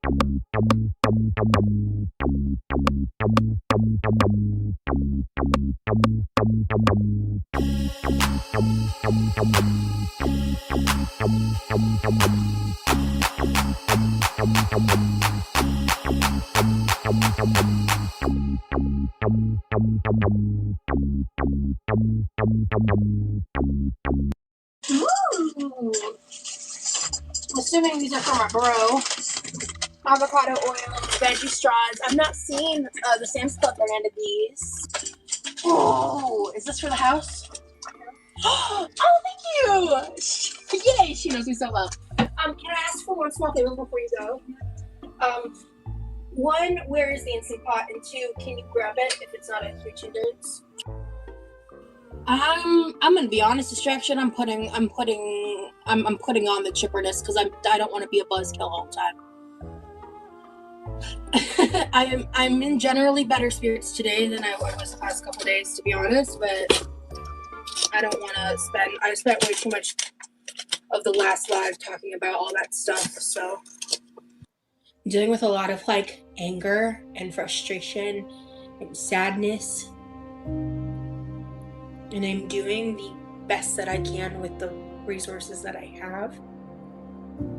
Ooh. Assuming these are for my bro. Avocado oil, veggie straws. I've not seen the Sam's Club brand of these. Oh, is this for the house? Oh, thank you! Yay, she knows me so well. Can I ask for one small favor before you go? One, where is the Instant Pot? And two, can you grab it if it's not a huge hindrance? I'm gonna be honest. Distraction. I'm putting on the chipperness because I don't want to be a buzzkill all the time. I'm in generally better spirits today than I was the past couple days, to be honest. But I don't want to spend. I spent way too much of the last live talking about all that stuff. So I'm dealing with a lot of like anger and frustration and sadness. And I'm doing the best that I can with the resources that I have.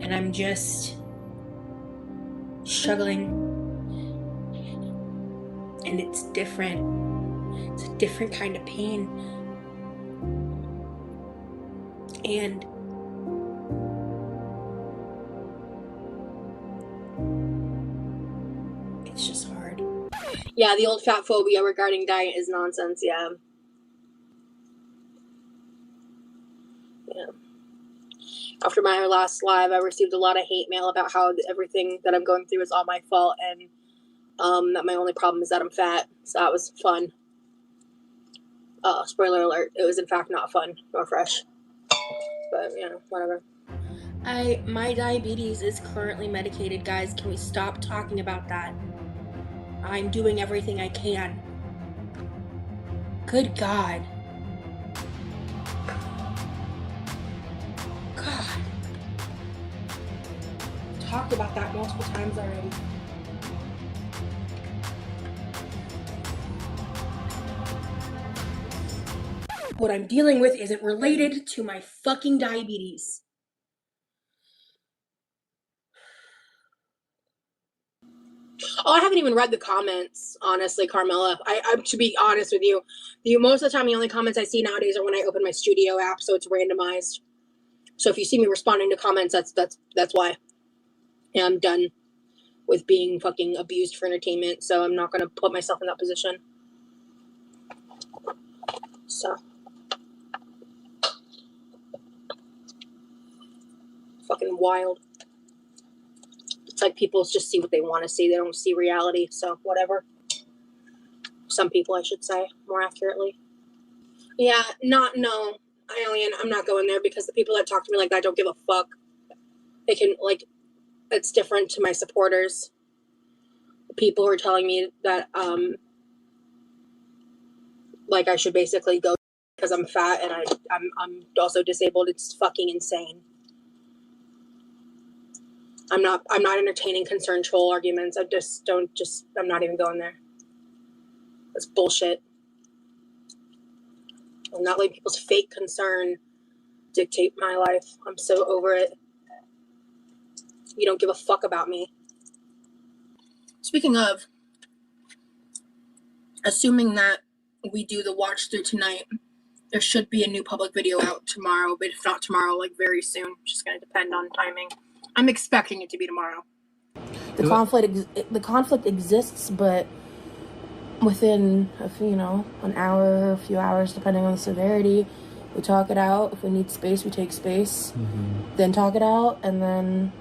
And I'm just struggling. And it's different. It's a different kind of pain. And it's just hard. Yeah, the old fat phobia regarding diet is nonsense, yeah. After my last live, I received a lot of hate mail about how everything that I'm going through is all my fault, and that my only problem is that I'm fat. So that was fun. Spoiler alert, it was in fact not fun nor fresh. But, you know, whatever. My diabetes is currently medicated, guys. Can we stop talking about that? I'm doing everything I can. Good God. God. Talked about that multiple times already. What I'm dealing with isn't related to my fucking diabetes. Oh, I haven't even read the comments, honestly, Carmela. I to be honest with you, most of the time the only comments I see nowadays are when I open my studio app, so it's randomized. So if you see me responding to comments, that's why. And I'm done with being fucking abused for entertainment, so I'm not gonna put myself in that position. So fucking wild. It's like people just see what they want to see. They don't see reality, so whatever. Some people, I should say, more accurately. Yeah, no, Alien, I'm not going there because the people that talk to me like that don't give a fuck. They can, like, it's different to my supporters. The people who are telling me that, like, I should basically go because I'm fat and I'm also disabled. It's fucking insane. I'm not entertaining concern troll arguments. I'm not even going there. That's bullshit. I'm not letting people's fake concern dictate my life. I'm so over it. You don't give a fuck about me. Speaking of, assuming that we do the watch through tonight, there should be a new public video out tomorrow, but if not tomorrow, like very soon. It's just going to depend on timing. I'm expecting it to be tomorrow. The conflict exists, but within an hour, a few hours, depending on the severity, we talk it out. If we need space, we take space, then talk it out, and then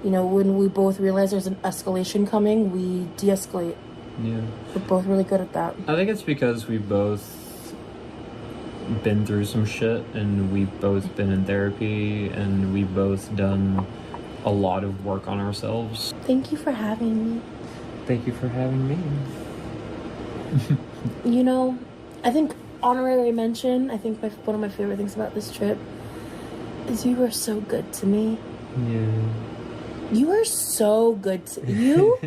when we both realize there's an escalation coming, we de-escalate. Yeah, we're both really good at that. I think it's because we've both been through some shit, and we've both been in therapy, and we've both done a lot of work on ourselves. Thank you for having me. Thank you for having me. I think honorary mention, I think one of my favorite things about this trip is you were so good to me. Yeah. You are so good. You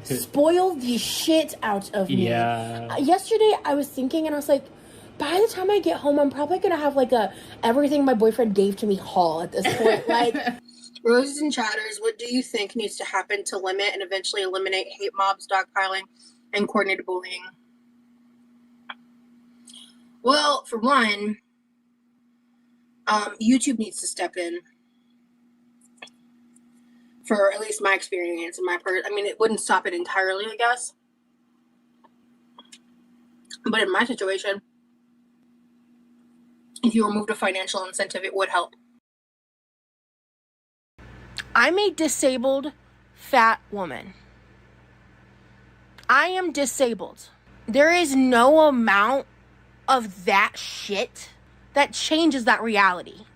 spoiled the shit out of me. Yeah. Yesterday, I was thinking, and I was like, by the time I get home, I'm probably gonna have like a everything my boyfriend gave to me haul at this point. Like, Roses and Chatters, what do you think needs to happen to limit and eventually eliminate hate mobs, dogpiling, and coordinated bullying? Well, for one, YouTube needs to step in. For at least my experience and I mean, it wouldn't stop it entirely, I guess. But in my situation, if you removed a financial incentive, it would help. I'm a disabled, fat woman. I am disabled. There is no amount of that shit that changes that reality.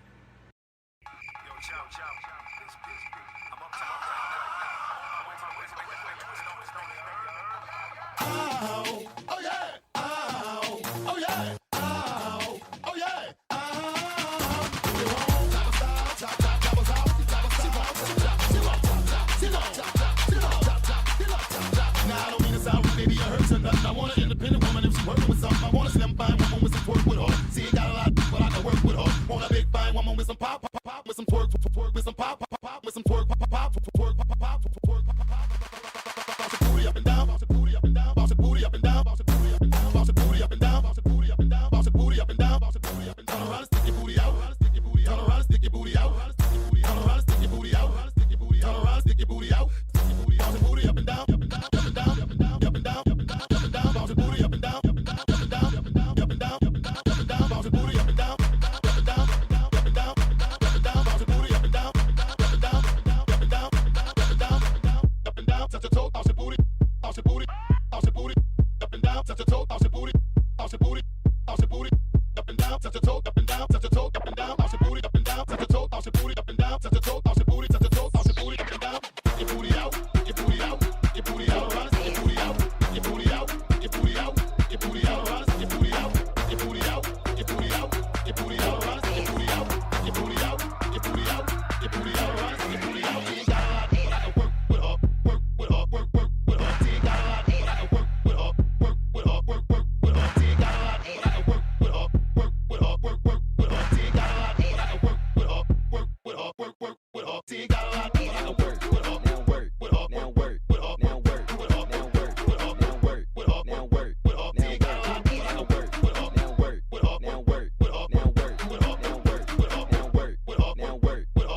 I want an independent woman if she's working with something. I want a slim fine woman with some twerk with her. See, got a lot, but I can work with her. Want a big fine woman with some pop, pop, pop, with some twerk, twerk, with some pop, pop, pop, with some twerk, pop, pop, twerk, pop, pop, twerk, pop, pop. Bounce your booty up and down, bounce your booty up and down, bounce your booty up and down, bounce your booty up and down, bounce your booty up and down, bounce your booty up and down, bounce your booty up and down, bounce your booty up and down. Turn around and stick your booty out, stick your booty out, turn around and stick your booty out, stick your booty out, turn around and stick your booty out, stick your booty out, turn around and stick your booty out, stick your booty out, bounce your booty up and down, up and down, up and down, up and down, up and down, up and down, up and down, bounce your booty up and down, up and down, up and down, up and down, up and down, up and down, up and down, bounce your booty up and down, up and down, up and down, up and down, up and down, up and down, bounce your booty up and down, up and down, up and down, up and down, up and down, up and down, up and down, touch your toe, bounce your booty, bounce your booty, bounce your booty, up and down, touch your toe, bounce your booty, bounce your booty, bounce your booty, up and down, touch your toe, up and down, touch your toe, up and down, bounce your booty, up and down, touch your toe, bounce your booty, up and down, touch your toe, bounce your booty, touch your toe, bounce your booty, up and down, your booty out, your booty out, your booty out, around, your booty out, your booty out, your booty out, your booty out, around, your booty out, your booty out, your booty out, your booty out, around, your booty out, your booty out, your booty out, your booty out, around, your booty out. You ain't got a lot, but I can work with her, work with her, work with her. You ain't got a lot, but I can work with her, work with her, work with her. You ain't got a lot, but I can work with her, work with her, work with her. You ain't got a lot, but I can work with her, work with her, work with her. You ain't got a lot, but I can work with her, work with her, now work with her, now work with her, now work with her, now work with her, now work with her. You ain't got a lot, but I can work with her, now work with her, now work with her, now work with her, now work with her, now work with her, now work with her.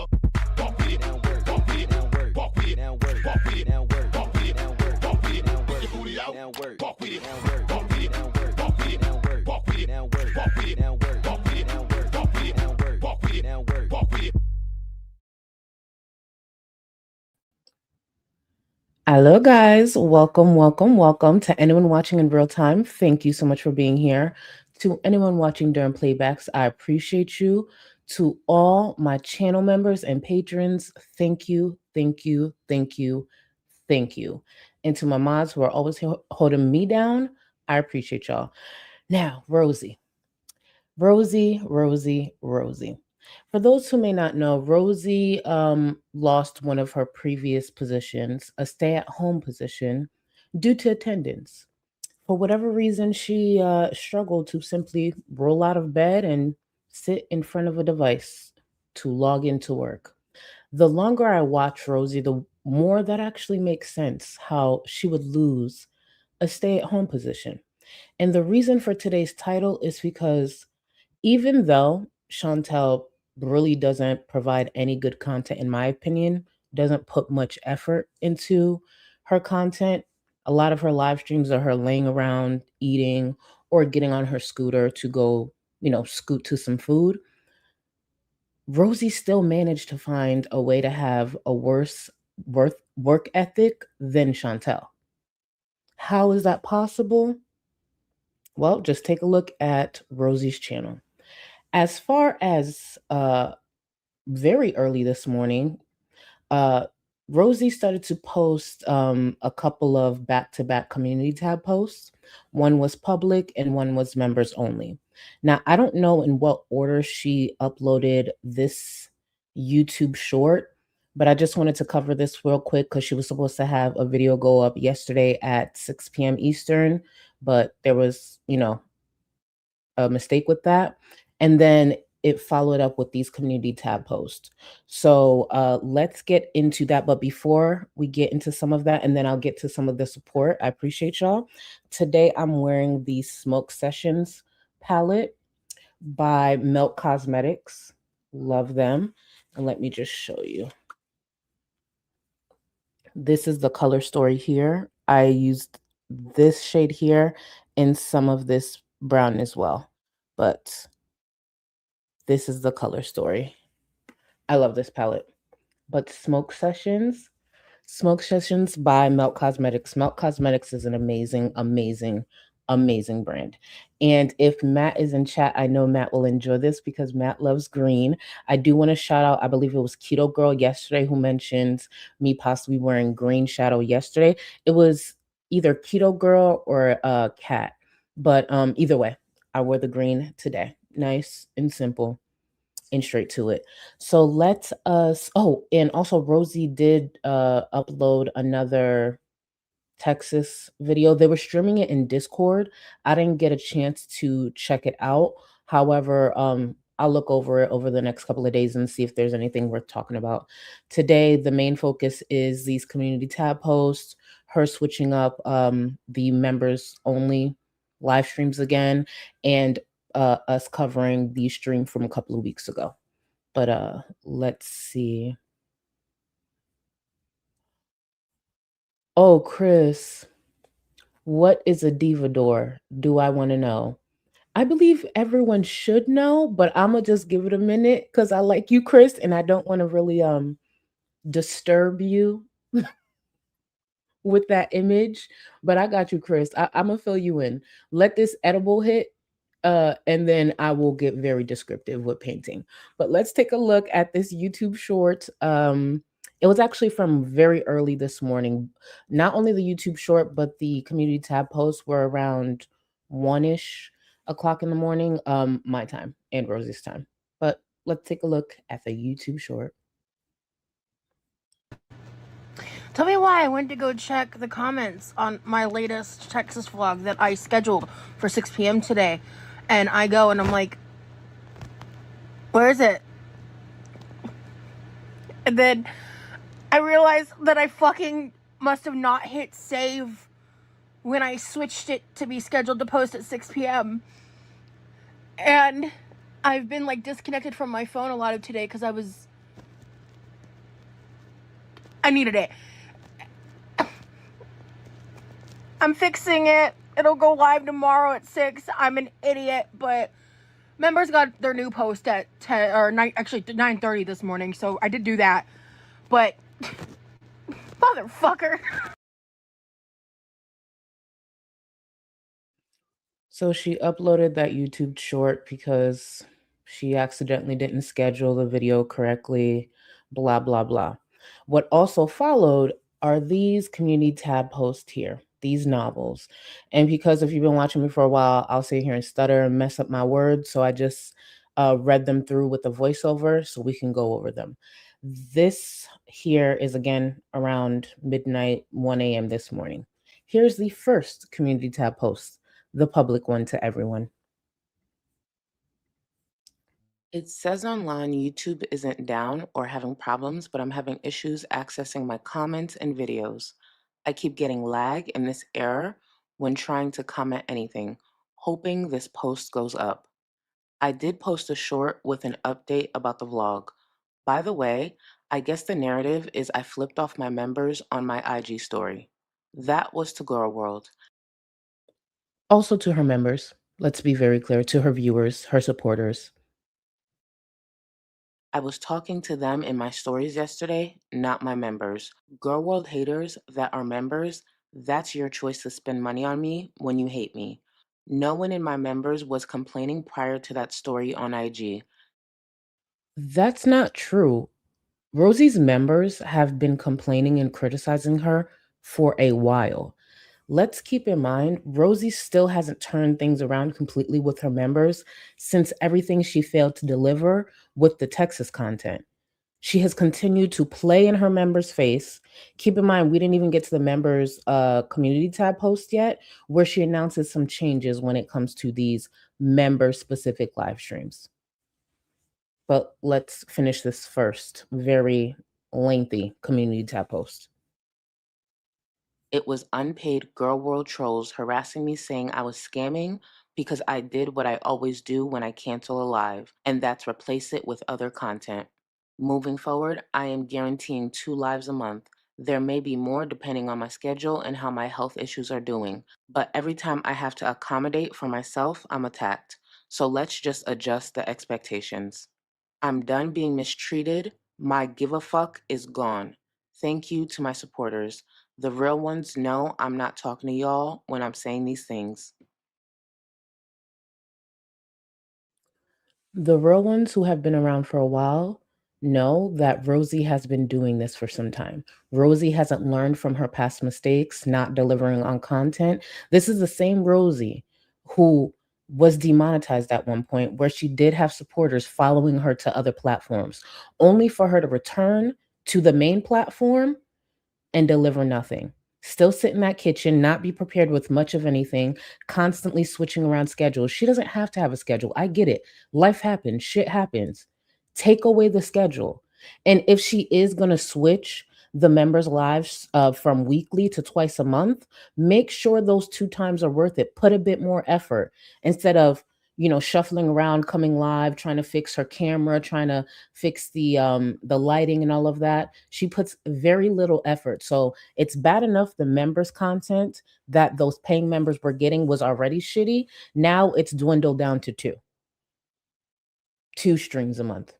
Walk with it, now work, walk with it, now work, walk with it, now work, walk with it, now work, walk with it, now work, walk with it, now work. Your booty out, now work, walk with it, now work, walk with it, now work, walk with it, now work, walk with it, now work, walk with it, now work, walk with it, now work, walk with it, now work, walk with it, now work, walk with it. Hello, guys. Welcome to anyone watching in real time. Thank you so much for being here. To anyone watching during playbacks, I appreciate you. To all my channel members and patrons, thank you, thank you, thank you, thank you. And to my mods who are always holding me down, I appreciate y'all. Now, Rosie. For those who may not know, Rosie lost one of her previous positions, a stay-at-home position, due to attendance. For whatever reason, she struggled to simply roll out of bed and sit in front of a device to log into work. The longer I watch Rosie, the more that actually makes sense how she would lose a stay-at-home position. And the reason for today's title is because even though Chantel really doesn't provide any good content, in my opinion, doesn't put much effort into her content, a lot of her live streams are her laying around, eating, or getting on her scooter to go, scoot to some food. Rosie still managed to find a way to have a worse work ethic than Chantel. How is that possible? Well, just take a look at Rosie's channel. As far as very early this morning, Rosie started to post a couple of back-to-back community tab posts. One was public and one was members only. Now, I don't know in what order she uploaded this YouTube short, But I just wanted to cover this real quick because she was supposed to have a video go up yesterday at 6 p.m. Eastern, but there was, a mistake with that. And then it followed up with these community tab posts. So let's get into that. But before we get into some of that, and then I'll get to some of the support, I appreciate y'all. Today I'm wearing the Smoke Sessions palette by Milk Cosmetics. Love them. And let me just show you. This is the color story here. I used this shade here and some of this brown as well. But this is the color story. I love this palette. But Smoke Sessions by Melt Cosmetics. Melt Cosmetics is an amazing, amazing, amazing brand. And if Matt is in chat, I know Matt will enjoy this because Matt loves green. I do want to shout out, I believe it was Keto Girl yesterday who mentioned me possibly wearing green shadow yesterday. It was either Keto Girl or Cat. But either way, I wore the green today. Nice and simple and straight to it. So let us, and also Rosie did upload another Texas video. They were streaming it in Discord. I didn't get a chance to check it out. However, I'll look over it over the next couple of days and see if there's anything worth talking about. Today, the main focus is these community tab posts, her switching up the members only live streams again, and us covering the stream from a couple of weeks ago. But let's see. Oh, Chris, what is a diva door? Do I want to know? I believe everyone should know, but I'm gonna just give it a minute because I like you, Chris, and I don't want to really disturb you with that image. But I got you, Chris. I'm gonna fill you in. Let this edible hit, and then I will get very descriptive with painting. But let's take a look at this YouTube short. It was actually from very early this morning. Not only the YouTube short, but the community tab posts were around 1-ish o'clock in the morning, my time and Rosie's time. But let's take a look at the YouTube short. Tell me why I went to go check the comments on my latest Texas vlog that I scheduled for 6 p.m. today. And I go and I'm like, where is it? And then I realized that I fucking must have not hit save when I switched it to be scheduled to post at 6 p.m. And I've been like disconnected from my phone a lot of today because I needed it. I'm fixing it. It'll go live tomorrow at 6. I'm an idiot, but members got their new post at 10 or 9, actually 9:30 this morning, so I did do that. But motherfucker. So she uploaded that YouTube short because she accidentally didn't schedule the video correctly, blah, blah, blah. What also followed are these community tab posts here, these novels. And because if you've been watching me for a while, I'll sit here and stutter and mess up my words. So I just read them through with a voiceover so we can go over them. This here is again around midnight, 1 a.m. this morning. Here's the first community tab post, the public one to everyone. It says online YouTube isn't down or having problems, but I'm having issues accessing my comments and videos. I keep getting lag and this error when trying to comment anything, hoping this post goes up. I did post a short with an update about the vlog. By the way, I guess the narrative is I flipped off my members on my IG story. That was to Girl World. Also to her members, let's be very clear, to her viewers, her supporters. I was talking to them in my stories yesterday, not my members. Girl World haters that are members, that's your choice to spend money on me when you hate me. No one in my members was complaining prior to that story on IG. That's not true. Rosie's members have been complaining and criticizing her for a while. Let's keep in mind, Rosie still hasn't turned things around completely with her members since everything she failed to deliver with the Texas content. She has continued to play in her members' face. Keep in mind, we didn't even get to the members' community tab post yet, where she announces some changes when it comes to these member-specific live streams. But let's finish this first. Very lengthy community tab post. It was unpaid girl world trolls harassing me saying I was scamming because I did what I always do when I cancel a live, and that's replace it with other content. Moving forward, I am guaranteeing 2 lives a month. There may be more depending on my schedule and how my health issues are doing, but every time I have to accommodate for myself, I'm attacked. So let's just adjust the expectations. I'm done being mistreated. My give a fuck is gone. Thank you to my supporters. The real ones know I'm not talking to y'all when I'm saying these things. The real ones who have been around for a while know that Rosie has been doing this for some time. Rosie hasn't learned from her past mistakes, not delivering on content. This is the same Rosie who was demonetized at one point, where she did have supporters following her to other platforms, only for her to return to the main platform and deliver nothing. Still sit in that kitchen, not be prepared with much of anything, constantly switching around schedules. She doesn't have to have a schedule. I get it. Life happens, shit happens. Take away the schedule. And if she is going to switch the members' lives from weekly to twice a month, make sure those 2 times are worth it. Put a bit more effort instead of, shuffling around, coming live, trying to fix her camera, trying to fix the lighting and all of that. She puts very little effort. So it's bad enough the members content that those paying members were getting was already shitty. Now it's dwindled down to 2 streams a month.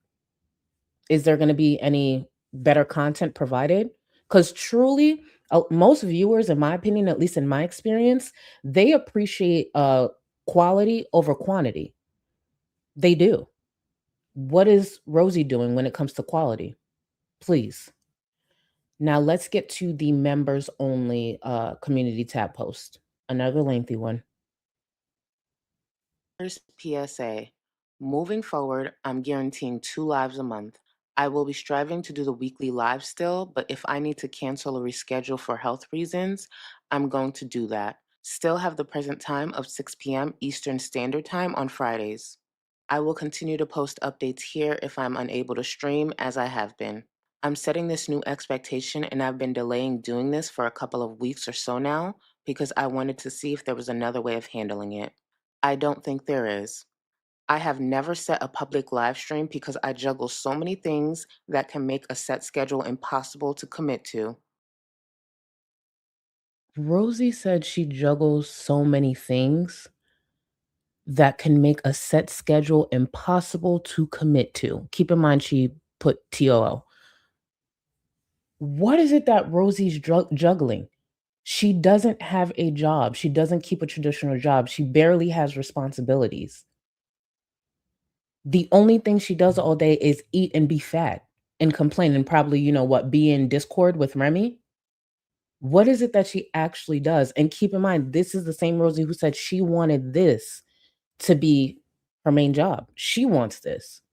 Is there going to be any better content provided? Because truly, most viewers, in my opinion, at least in my experience, they appreciate quality over quantity. They do. What is Rosie doing when it comes to quality? Please. Now let's get to the members only community tab post. Another lengthy one. First PSA. Moving forward, I'm guaranteeing 2 lives a month. I will be striving to do the weekly live still, but if I need to cancel or reschedule for health reasons, I'm going to do that. Still have the present time of 6 p.m. Eastern Standard Time on Fridays. I will continue to post updates here if I'm unable to stream, as I have been. I'm setting this new expectation, and I've been delaying doing this for a couple of weeks or so now because I wanted to see if there was another way of handling it. I don't think there is. I have never set a public live stream because I juggle so many things that can make a set schedule impossible to commit to. Rosie said she juggles so many things that can make a set schedule impossible to commit to. Keep in mind, she put TOO. What is it that Rosie's juggling? She doesn't have a job. She doesn't keep a traditional job. She barely has responsibilities. The only thing she does all day is eat and be fat and complain and probably, be in Discord with Remy. What is it that she actually does? And keep in mind, this is the same Rosie who said she wanted this to be her main job. She wants this.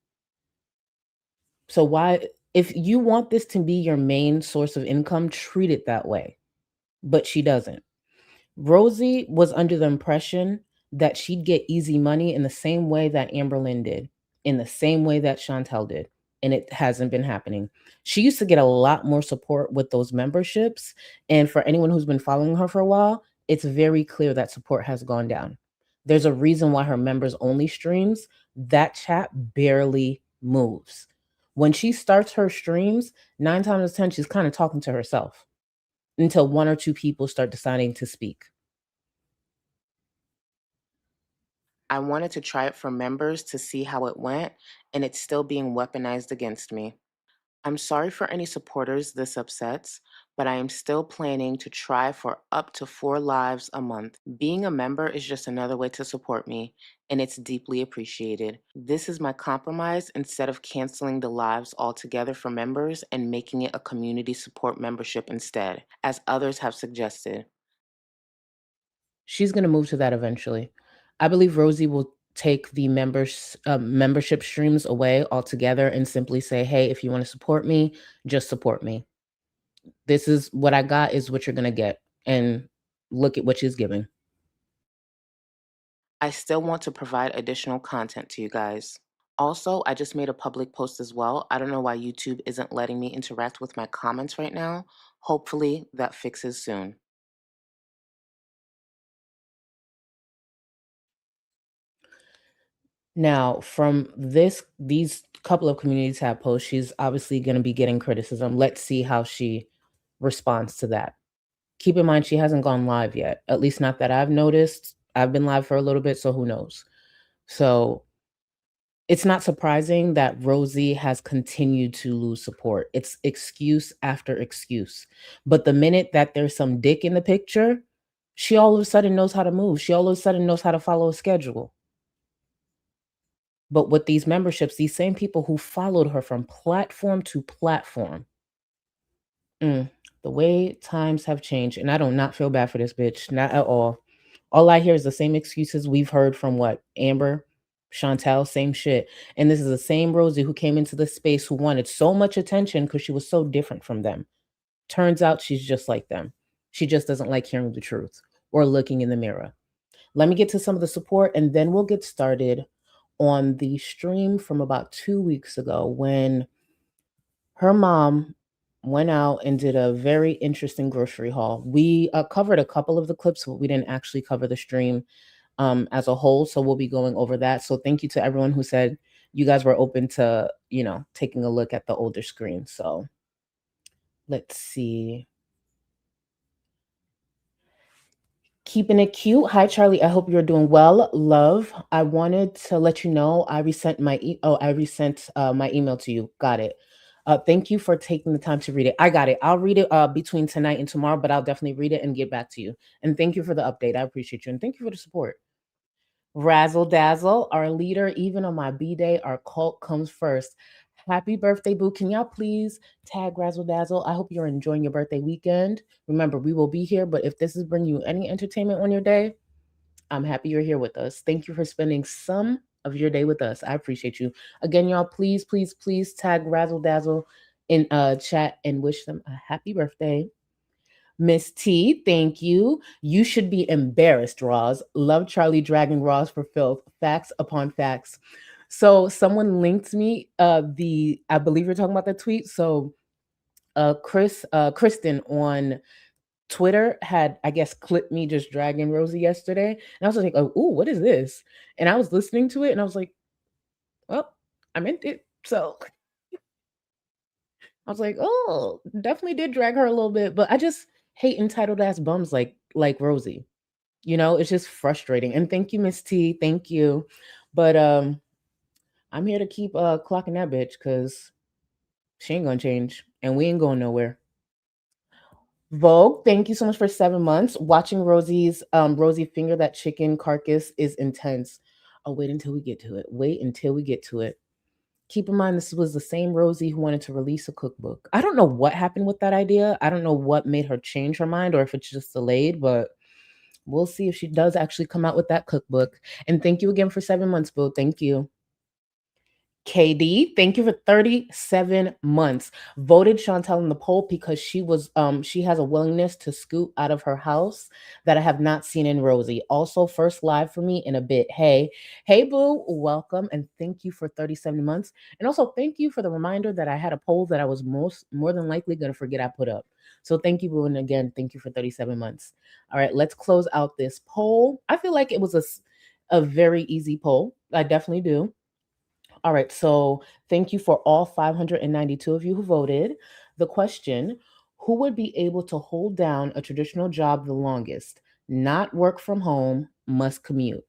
So why, if you want this to be your main source of income, treat it that way. But she doesn't. Rosie was under the impression that she'd get easy money in the same way that Amberlynn did, in the same way that Chantel did, and it hasn't been happening. She used to get a lot more support with those memberships, and for anyone who's been following her for a while, it's very clear that support has gone down. There's a reason why her members only streams, that chat barely moves. When she starts her streams, 9 times out of 10, she's kind of talking to herself until 1 or 2 people start deciding to speak. I wanted to try it for members to see how it went, and it's still being weaponized against me. I'm sorry for any supporters this upsets, but I am still planning to try for up to 4 lives a month. Being a member is just another way to support me, and it's deeply appreciated. This is my compromise instead of canceling the lives altogether for members and making it a community support membership instead, as others have suggested. She's going to move to that eventually. I believe Rosie will take the membership streams away altogether and simply say, hey, if you want to support me, just support me. This is what I got, is what you're going to get. And look at what she's giving. I still want to provide additional content to you guys. Also, I just made a public post as well. I don't know why YouTube isn't letting me interact with my comments right now. Hopefully that fixes soon. Now, from these couple of community tab posts, she's obviously going to be getting criticism. Let's see how she responds to that. Keep in mind, she hasn't gone live yet, at least not that I've noticed. I've been live for a little bit, so who knows? So it's not surprising that Rosie has continued to lose support. It's excuse after excuse. But the minute that there's some dick in the picture, she all of a sudden knows how to move. She all of a sudden knows how to follow a schedule. But with these memberships, these same people who followed her from platform to platform, the way times have changed, and I do not feel bad for this bitch, not at all. All I hear is the same excuses we've heard from what? Amber, Chantel, same shit. And this is the same Rosie who came into the space who wanted so much attention because she was so different from them. Turns out she's just like them. She just doesn't like hearing the truth or looking in the mirror. Let me get to some of the support, and then we'll get started on the stream from about 2 weeks ago when her mom went out and did a very interesting grocery haul. We covered a couple of the clips, but we didn't actually cover the stream as a whole. So we'll be going over that. So thank you to everyone who said you guys were open to, taking a look at the older screen. So let's see. Keeping it cute. Hi, Charlie. I hope you're doing well. Love. I wanted to let you know I resent my my email to you. Got it. Thank you for taking the time to read it. I got it. I'll read it between tonight and tomorrow, but I'll definitely read it and get back to you. And thank you for the update. I appreciate you. And thank you for the support. Razzle Dazzle, our leader, even on my B-Day, our cult comes first. Happy birthday, boo. Can y'all please tag Razzle Dazzle? I hope you're enjoying your birthday weekend. Remember, we will be here, but if this is bringing you any entertainment on your day, I'm happy you're here with us. Thank you for spending some of your day with us. I appreciate you. Again, y'all, please, please, please tag Razzle Dazzle in chat and wish them a happy birthday. Miss T, thank you. You should be embarrassed, Roz. Love Charlie dragging Roz for filth. Facts upon facts. So someone linked me I believe you're talking about the tweet. So Kristen on Twitter had, I guess, clipped me just dragging Rosie yesterday. And I was like, oh, what is this? And I was listening to it and I was like, well, I meant it. So I was like, oh, definitely did drag her a little bit, but I just hate entitled ass bums like Rosie. It's just frustrating. And thank you, Miss T. Thank you. But I'm here to keep clocking that bitch because she ain't gonna change and we ain't going nowhere. Vogue, thank you so much for 7 months. Watching Rosie finger that chicken carcass is intense. Oh, wait until we get to it. Keep in mind, this was the same Rosie who wanted to release a cookbook. I don't know what happened with that idea. I don't know what made her change her mind or if it's just delayed, but we'll see if she does actually come out with that cookbook. And thank you again for 7 months, Boo. Thank you. KD, thank you for 37 months. Voted Chantel in the poll because she has a willingness to scoot out of her house that I have not seen in Rosie. Also, first live for me in a bit. Hey, boo, welcome and thank you for 37 months. And also thank you for the reminder that I had a poll that I was more than likely going to forget I put up. So thank you, boo, and again, thank you for 37 months. All right, let's close out this poll. I feel like it was a very easy poll. I definitely do. All right, so thank you for all 592 of you who voted. The question, who would be able to hold down a traditional job the longest? Not work from home, must commute.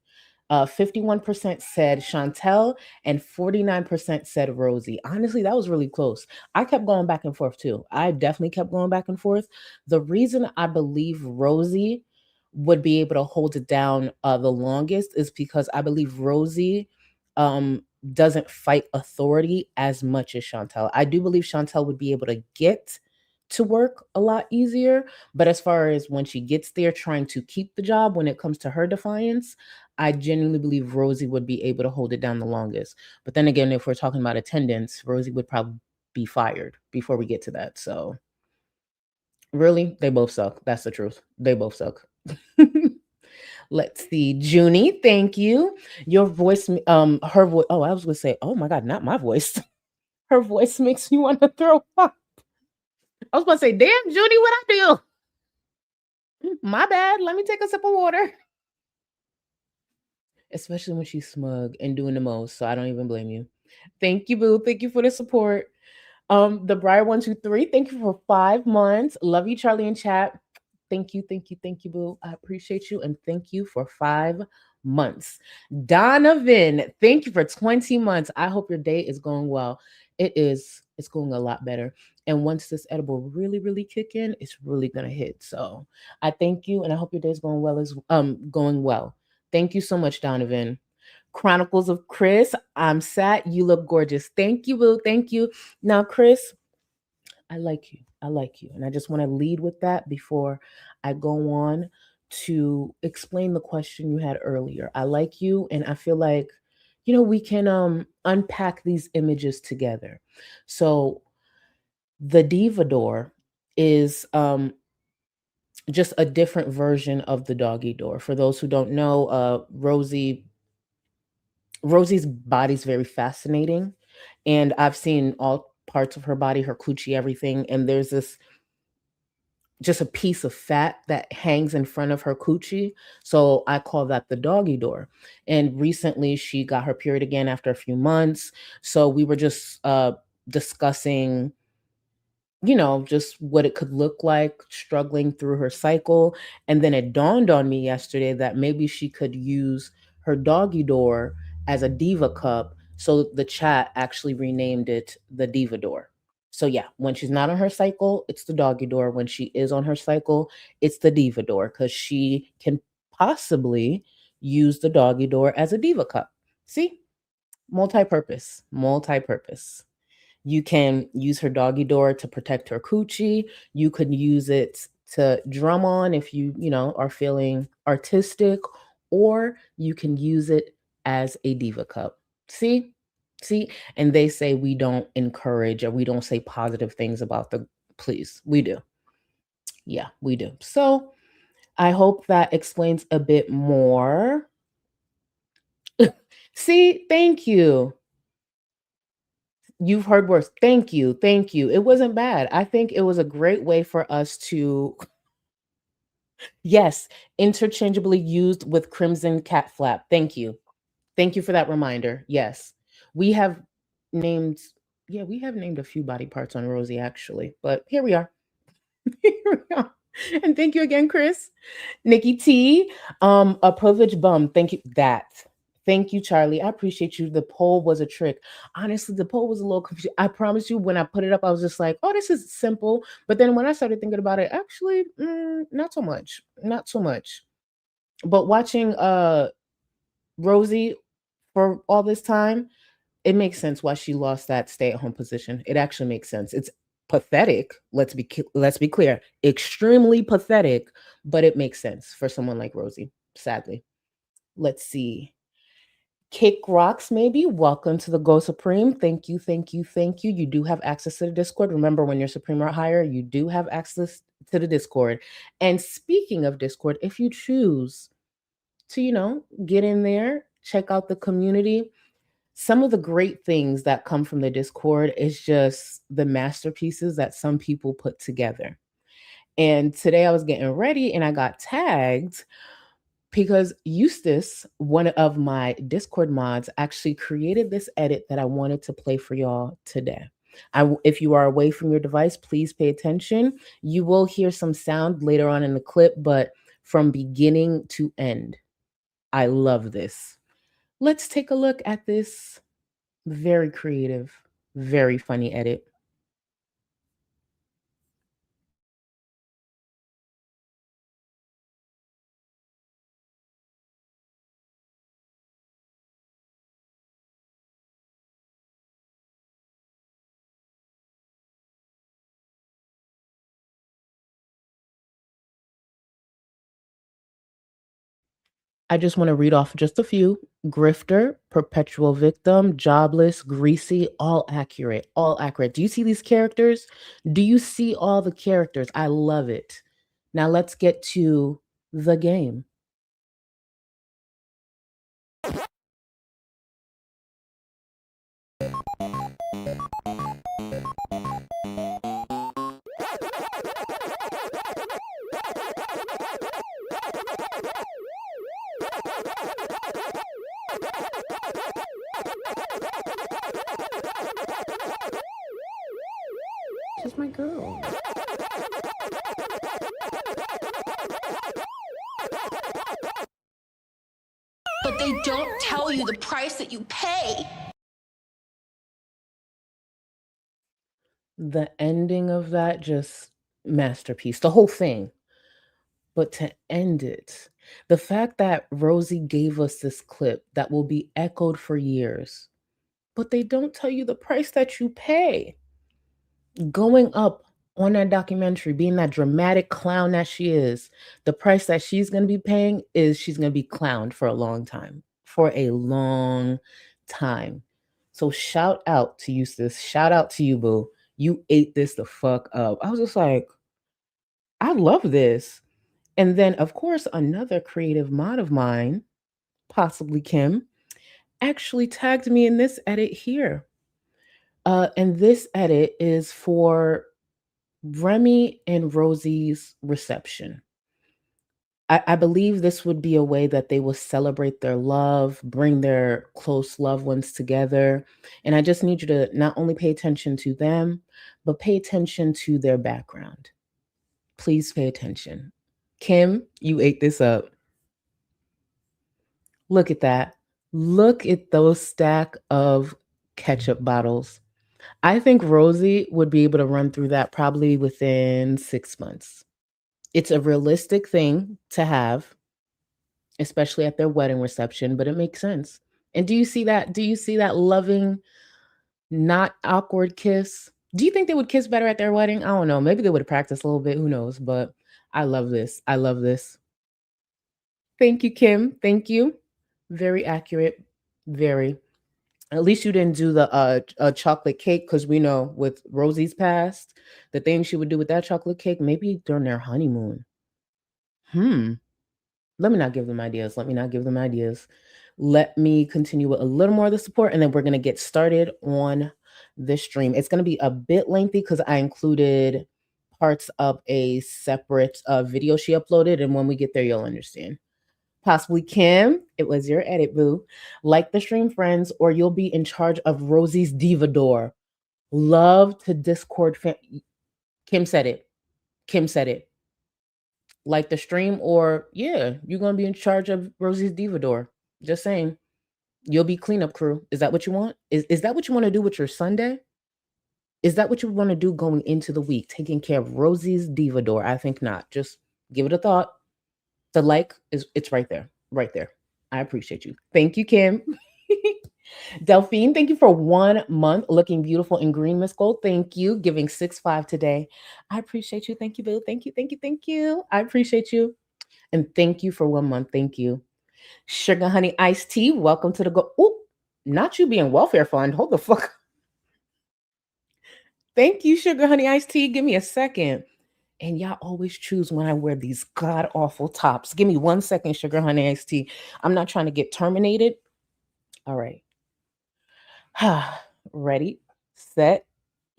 51% said Chantel and 49% said Rosie. Honestly, that was really close. I kept going back and forth too. I definitely kept going back and forth. The reason I believe Rosie would be able to hold it down the longest is because I believe Rosie doesn't fight authority as much as Chantel. I do believe Chantel would be able to get to work a lot easier. But as far as when she gets there trying to keep the job, when it comes to her defiance, I genuinely believe Rosie would be able to hold it down the longest. But then again, if we're talking about attendance, Rosie would probably be fired before we get to that. So really, they both suck. That's the truth. They both suck. Let's see. Junie, thank you. Your voice, her voice. Oh, I was gonna say, oh my God, not my voice. Her voice makes me want to throw up. I was gonna say, damn, Junie, what I do? My bad. Let me take a sip of water. Especially when she's smug and doing the most. So I don't even blame you. Thank you, boo. Thank you for the support. The Briar 123, thank you for 5 months. Love you, Charlie and chat. Thank you, boo. I appreciate you, and thank you for 5 months. Donovan, thank you for 20 months. I hope your day is going well. It is. It's going a lot better. And once this edible really, really kick in, it's really gonna hit. So I thank you, and I hope your day is going well as going well. Thank you so much, Donovan. Chronicles of Chris, I'm sat. You look gorgeous. Thank you, boo. Thank you. Now, Chris, I like you. I like you. And I just want to lead with that before I go on to explain the question you had earlier. I like you, and I feel like, we can unpack these images together. So the diva door is just a different version of the doggy door. For those who don't know, Rosie's body's very fascinating, and I've seen all parts of her body, her coochie, everything, and there's this just a piece of fat that hangs in front of her coochie. So I call that the doggy door. And recently she got her period again after a few months. So we were just discussing just what it could look like struggling through her cycle. And then it dawned on me yesterday that maybe she could use her doggy door as a diva cup. So the chat actually renamed it the diva door. So yeah, when she's not on her cycle, it's the doggy door. When she is on her cycle, it's the diva door, because she can possibly use the doggy door as a diva cup. See? Multi-purpose, multi-purpose. You can use her doggy door to protect her coochie. You could use it to drum on if are feeling artistic, or you can use it as a diva cup. See? See? And they say we don't encourage, or we don't say positive things about the please. We do. Yeah, we do. So I hope that explains a bit more. See, thank you. You've heard worse. Thank you. Thank you. It wasn't bad. I think it was a great way for us to, yes, interchangeably used with Crimson Cat Flap. Thank you. Thank you for that reminder. Yes. We have named, we have named a few body parts on Rosie, actually, but here we are. Here we are. And thank you again, Chris. Nikki T, a privileged bum. Thank you. Thank you, Charlie. I appreciate you. The poll was a trick. Honestly, the poll was a little confused. I promise you, when I put it up, I was just like, oh, this is simple. But then when I started thinking about it, actually, not so much. Not so much. But watching Rosie for all this time, it makes sense why she lost that stay-at-home position. It actually makes sense. It's pathetic. Let's be clear. Extremely pathetic, but it makes sense for someone like Rosie, sadly. Let's see. Kick Rocks, maybe. Welcome to the Go Supreme. Thank you, thank you, thank you. You do have access to the Discord. Remember, when you're Supreme or higher, you do have access to the Discord. And speaking of Discord, if you choose to, get in there, check out the community, some of the great things that come from the Discord is just the masterpieces that some people put together. And today I was getting ready and I got tagged because Eustace, one of my Discord mods, actually created this edit that I wanted to play for y'all today. If you are away from your device, please pay attention. You will hear some sound later on in the clip, but from beginning to end, I love this. Let's take a look at this very creative, very funny edit. I just want to read off just a few. Grifter, perpetual victim, jobless, greasy, all accurate. All accurate. Do you see these characters? Do you see all the characters? I love it. Now let's get to the game. She's my girl. But they don't tell you the price that you pay. The ending of that, just masterpiece. The whole thing. But to end it, the fact that Rosie gave us this clip that will be echoed for years, but they don't tell you the price that you pay. Going up on that documentary, being that dramatic clown that she is, the price that she's going to be paying is she's going to be clowned for a long time. For a long time. So shout out to you, sis. Shout out to you, boo. You ate this the fuck up. I was just like, I love this. And then, of course, another creative mod of mine, possibly Kim, actually tagged me in this edit here. And this edit is for Remy and Rosie's reception. I believe this would be a way that they will celebrate their love, bring their close loved ones together. And I just need you to not only pay attention to them, but pay attention to their background. Please pay attention. Kim, you ate this up. Look at that. Look at those stack of ketchup bottles. I think Rosie would be able to run through that probably within 6 months. It's a realistic thing to have, especially at their wedding reception, but it makes sense. And do you see that? Do you see that loving, not awkward kiss? Do you think they would kiss better at their wedding? I don't know. Maybe they would have practiced a little bit. Who knows? But I love this. I love this. Thank you, Kim. Thank you. Very accurate. Very. At least you didn't do the chocolate cake, because we know with Rosie's past, the thing she would do with that chocolate cake, maybe during their honeymoon. Let me not give them ideas. Let me not give them ideas. Let me continue with a little more of the support, and then we're going to get started on this stream. It's going to be a bit lengthy because I included parts of a separate video she uploaded, and when we get there, you'll understand. Possibly Kim, it was your edit, boo. Like the stream, friends, or you'll be in charge of Rosie's Diva Door. Love to Discord. Kim said it. Kim said it. Like the stream, or yeah, you're going to be in charge of Rosie's Diva Door. Just saying. You'll be cleanup crew. Is that what you want? Is that what you want to do with your Sunday? Is that what you want to do going into the week? Taking care of Rosie's Diva Door? I think not. Just give it a thought. The like it's right there. Right there. I appreciate you. Thank you, Kim. Delphine, thank you for 1 month. Looking beautiful in green, Miss Gold. Thank you. Giving 6-5 today. I appreciate you. Thank you, Boo. Thank you. Thank you. Thank you. I appreciate you. And thank you for 1 month. Thank you. Sugar Honey Iced Tea. Welcome to the go. Oh, not you being welfare fund. Hold the fuck. Thank you, Sugar Honey Iced Tea. Give me a second. And y'all always choose when I wear these god-awful tops. Give me 1 second, Sugar Honey Iced Tea. I'm not trying to get terminated. All right. Ready, set,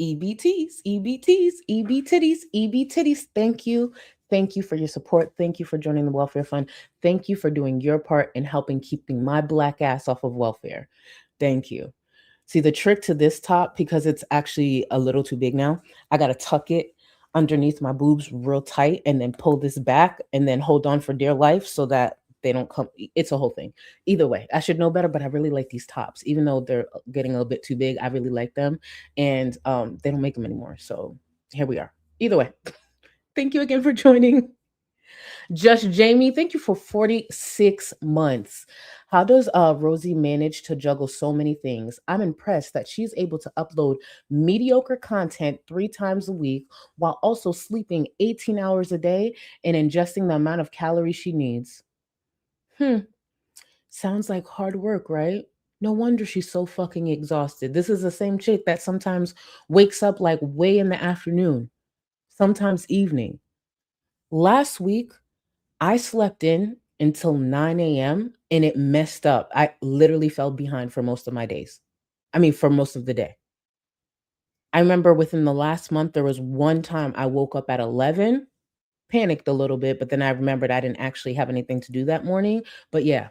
EBTs, EBTs, EB titties, EB titties. Thank you. Thank you for your support. Thank you for joining the Welfare Fund. Thank you for doing your part in helping keeping my black ass off of welfare. Thank you. See, the trick to this top, because it's actually a little too big now, I got to tuck it underneath my boobs real tight and then pull this back and then hold on for dear life so that they don't come. It's a whole thing. Either way, I should know better, but I really like these tops. Even though they're getting a little bit too big, I really like them. And they don't make them anymore. So here we are. Either way, thank you again for joining. Just Jamie, thank you for 46 months. How does Rosie manage to juggle so many things? I'm impressed that she's able to upload mediocre content 3 times a week while also sleeping 18 hours a day and ingesting the amount of calories she needs. Sounds like hard work, right? No wonder she's so fucking exhausted. This is the same chick that sometimes wakes up like way in the afternoon, sometimes evening. Last week, I slept in until 9 a.m. and it messed up. I literally fell behind for most of my days. I mean, for most of the day. I remember within the last month, there was one time I woke up at 11, panicked a little bit, but then I remembered I didn't actually have anything to do that morning. But yeah,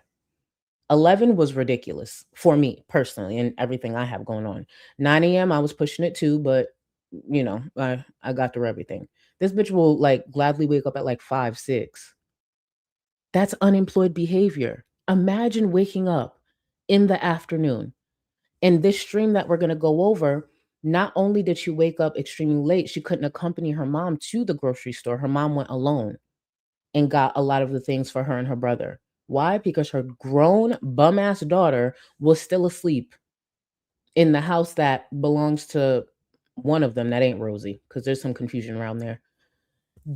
11 was ridiculous for me personally and everything I have going on. 9 a.m., I was pushing it too, but I got through everything. This bitch will like gladly wake up at like 5, 6. That's unemployed behavior. Imagine waking up in the afternoon. And this stream that we're going to go over, not only did she wake up extremely late, she couldn't accompany her mom to the grocery store. Her mom went alone and got a lot of the things for her and her brother. Why? Because her grown bum ass daughter was still asleep in the house that belongs to one of them. That ain't Rosie, because there's some confusion around there.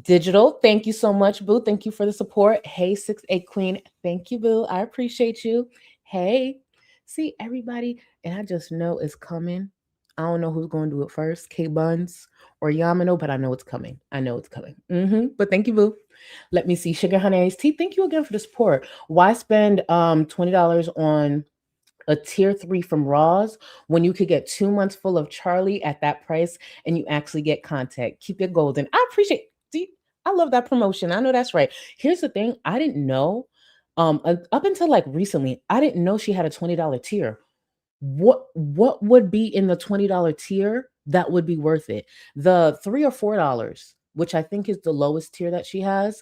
Digital, thank you so much, boo. Thank you for the support. Hey, 6'8" Queen. Thank you, boo. I appreciate you. Hey, see everybody, and I just know it's coming. I don't know who's going to do it first, K Buns or Yamano, but I know it's coming. I know it's coming. But thank you, boo. Let me see. Sugar Honey Iced Tea. Thank you again for the support. Why spend $20 on a tier 3 from Roz when you could get 2 months full of Charlie at that price and you actually get content? Keep it golden. I appreciate. See, I love that promotion. I know that's right. Here's the thing. I didn't know. Up until like recently, I didn't know she had a $20 tier. What would be in the $20 tier that would be worth it? The $3 or $4, which I think is the lowest tier that she has,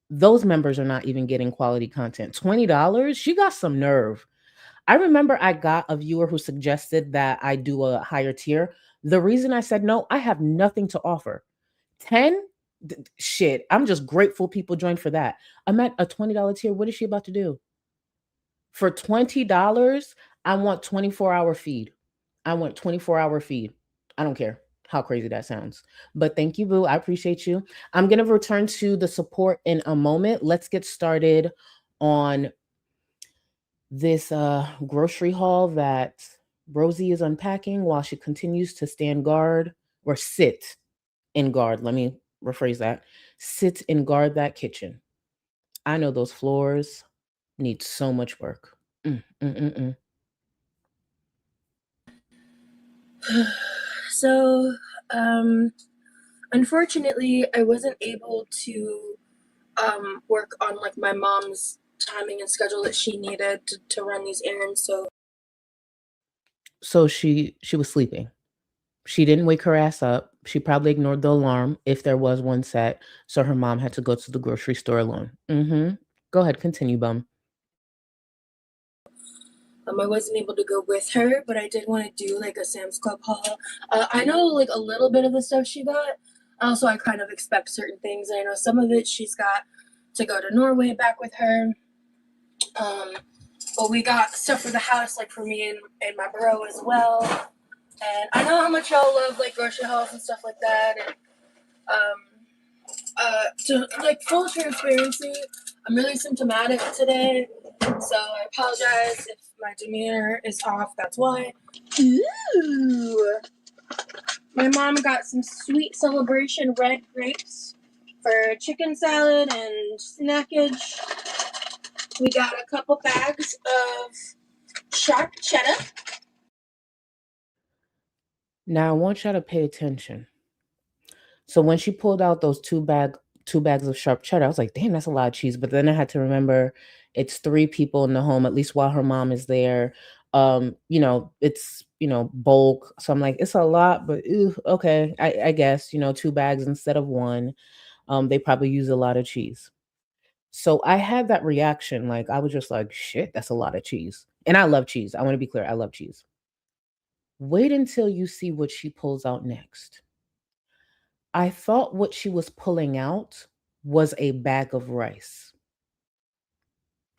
those members are not even getting quality content. $20, she got some nerve. I remember I got a viewer who suggested that I do a higher tier. The reason I said no, I have nothing to offer. 10, shit, I'm just grateful people joined for that. I'm at a $20 tier. What is she about to do? For $20, I want 24-hour feed. I want 24-hour feed. I don't care how crazy that sounds. But thank you, boo. I appreciate you. I'm going to return to the support in a moment. Let's get started on this grocery haul that Rosie is unpacking while she continues to stand guard or sit in guard. Let me rephrase that. Sit and guard that kitchen. I know those floors need so much work. So, unfortunately, I wasn't able to work on like my mom's timing and schedule that she needed to run these errands. So she was sleeping. She didn't wake her ass up. She probably ignored the alarm if there was one set. So her mom had to go to the grocery store alone. Go ahead, continue, bum. I wasn't able to go with her, but I did want to do like a Sam's Club haul. I know like a little bit of the stuff she got. Also, I kind of expect certain things. I know some of it she's got to go to Norway back with her. But we got stuff for the house, like for me and my bro as well. And I know how much y'all love like grocery hauls and stuff like that. And to like full transparency, I'm really symptomatic today, so I apologize if my demeanor is off. That's why. Ooh. My mom got some sweet celebration red grapes for chicken salad and snackage. We got a couple bags of sharp cheddar. Now I want y'all to pay attention. So when she pulled out those two bags of sharp cheddar, I was like, damn, that's a lot of cheese. But then I had to remember it's 3 people in the home, at least while her mom is there. It's bulk. So I'm like, it's a lot, but okay, I guess, 2 bags instead of 1. They probably use a lot of cheese. So I had that reaction. Like, I was just like, shit, that's a lot of cheese. And I love cheese. I want to be clear. I love cheese. Wait until you see what she pulls out next. I thought what she was pulling out was a bag of rice.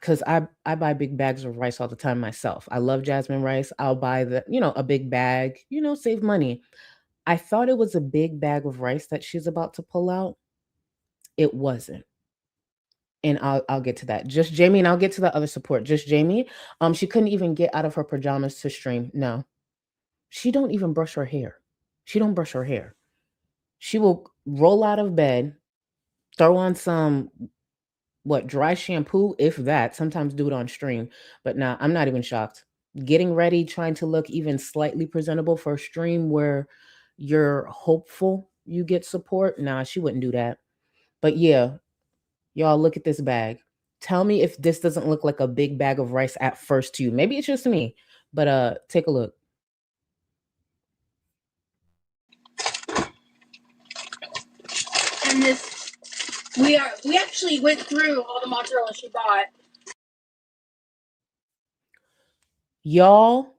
Because I buy big bags of rice all the time myself. I love jasmine rice. I'll buy a big bag, save money. I thought it was a big bag of rice that she's about to pull out. It wasn't. and I'll get to that. Just Jamie, and I'll get to the other support. Just Jamie. She couldn't even get out of her pajamas to stream. No. She don't even brush her hair. She don't brush her hair. She will roll out of bed, throw on some dry shampoo, if that. Sometimes do it on stream. But nah, I'm not even shocked. Getting ready, trying to look even slightly presentable for a stream where you're hopeful you get support. Nah, she wouldn't do that. But yeah, y'all look at this bag. Tell me if this doesn't look like a big bag of rice at first to you. Maybe it's just me, but take a look. And this, we actually went through all the mozzarella she bought. Y'all,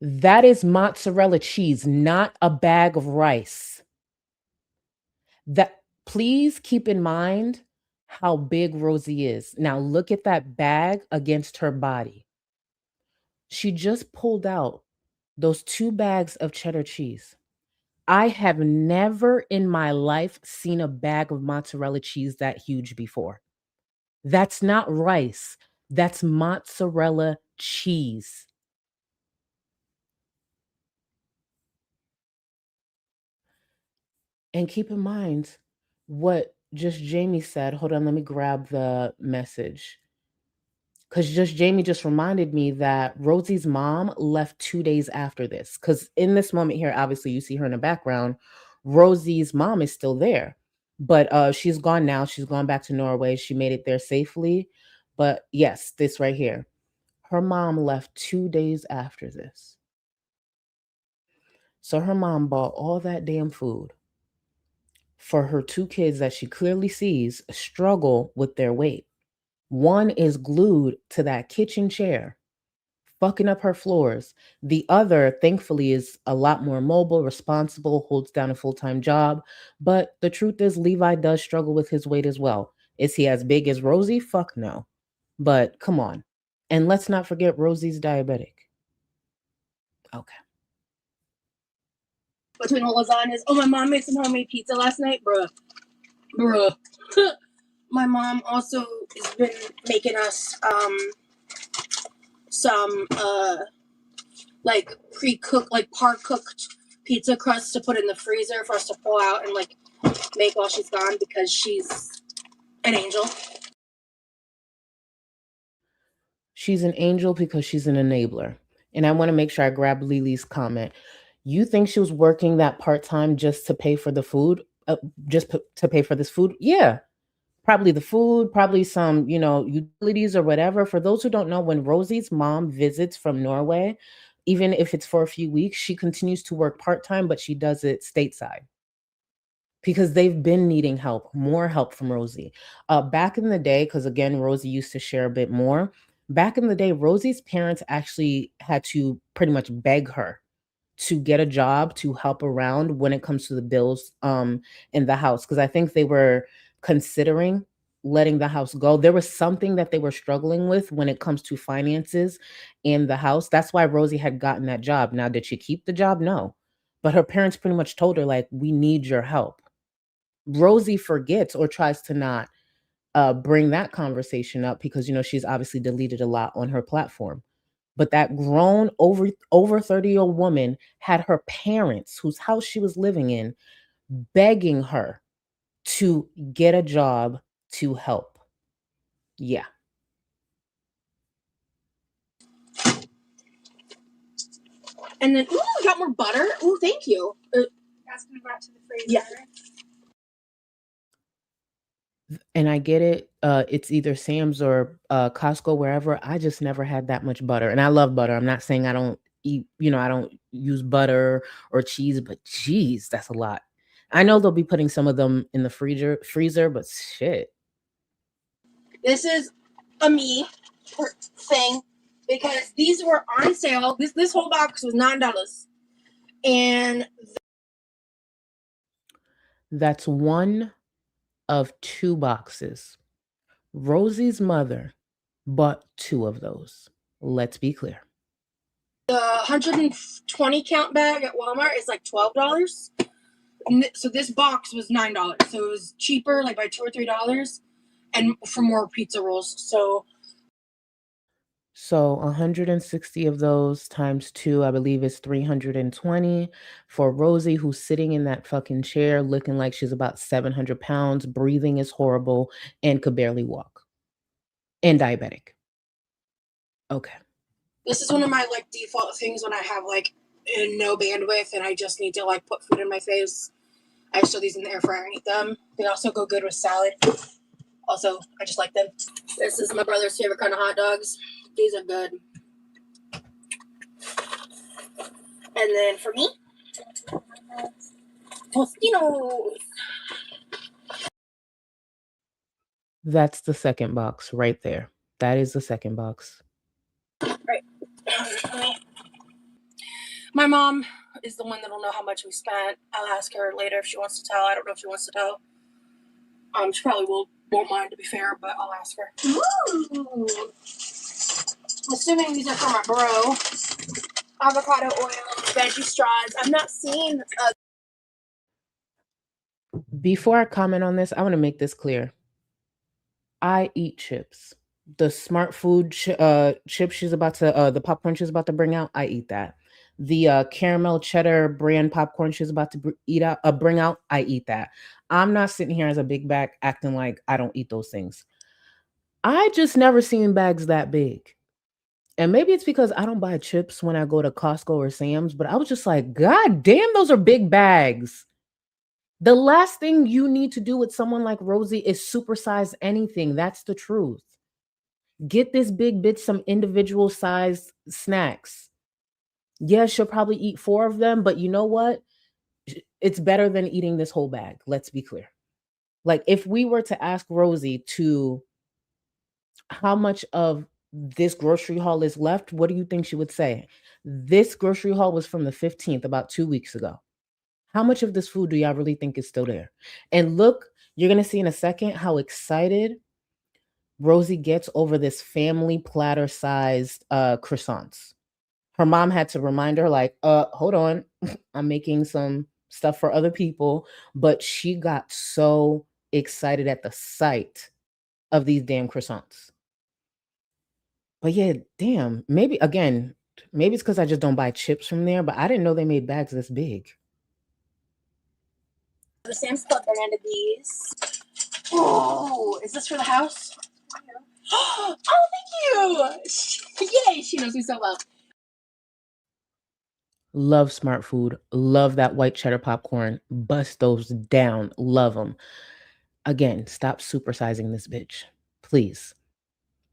that is mozzarella cheese, not a bag of rice. That, please keep in mind how big Rosie is. Now look at that bag against her body. She just pulled out those 2 bags of cheddar cheese. I have never in my life seen a bag of mozzarella cheese that huge before. That's not rice. That's mozzarella cheese. And keep in mind what just Jamie said. Hold on, let me grab the message. Because just Jamie just reminded me that Rosie's mom left 2 days after this. Because in this moment here, obviously you see her in the background. Rosie's mom is still there, but she's gone now. She's gone back to Norway. She made it there safely. But yes, this right here. Her mom left 2 days after this. So her mom bought all that damn food for her 2 kids that she clearly sees struggle with their weight. One is glued to that kitchen chair, fucking up her floors. The other, thankfully, is a lot more mobile, responsible, holds down a full-time job. But the truth is, Levi does struggle with his weight as well. Is he as big as Rosie? Fuck no. But come on. And let's not forget Rosie's diabetic. Okay. Between the lasagnas. Oh, my mom made some homemade pizza last night, bruh. My mom also has been making us some like pre-cooked, like par-cooked pizza crust to put in the freezer for us to pull out and like make while she's gone because she's an angel. She's an angel because she's an enabler. And I want to make sure I grab Lily's comment. You think she was working that part-time just to pay for the food? To pay for this food? Yeah. Probably the food, probably some, utilities or whatever. For those who don't know, when Rosie's mom visits from Norway, even if it's for a few weeks, she continues to work part-time, but she does it stateside because they've been needing help, more help from Rosie. Back in the day, because again, Rosie used to share a bit more. Back in the day, Rosie's parents actually had to pretty much beg her to get a job to help around when it comes to the bills in the house. Because I think they were considering letting the house go. There was something that they were struggling with when it comes to finances in the house. That's why Rosie had gotten that job. Now, did she keep the job? No. But her parents pretty much told her, like, we need your help. Rosie forgets or tries to not bring that conversation up because, she's obviously deleted a lot on her platform. But that grown over 30-year-old woman had her parents, whose house she was living in, begging her to get a job to help. Yeah. And then, ooh, we got more butter. Ooh, thank you. That's gonna go out to the freezer. Yeah. And I get it. It's either Sam's or Costco, wherever. I just never had that much butter. And I love butter. I'm not saying I don't eat, I don't use butter or cheese, but geez, that's a lot. I know they'll be putting some of them in the freezer, but shit. This is a me thing because these were on sale. This whole box was $9. And that's one of 2 boxes. Rosie's mother bought 2 of those. Let's be clear. The 120 count bag at Walmart is like $12. So this box was $9. So it was cheaper, like by $2 or $3. and for more pizza rolls. So 160 of those times 2, I believe, is 320 for Rosie, who's sitting in that fucking chair looking like she's about 700 pounds, breathing is horrible, and could barely walk. And diabetic. Okay. This is one of my like default things when I have like no bandwidth and I just need to like put food in my face. I just throw these in the air fryer and eat them. They also go good with salad. Also, I just like them. This is my brother's favorite kind of hot dogs. These are good. And then for me, Tostinos. That's the second box right there. That is the second box. Right. My mom is the one that'll know how much we spent. I'll ask her later if she wants to tell. I don't know if she wants to tell. She probably won't mind, to be fair, but I'll ask her. Ooh. I'm assuming these are for my bro. Avocado oil, veggie straws. I'm not seeing. Before I comment on this, I want to make this clear. I eat chips. The smart food chips she's about to, the popcorn she's about to bring out, I eat that. The caramel cheddar brand popcorn she's about to bring out, I eat that. I'm not sitting here as a big bag acting like I don't eat those things. I just never seen bags that big. And maybe it's because I don't buy chips when I go to Costco or Sam's, but I was just like, God damn, those are big bags. The last thing you need to do with someone like Rosie is supersize anything. That's the truth. Get this big bitch some individual sized snacks. Yeah, she'll probably eat 4 of them, but you know what? It's better than eating this whole bag. Let's be clear. Like, if we were to ask Rosie to how much of this grocery haul is left, what do you think she would say? This grocery haul was from the 15th, about 2 weeks ago. How much of this food do y'all really think is still there? And look, you're going to see in a second how excited Rosie gets over this family platter sized croissants. Her mom had to remind her, like, hold on, I'm making some stuff for other people. But she got so excited at the sight of these damn croissants. But yeah, damn, maybe it's because I just don't buy chips from there, but I didn't know they made bags this big. The Sam's Club branded these. Oh, is this for the house? Oh, thank you! Yay, she knows me so well. Love smart food. Love that white cheddar popcorn. Bust those down. Love them. Again, stop supersizing this bitch. Please.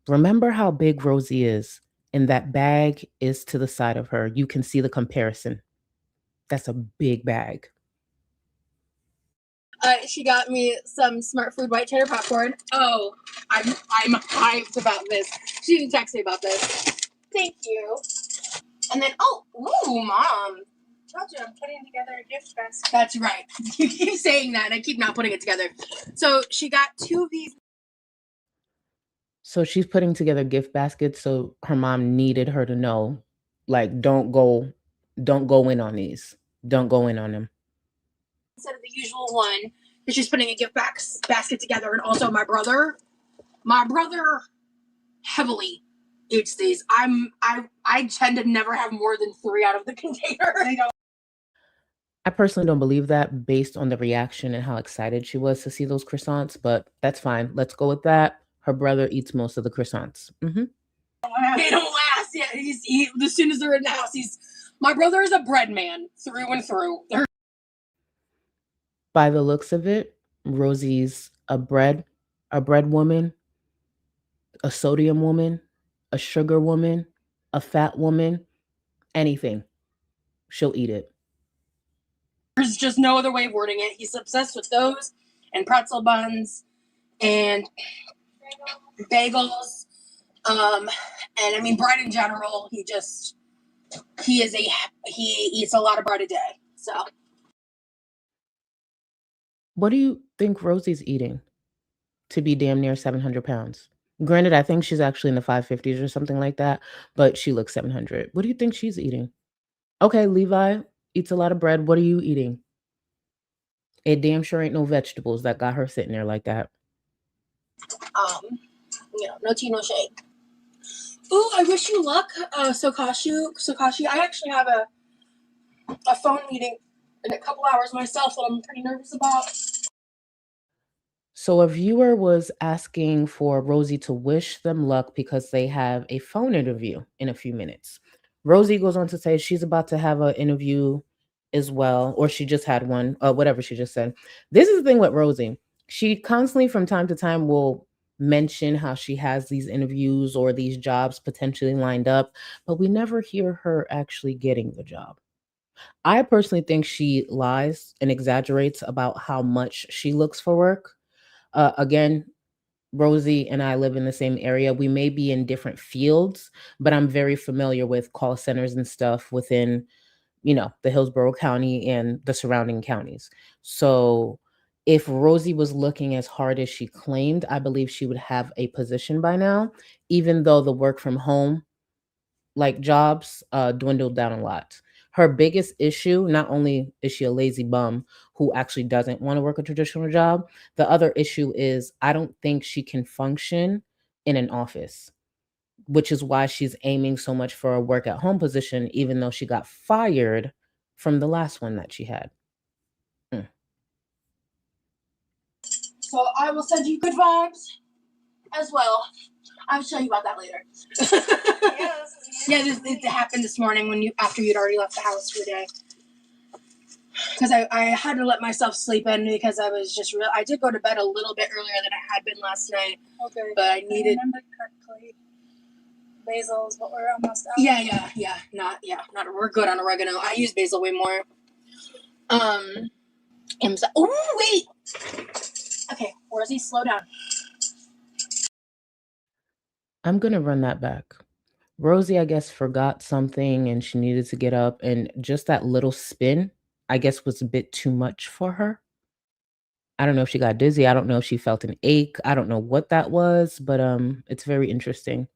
Remember how big Rosie is, and that bag is to the side of her. You can see the comparison. That's a big bag. She got me some smart food white cheddar popcorn. Oh, I'm hyped about this. She didn't text me about this. Thank you. And then, Mom. Told you I'm putting together a gift basket. That's right. You keep saying that, and I keep not putting it together. So she got 2 of these. So she's putting together gift baskets. So her mom needed her to know, like, don't go in on these. Don't go in on them. Instead of the usual one, because she's putting a gift basket together, and also my brother heavily eats these. I tend to never have more than 3 out of the container. I personally don't believe that based on the reaction and how excited she was to see those croissants, but that's fine. Let's go with that. Her brother eats most of the croissants. Mm-hmm. They don't last. Yeah, as soon as they're in the house, my brother is a bread man through and through. By the looks of it, Rosie's a bread woman, a sodium woman, a sugar woman, a fat woman, anything. She'll eat it. There's just no other way of wording it. He's obsessed with those and pretzel buns and bagels. And I mean bread in general. He eats a lot of bread a day. So what do you think Rosie's eating to be damn near 700 pounds? Granted, I think she's actually in the 550s or something like that, but she looks 700. What do you think she's eating? Okay, Levi eats a lot of bread. What are you eating? It damn sure ain't no vegetables that got her sitting there like that. No tea, no shade. Ooh, I wish you luck, Sokashi. I actually have a phone meeting in a couple hours myself that I'm pretty nervous about. So a viewer was asking for Rosie to wish them luck because they have a phone interview in a few minutes. Rosie goes on to say she's about to have an interview as well, or she just had one, whatever she just said. This is the thing with Rosie. She constantly, from time to time, will mention how she has these interviews or these jobs potentially lined up, but we never hear her actually getting the job. I personally think she lies and exaggerates about how much she looks for work. Again, Rosie and I live in the same area. We may be in different fields, but I'm very familiar with call centers and stuff within, the Hillsborough County and the surrounding counties. So if Rosie was looking as hard as she claimed, I believe she would have a position by now, even though the work from home like jobs dwindled down a lot. Her biggest issue, not only is she a lazy bum who actually doesn't want to work a traditional job, the other issue is I don't think she can function in an office, which is why she's aiming so much for a work at home position, even though she got fired from the last one that she had. So I will send you good vibes as well. I'll tell you about that later. It happened this morning after you'd already left the house for the day. Because I had to let myself sleep in because I was just I did go to bed a little bit earlier than I had been last night. Okay. But I needed. I remember correctly. Basil's, but we're almost out. Yeah. Not. We're good on oregano. I use basil way more. Oh wait. Okay, Rosie, slow down. I'm gonna run that back. Rosie, I guess, forgot something and she needed to get up, and just that little spin, I guess, was a bit too much for her. I don't know if she got dizzy. I don't know if she felt an ache. I don't know what that was, but it's very interesting,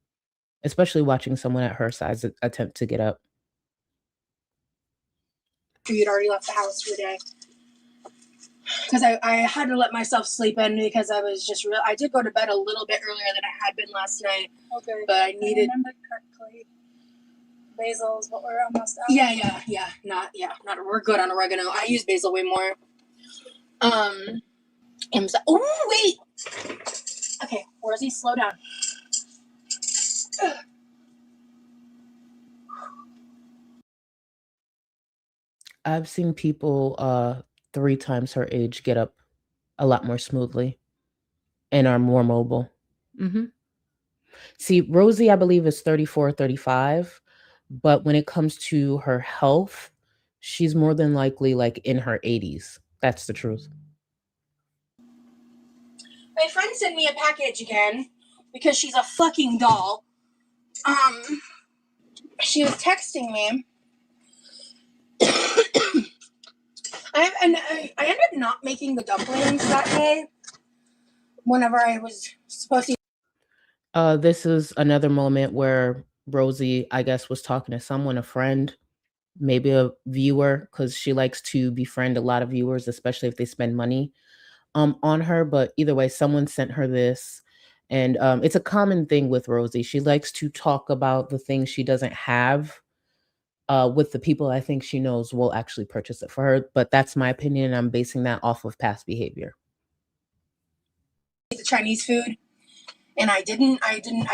especially watching someone at her size attempt to get up. You'd already left the house for the day. Because I had to let myself sleep in because I was just I did go to bed a little bit earlier than I had been last night. Okay. But I needed. I remember correctly. Basil's, but we're almost out. Yeah. Not. We're good on oregano. I use basil way more. Oh wait. Okay, Rosie, slow down. I've seen people 3 times her age get up a lot more smoothly and are more mobile. See, Rosie, I believe, is 34, 35, but when it comes to her health, she's more than likely like in her 80s. That's the truth. My friend sent me a package again because she's a fucking doll. She was texting me. I ended up not making the dumplings that day whenever I was supposed to. This is another moment where Rosie, I guess, was talking to someone, a friend, maybe a viewer, because she likes to befriend a lot of viewers, especially if they spend money on her. But either way, someone sent her this. And it's a common thing with Rosie. She likes to talk about the things she doesn't have with the people I think she knows will actually purchase it for her. But that's my opinion, and I'm basing that off of past behavior. The Chinese food, and I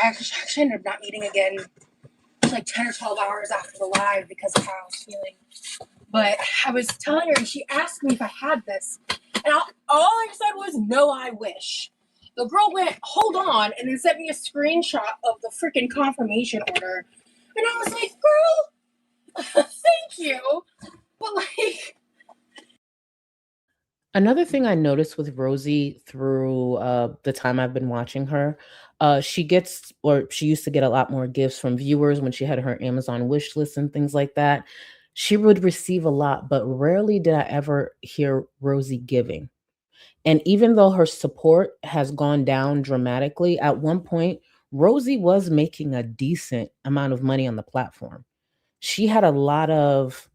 actually ended up not eating again like 10 or 12 hours after the live because of how I was feeling. But I was telling her, and she asked me if I had this, and all I said was, no, I wish. The girl went, hold on, and then sent me a screenshot of the freaking confirmation order. And I was like, girl, thank you. But like. Another thing I noticed with Rosie through the time I've been watching her, she used to get a lot more gifts from viewers when she had her Amazon wish list and things like that. She would receive a lot, but rarely did I ever hear Rosie giving. And even though her support has gone down dramatically, at one point, Rosie was making a decent amount of money on the platform. She had a lot of,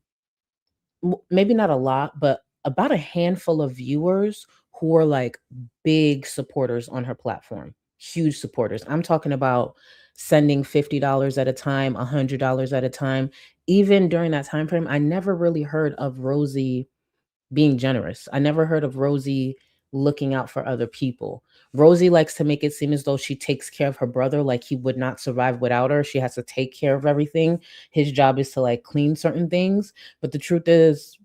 maybe not a lot, but about a handful of viewers who were like big supporters on her platform. huge supporters. I'm talking about sending $50 at a time, $100 at a time. Even during that time frame, I never really heard of Rosie being generous. I never heard of Rosie looking out for other people. Rosie likes to make it seem as though she takes care of her brother, like he would not survive without her. She has to take care of everything. His job is to like clean certain things. But the truth is,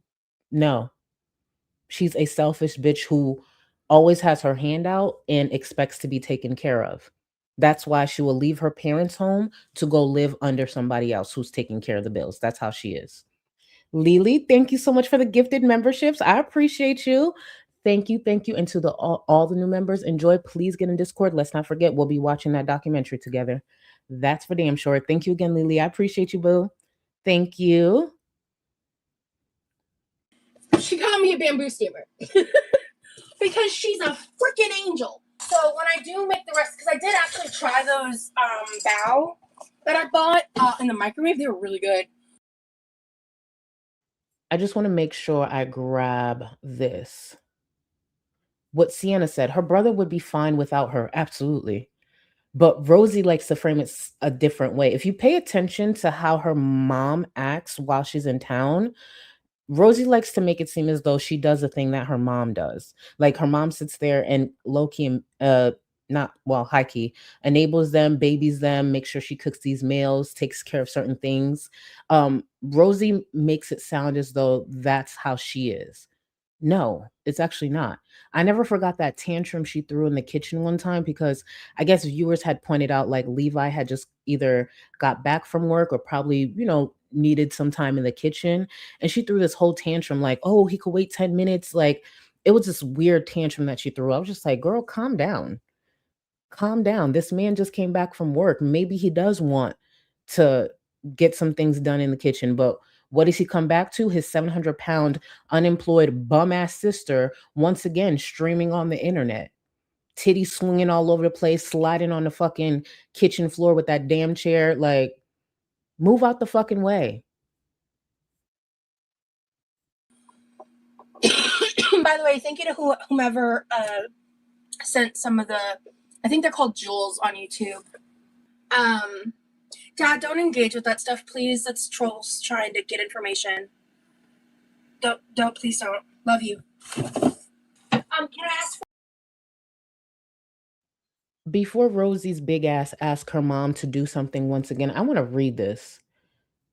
no. She's a selfish bitch who always has her hand out and expects to be taken care of. That's why she will leave her parents' home to go live under somebody else who's taking care of the bills. That's how she is. Lily, thank you so much for the gifted memberships. I appreciate you. Thank you, thank you. And to the all the new members, enjoy. Please get in Discord. Let's not forget, we'll be watching that documentary together. That's for damn sure. Thank you again, Lily. I appreciate you, boo. Thank you. She got me a bamboo steamer because she's a freaking angel. So when I do make the rest, because I did actually try those bao that I bought in the microwave, they were really good. I just want to make sure I grab this. What Sienna said, her brother would be fine without her. Absolutely. But Rosie likes to frame it a different way. If you pay attention to how her mom acts while she's in town, Rosie likes to make it seem as though she does a thing that her mom does. Like her mom sits there and low-key, high-key, enables them, babies them, makes sure she cooks these meals, takes care of certain things. Rosie makes it sound as though that's how she is. No, it's actually not. I never forgot that tantrum she threw in the kitchen one time because I guess viewers had pointed out like Levi had just either got back from work or probably, needed some time in the kitchen. And she threw this whole tantrum like, oh, he could wait 10 minutes. Like it was this weird tantrum that she threw. I was just like, girl, calm down. Calm down. This man just came back from work. Maybe he does want to get some things done in the kitchen, but what does he come back to? His 700-pound unemployed bum ass sister once again streaming on the internet, titties swinging all over the place, sliding on the fucking kitchen floor with that damn chair. Like, move out the fucking way. By the way, thank you to whomever sent some of the, I think they're called jewels on YouTube. Dad, don't engage with that stuff, please. That's trolls trying to get information. Don't, please don't. Love you. Can I ask for— Before Rosie's big ass asks her mom to do something once again, I want to read this.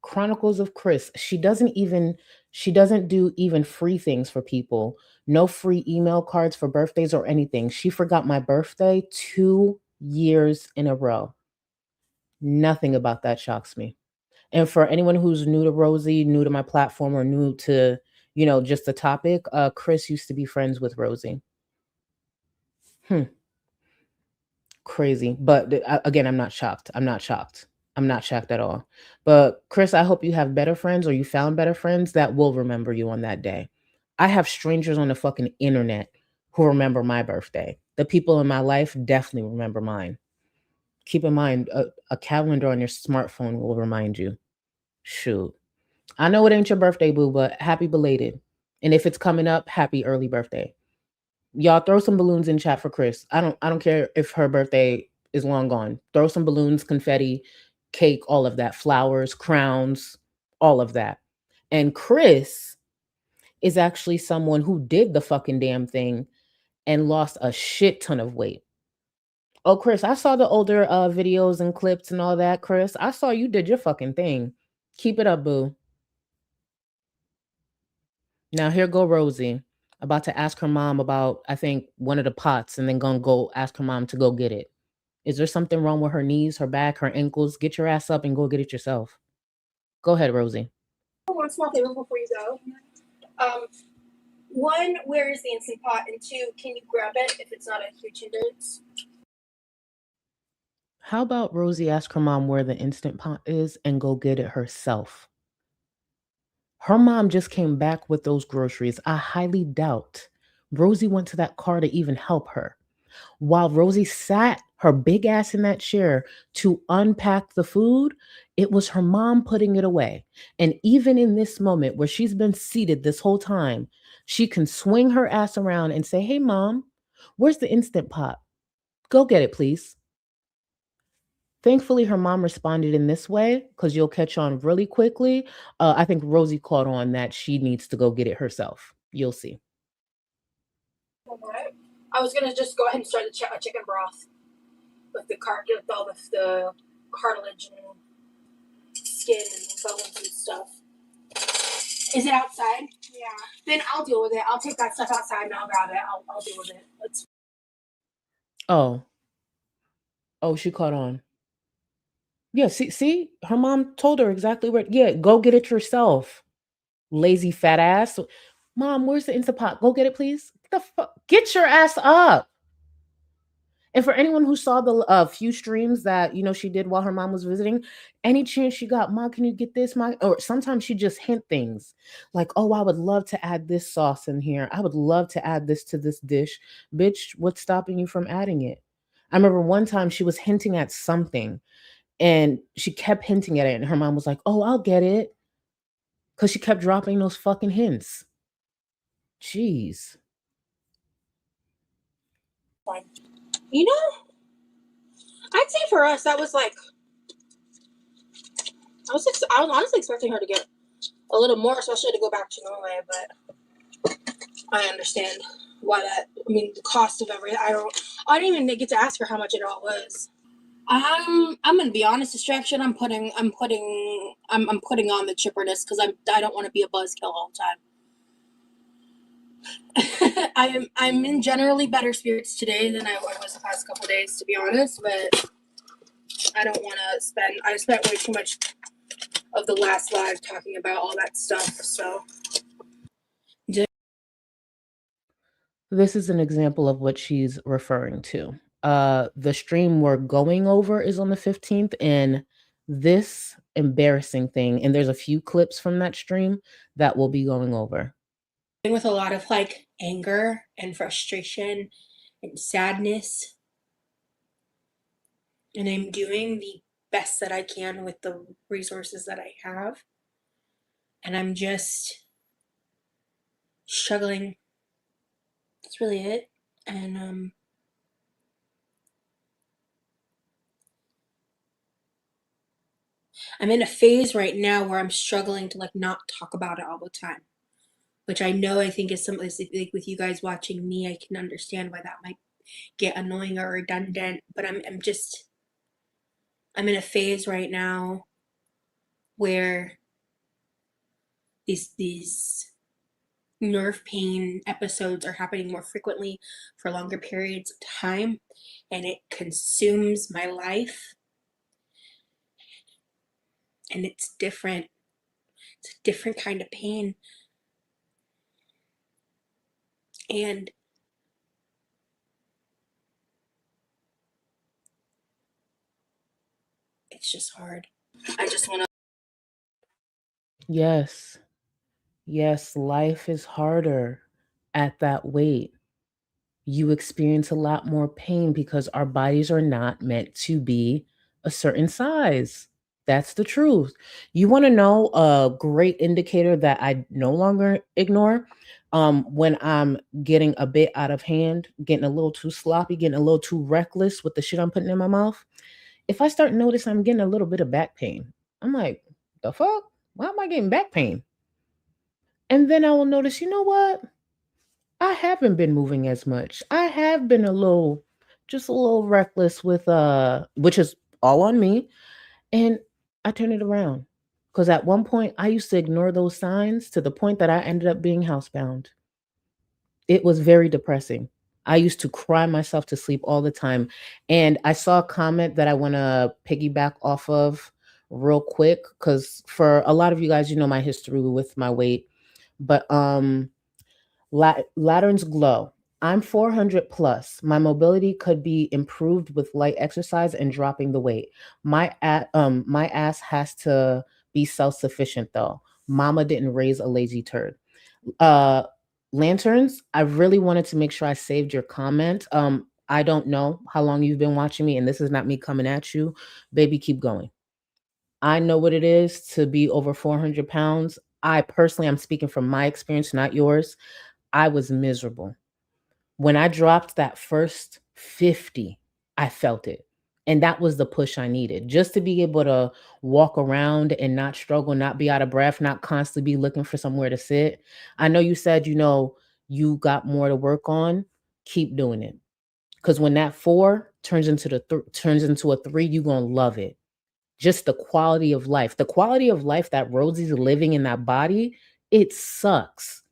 Chronicles of Chris. She doesn't do even free things for people. No free email cards for birthdays or anything. She forgot my birthday 2 years in a row. Nothing about that shocks me. And for anyone who's new to Rosie, new to my platform, or new to, just the topic, Chris used to be friends with Rosie. Crazy. But again, I'm not shocked. I'm not shocked at all. But Chris, I hope you have better friends, or you found better friends that will remember you on that day. I have strangers on the fucking internet who remember my birthday. The people in my life definitely remember mine. Keep in mind, a calendar on your smartphone will remind you. Shoot. I know it ain't your birthday, boo, but happy belated. And if it's coming up, happy early birthday. Y'all throw some balloons in chat for Chris. I don't care if her birthday is long gone. Throw some balloons, confetti, cake, all of that, flowers, crowns, all of that. And Chris is actually someone who did the fucking damn thing and lost a shit ton of weight. Oh, Chris, I saw the older videos and clips and all that, Chris. I saw you did your fucking thing. Keep it up, boo. Now here go Rosie, about to ask her mom about, I think, one of the pots, and then gonna go ask her mom to go get it. Is there something wrong with her knees, her back, her ankles? Get your ass up and go get it yourself. Go ahead, Rosie. One small favor before you go. One, where is the Instant Pot? And two, can you grab it if it's not a huge hindrance? How about Rosie ask her mom where the Instant Pot is and go get it herself? Her mom just came back with those groceries. I highly doubt Rosie went to that car to even help her. While Rosie sat her big ass in that chair to unpack the food, it was her mom putting it away. And even in this moment where she's been seated this whole time, she can swing her ass around and say, hey, mom, where's the Instant Pot? Go get it, please. Thankfully, her mom responded in this way because you'll catch on really quickly. I think Rosie caught on that she needs to go get it herself. You'll see. What? I was gonna just go ahead and start the chicken broth with with all the cartilage and skin and bones and stuff. Is it outside? Yeah. Then I'll deal with it. I'll take that stuff outside and I'll grab it. I'll deal with it. Oh, she caught on. Yeah, see, her mom told her exactly where. Yeah, go get it yourself. Lazy fat ass. Mom, where's the Instant Pot? Go get it, please. The fuck? Get your ass up. And for anyone who saw the few streams that she did while her mom was visiting, any chance she got, Mom, can you get this? Or sometimes she just hint things like, oh, I would love to add this sauce in here. I would love to add this to this dish. Bitch, what's stopping you from adding it? I remember one time she was hinting at something and she kept hinting at it. And her mom was like, oh, I'll get it. Because she kept dropping those fucking hints. Jeez. I'd say for us, that was like, I was honestly expecting her to get a little more, especially to go back to Norway, but I understand why that. I mean, the cost of everything. I didn't even get to ask her how much it all was. I'm gonna be honest, distraction. I'm putting on the chipperness because I don't want to be a buzzkill all the time. I'm in generally better spirits today than I was the past couple days, to be honest. But I don't want to spend. I spent way too much of the last live talking about all that stuff. So this is an example of what she's referring to. The stream we're going over is on the 15th, and this embarrassing thing, and there's a few clips from that stream that we'll be going over. With a lot of like anger and frustration and sadness, and I'm doing the best that I can with the resources that I have, and I'm just struggling. That's really it. And I'm in a phase right now where I'm struggling to like not talk about it all the time, which I think is something like with you guys watching me, I can understand why that might get annoying or redundant, but I'm in a phase right now where these nerve pain episodes are happening more frequently for longer periods of time, and it consumes my life, and it's different. It's a different kind of pain, and it's just hard. I just want to. Yes, life is harder at that weight. You experience a lot more pain because our bodies are not meant to be a certain size. That's the truth. You want to know a great indicator that I no longer ignore? When I'm getting a bit out of hand, getting a little too sloppy, getting a little too reckless with the shit I'm putting in my mouth. If I start noticing I'm getting a little bit of back pain, I'm like, the fuck? Why am I getting back pain? And then I will notice, you know what? I haven't been moving as much. I have been just a little reckless with which is all on me. And I turn it around. Because at one point I used to ignore those signs to the point that I ended up being housebound. It was very depressing. I used to cry myself to sleep all the time. And I saw a comment that I want to piggyback off of real quick. Because for a lot of you guys, my history with my weight. But Latterns glow. I'm 400 plus. My mobility could be improved with light exercise and dropping the weight. My ass has to be self-sufficient though. Mama didn't raise a lazy turd. Lanterns, I really wanted to make sure I saved your comment. I don't know how long you've been watching me, and this is not me coming at you. Baby, keep going. I know what it is to be over 400 pounds. I personally, I'm speaking from my experience, not yours. I was miserable. When I dropped that first 50, I felt it. And that was the push I needed, just to be able to walk around and not struggle, not be out of breath, not constantly be looking for somewhere to sit. I know you said, you got more to work on. Keep doing it. Because when that 4 turns into a 3, you're going to love it. Just the quality of life. The quality of life that Rosie's living in that body, it sucks.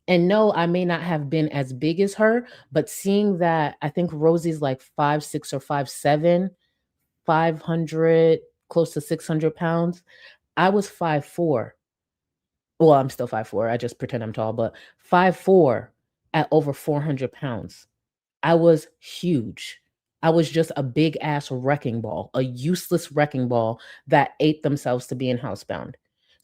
And no, I may not have been as big as her, but seeing that, I think Rosie's like 5'6" or 5'7", 500, close to 600 pounds. I was 5'4". Well, I'm still 5'4". I just pretend I'm tall, but 5'4" at over 400 pounds. I was huge. I was just a big ass wrecking ball, a useless wrecking ball that ate themselves to being housebound.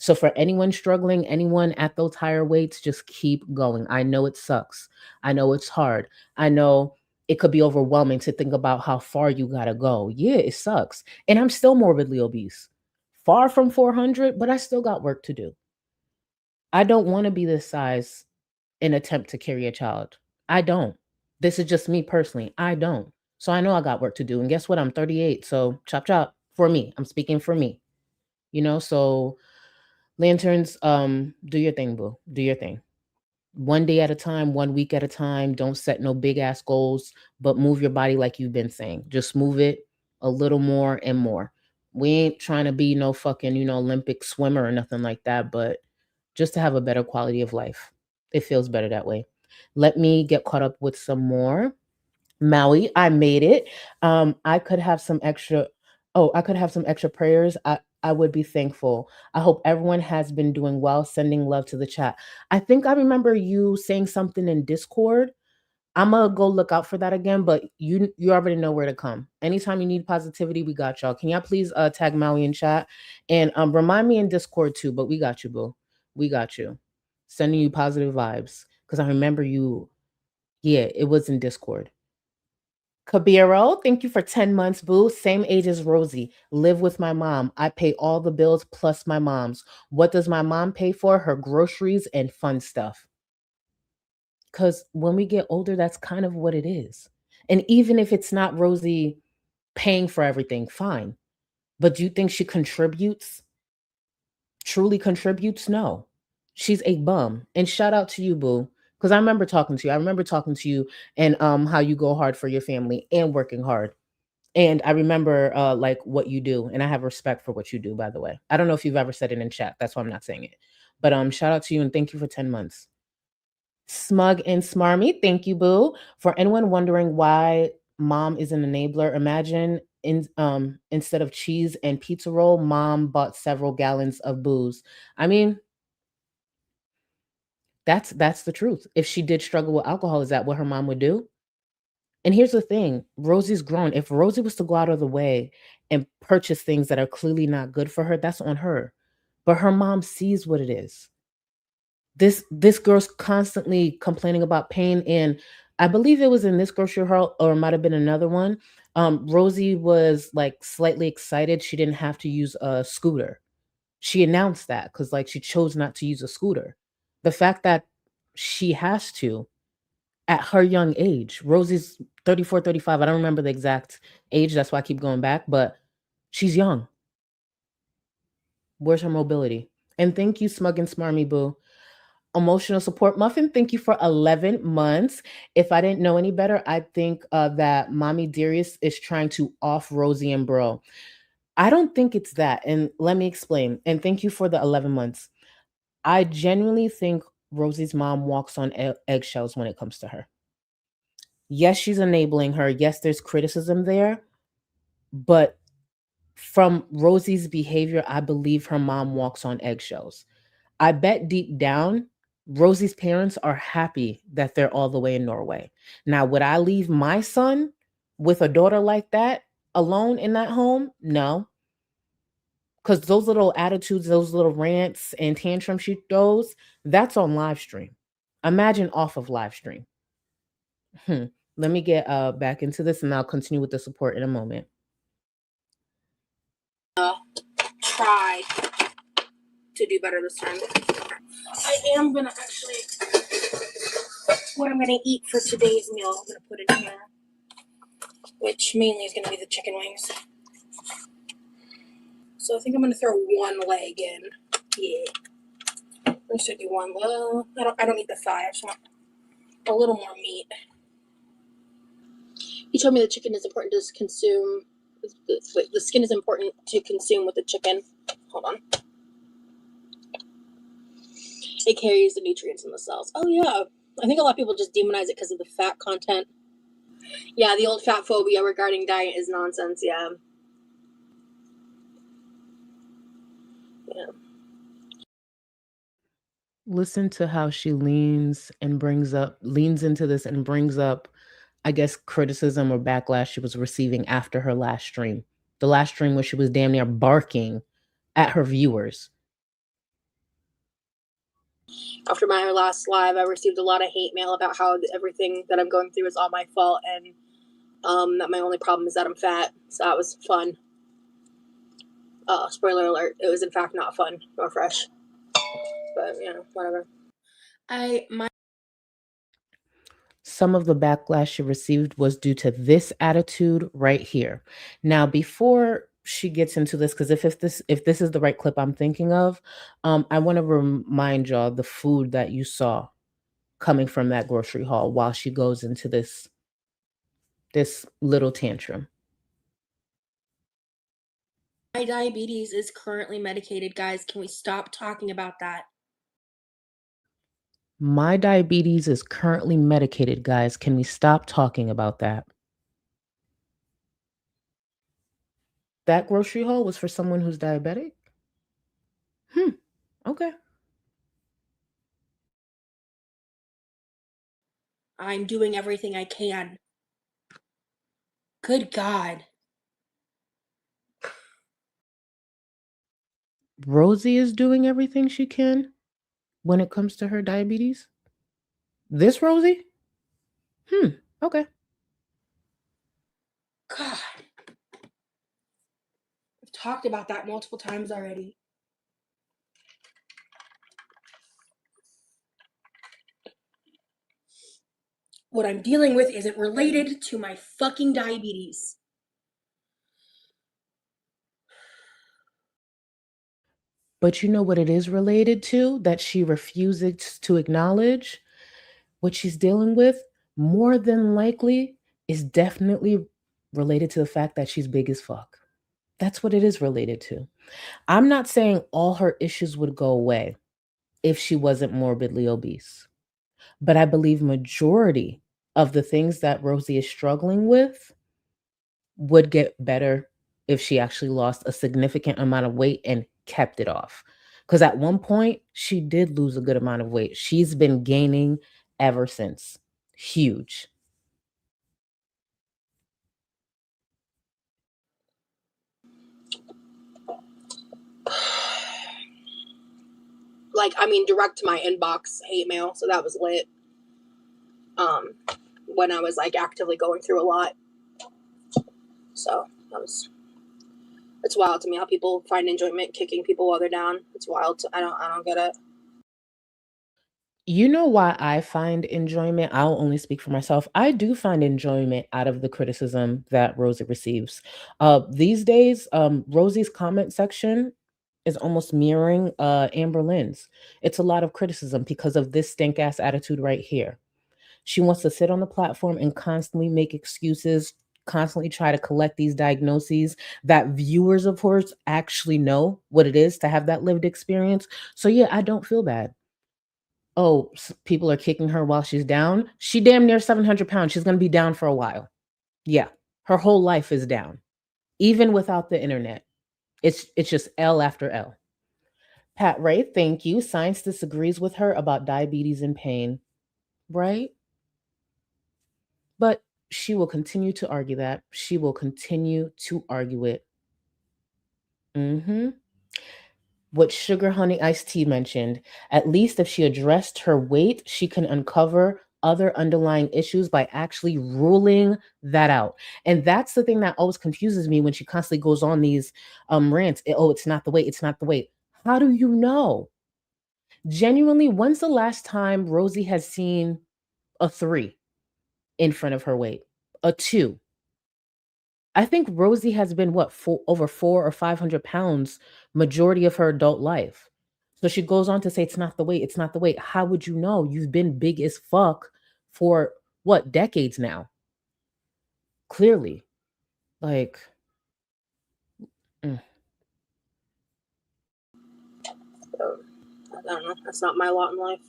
So for anyone struggling, anyone at those higher weights, just keep going. I know it sucks. I know it's hard. I know it could be overwhelming to think about how far you gotta go. Yeah, it sucks. And I'm still morbidly obese. Far from 400, but I still got work to do. I don't want to be this size and attempt to carry a child. I don't. This is just me personally. I don't. So I know I got work to do. And guess what? I'm 38. So chop chop for me. I'm speaking for me. So lanterns, do your thing, boo. Do your thing. One day at a time, 1 week at a time. Don't set no big ass goals, but move your body like you've been saying. Just move it a little more and more. We ain't trying to be no fucking, Olympic swimmer or nothing like that, but just to have a better quality of life. It feels better that way. Let me get caught up with some more. Maui, I made it. I could have some extra. Oh, I could have some extra prayers. I would be thankful. I hope everyone has been doing well. Sending love to the chat. I think I remember you saying something in Discord. I'm gonna go look out for that again, but you already know where to come. Anytime you need positivity, we got y'all. Can y'all please tag Maui in chat and remind me in Discord too? But we got you, boo. We got you. Sending you positive vibes because I remember you. Yeah, it was in Discord. Kabiro, thank you for 10 months, boo. Same age as Rosie. Live with my mom. I pay all the bills plus my mom's. What does my mom pay for? Her groceries and fun stuff. Because when we get older, that's kind of what it is. And even if it's not Rosie paying for everything, fine. But do you think she contributes? Truly contributes? No. She's a bum. And shout out to you, boo. Because I remember talking to you. I remember talking to you and how you go hard for your family and working hard. And I remember like what you do. And I have respect for what you do, by the way. I don't know if you've ever said it in chat. That's why I'm not saying it. But shout out to you and thank you for 10 months. Smug and Smarmy, thank you, boo. For anyone wondering why mom is an enabler, imagine instead of cheese and pizza roll, mom bought several gallons of booze. I mean, that's the truth. If she did struggle with alcohol, is that what her mom would do? And here's the thing, Rosie's grown. If Rosie was to go out of the way and purchase things that are clearly not good for her, that's on her. But her mom sees what it is. This girl's constantly complaining about pain, and I believe it was in this grocery haul, or it might have been another one. Rosie was like slightly excited she didn't have to use a scooter. She announced that because like she chose not to use a scooter. The fact that she has to at her young age, Rosie's 34, 35. I don't remember the exact age. That's why I keep going back, but she's young. Where's her mobility? And thank you, Smug and Smarmy Boo. Emotional support muffin, thank you for 11 months. If I didn't know any better, I think that Mommy Dearest is trying to off Rosie and Bro. I don't think it's that. And let me explain. And thank you for the 11 months. I genuinely think Rosie's mom walks on eggshells when it comes to her. Yes, she's enabling her. Yes, there's criticism there. But from Rosie's behavior, I believe her mom walks on eggshells. I bet deep down, Rosie's parents are happy that they're all the way in Norway. Now, would I leave my son with a daughter like that alone in that home? No. Because those little attitudes, those little rants and tantrums she throws, that's on live stream. Imagine off of live stream. Let me get back into this and I'll continue with the support in a moment. Try to do better this time. I am gonna actually, what I'm gonna eat for today's meal, I'm gonna put in here. which mainly is going to be the chicken wings. So I think I'm going to throw one leg in. Yeah. I'm just going to do one leg. I don't need the thigh. I just want a little more meat. He told me the chicken is important to consume. The skin is important to consume with the chicken. Hold on. It carries the nutrients in the cells. Oh, yeah. I think a lot of people just demonize it because of the fat content. Yeah, the old fat phobia regarding diet is nonsense. Yeah. Yeah. Listen to how she leans into this and brings up, I guess, criticism or backlash she was receiving after her last stream. The last stream where she was damn near barking at her viewers. After my last live, I received a lot of hate mail about how everything that I'm going through is all my fault, and that my only problem is that I'm fat. So that was fun. Spoiler alert, it was in fact not fun nor fresh. But, whatever. Some of the backlash she received was due to this attitude right here. Now, before she gets into this, because if this is the right clip I'm thinking of, I want to remind y'all the food that you saw coming from that grocery haul while she goes into this little tantrum. My diabetes is currently medicated, guys. Can we stop talking about that? My diabetes is currently medicated, guys. Can we stop talking about that? That grocery haul was for someone who's diabetic? Okay. I'm doing everything I can. Good God. Rosie is doing everything she can when it comes to her diabetes? This Rosie? Okay. God. I've talked about that multiple times already. What I'm dealing with isn't related to my fucking diabetes. But you know what it is related to that she refuses to acknowledge? What she's dealing with, more than likely, is definitely related to the fact that she's big as fuck. That's what it is related to. I'm not saying all her issues would go away if she wasn't morbidly obese. But I believe majority of the things that Rosie is struggling with would get better if she actually lost a significant amount of weight and kept it off. Because at one point, she did lose a good amount of weight. She's been gaining ever since. Huge. Direct to my inbox hate mail, so that was lit. When I was actively going through a lot. So it's wild to me how people find enjoyment kicking people while they're down. It's wild. I don't get it. You know why I find enjoyment? I'll only speak for myself. I do find enjoyment out of the criticism that Rosie receives. These days, Rosie's comment section is almost mirroring Amber Lynn's. It's a lot of criticism because of this stink ass attitude right here. She wants to sit on the platform and constantly make excuses, constantly try to collect these diagnoses that viewers of hers actually know what it is to have that lived experience. So yeah, I don't feel bad. Oh, people are kicking her while she's down. She damn near 700 pounds. She's going to be down for a while. Yeah, her whole life is down, even without the internet. It's just L after L. Pat Ray, thank you. Science disagrees with her about diabetes and pain, right? But she will continue to argue that. She will continue to argue it. What Sugar Honey Iced Tea mentioned, at least if she addressed her weight, she can uncover other underlying issues by actually ruling that out. And that's the thing that always confuses me when she constantly goes on these rants. Oh, it's not the weight. It's not the weight. How do you know? Genuinely, when's the last time Rosie has seen a 3 in front of her weight? A 2? I think Rosie has been over 400 or 500 pounds majority of her adult life. So she goes on to say, it's not the weight, it's not the weight. How would you know? You've been big as fuck for what, decades now? Clearly. Like, So, I don't know. That's not my lot in life.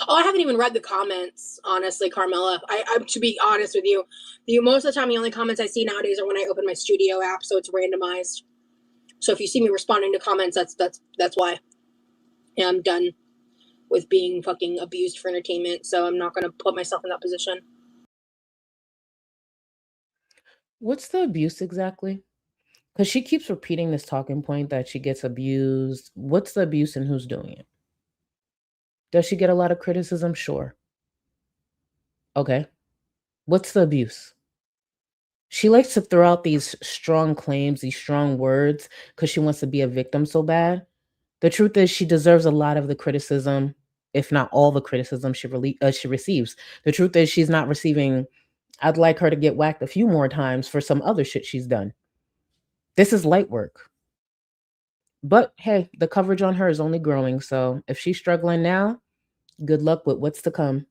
Oh, I haven't even read the comments, honestly, Carmela. I'm to be honest with you, most of the time the only comments I see nowadays are when I open my studio app, so it's randomized. So if you see me responding to comments, that's why. And I'm done with being fucking abused for entertainment, so I'm not gonna put myself in that position. what's the abuse exactly? Because she keeps repeating this talking point that she gets abused. What's the abuse and who's doing it? Does she get a lot of criticism? Sure. Okay. What's the abuse? She likes to throw out these strong claims, these strong words, because she wants to be a victim so bad. The truth is, she deserves a lot of the criticism, if not all the criticism she receives. The truth is, she's not receiving. I'd like her to get whacked a few more times for some other shit she's done. This is light work. But hey, the coverage on her is only growing. So if she's struggling now, good luck with what's to come.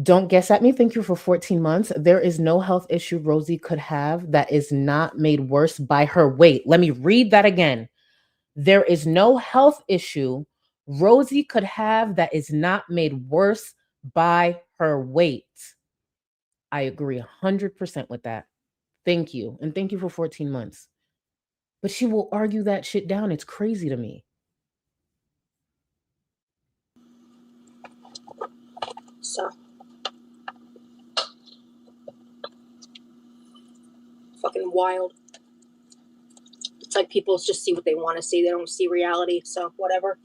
Don't guess at me. Thank you for 14 months. There is no health issue Rosie could have that is not made worse by her weight. Let me read that again. There is no health issue Rosie could have that is not made worse by her weight. I agree 100% with that. Thank you. And thank you for 14 months. But she will argue that shit down. It's crazy to me. So fucking wild. It's like people just see what they want to see. They don't see reality. So whatever.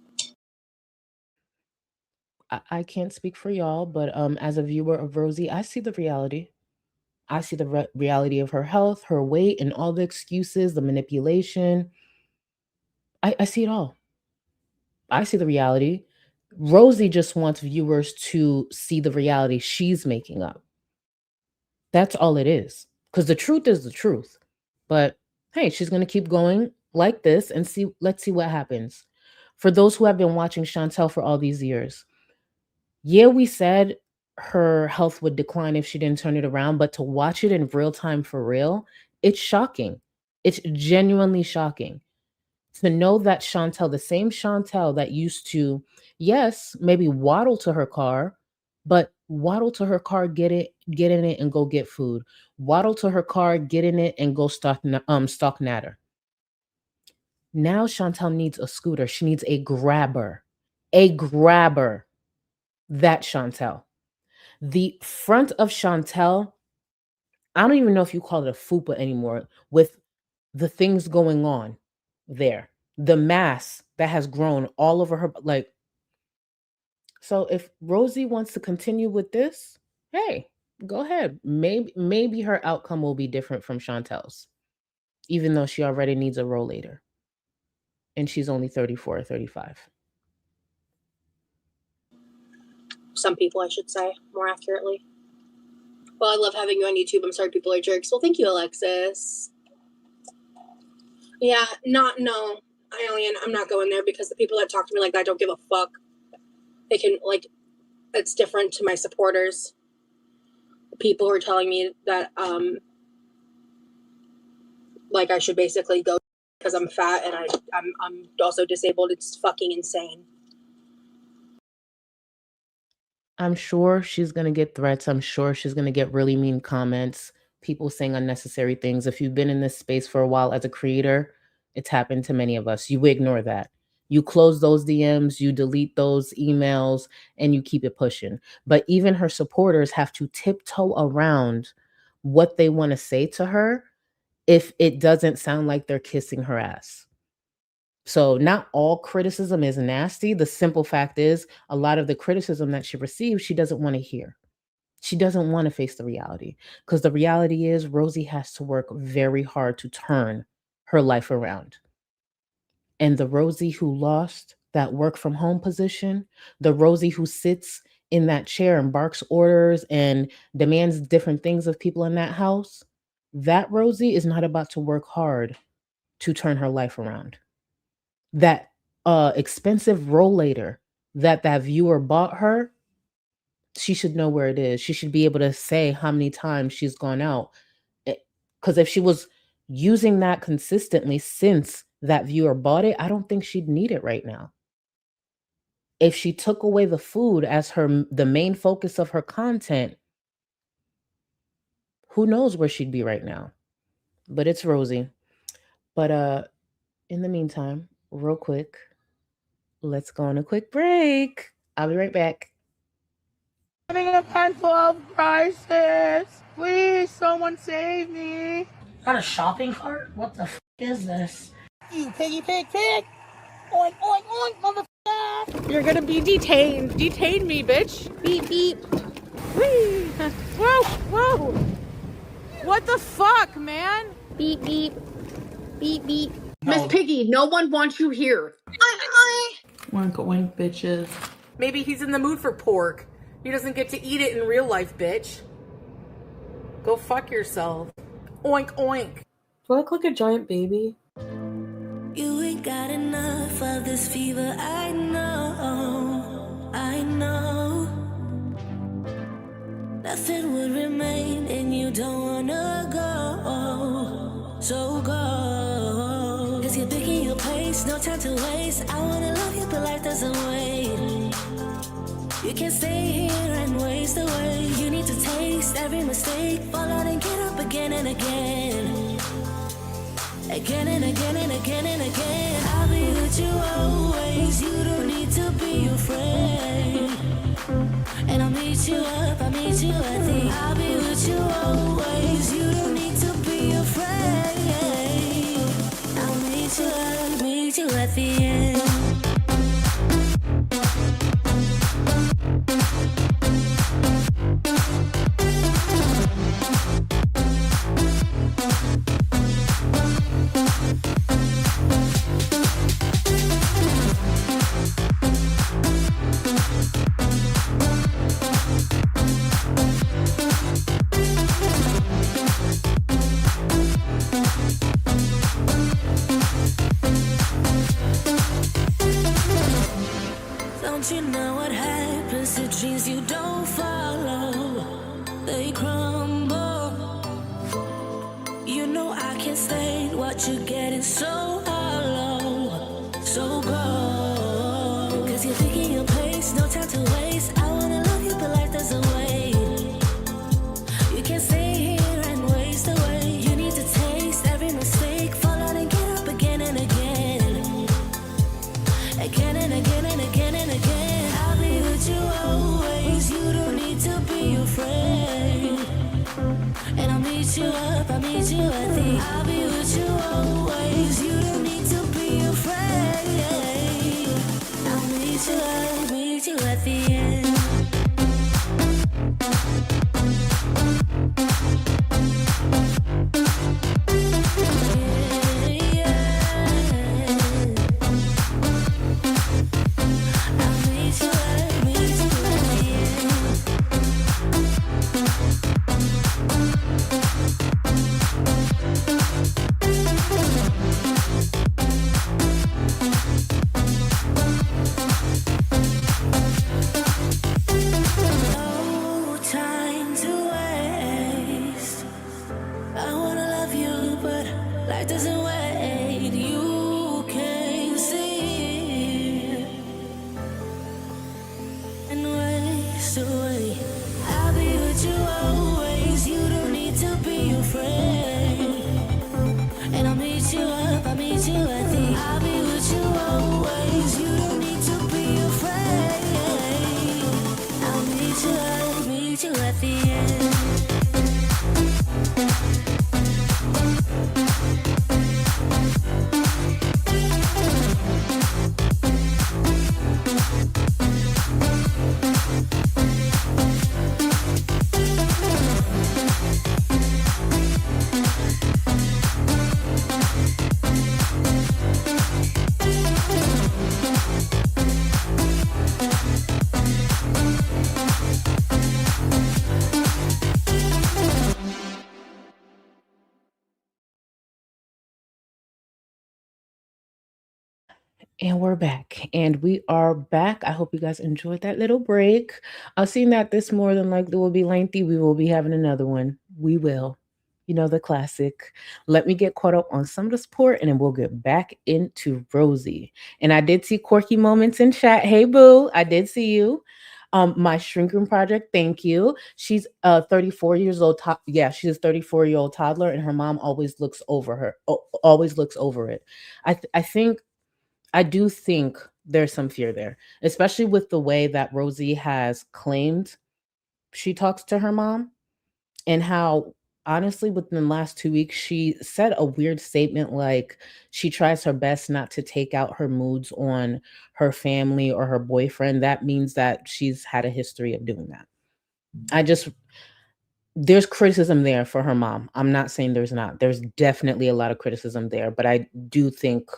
I can't speak for y'all, but as a viewer of Rosie, I see the reality. I see the reality of her health, her weight, and all the excuses, the manipulation. I see it all. I see the reality. Rosie just wants viewers to see the reality she's making up. That's all it is. Because the truth is the truth. But hey, she's going to keep going like this and let's see what happens. For those who have been watching Chantel for all these years, yeah, we said her health would decline if she didn't turn it around, but to watch it in real time for real, it's shocking. It's genuinely shocking to know that Chantel, the same Chantel that used to, yes, maybe waddle to her car, but waddle to her car, get in it and go get food. Waddle to her car, get in it and go stalk Natter. Now Chantel needs a scooter. She needs a grabber. A grabber. That Chantel. The front of Chantel, I don't even know if you call it a fupa anymore, with the things going on there. The mass that has grown all over her, like. So if Rosie wants to continue with this, hey, go ahead. Maybe her outcome will be different from Chantel's, even though she already needs a rollator. And she's only 34 or 35. Some people, I should say, more accurately. Well, I love having you on YouTube. I'm sorry people are jerks. Well, thank you, Alexis. Yeah, no, Alien, I'm not going there because the people that talk to me like that don't give a fuck. They can, like, it's different to my supporters. People who are telling me that, like, I should basically go because I'm fat and I'm also disabled. It's fucking insane. I'm sure she's going to get threats. I'm sure she's going to get really mean comments, people saying unnecessary things. If you've been in this space for a while as a creator, it's happened to many of us. You ignore that. You close those DMs, you delete those emails, and you keep it pushing. But even her supporters have to tiptoe around what they want to say to her if it doesn't sound like they're kissing her ass. So not all criticism is nasty. The simple fact is a lot of the criticism that she receives, she doesn't want to hear. She doesn't want to face the reality because the reality is Rosie has to work very hard to turn her life around. And the Rosie who lost that work from home position, the Rosie who sits in that chair and barks orders and demands different things of people in that house, that Rosie is not about to work hard to turn her life around. That expensive rollator that viewer bought her, she should know where it is. She should be able to say how many times she's gone out. Because if she was using that consistently since that viewer bought it, I don't think she'd need it right now. If she took away the food as the main focus of her content, who knows where she'd be right now. But it's Rosie. But in the meantime, real quick, let's go on a quick break. I'll be right back. Having a mental health crisis. Please, someone save me. Got a shopping cart? What the f is this? You piggy pig pig. Oink, oink, oink, motherfucker. You're gonna be detained. Detain me, bitch. Beep, beep. Whee. Whoa, whoa. What the fuck, man? Beep, beep. Beep, beep. Miss Piggy, no one wants you here. Wink, wink, bitches. Maybe he's in the mood for pork. He doesn't get to eat it in real life, bitch. Go fuck yourself. Oink, oink. Do I look like a giant baby? You ain't got enough of this fever, I know, I know. Nothing would remain and you don't wanna go, so go. Cause you're picking your pace, no time to waste. I wanna love you but life doesn't wait. You can't stay here and waste away. You need to taste every mistake, fall out and get up again and again. Again and again and again and again. I'll be with you always. You don't need to be afraid. And I'll meet you up, I'll meet you at the. I'll be with you always. You don't need to be afraid. I'll meet you up, meet you at the end. Don't you know what happens to dreams you don't follow? They crumble. You know I can't stand what you're getting so hollow. So go. Cause you're picking your pace, no time to waste. I wanna love you but life doesn't wait. You can't stay here and waste away. You need to taste every mistake, fall out and get up again and again. Again and again and again and again. I'll be with you always. You don't need to be afraid. And I'll meet you up, I'll meet you at the. I'll be with you always. You don't need to be afraid. I'll meet you at the end. No time to waste. I wanna love you, but life doesn't wait. You can't see and waste away. I'll be with you always. You don't need to be afraid. And I'll meet you up, I'll meet you at the. I'll be with you always. You don't need to be afraid. I'll meet you up, meet you at the end. And we're back. And we are back. I hope you guys enjoyed that little break. Seeing that this more than likely will be lengthy, we will be having another one. We will. You know, the classic. Let me get caught up on some of the support and then we'll get back into Rosie. And I did see Quirky Moments in chat. Hey, boo. I did see you. My shrinking project, thank you. She's 34 years old. She's a 34-year-old toddler, and her mom always looks over her. Always looks over it. I do think there's some fear there, especially with the way that Rosie has claimed she talks to her mom and how honestly within the last 2 weeks she said a weird statement like she tries her best not to take out her moods on her family or her boyfriend. That means that she's had a history of doing that. There's criticism there for her mom. I'm not saying there's not. There's definitely a lot of criticism there, but I do think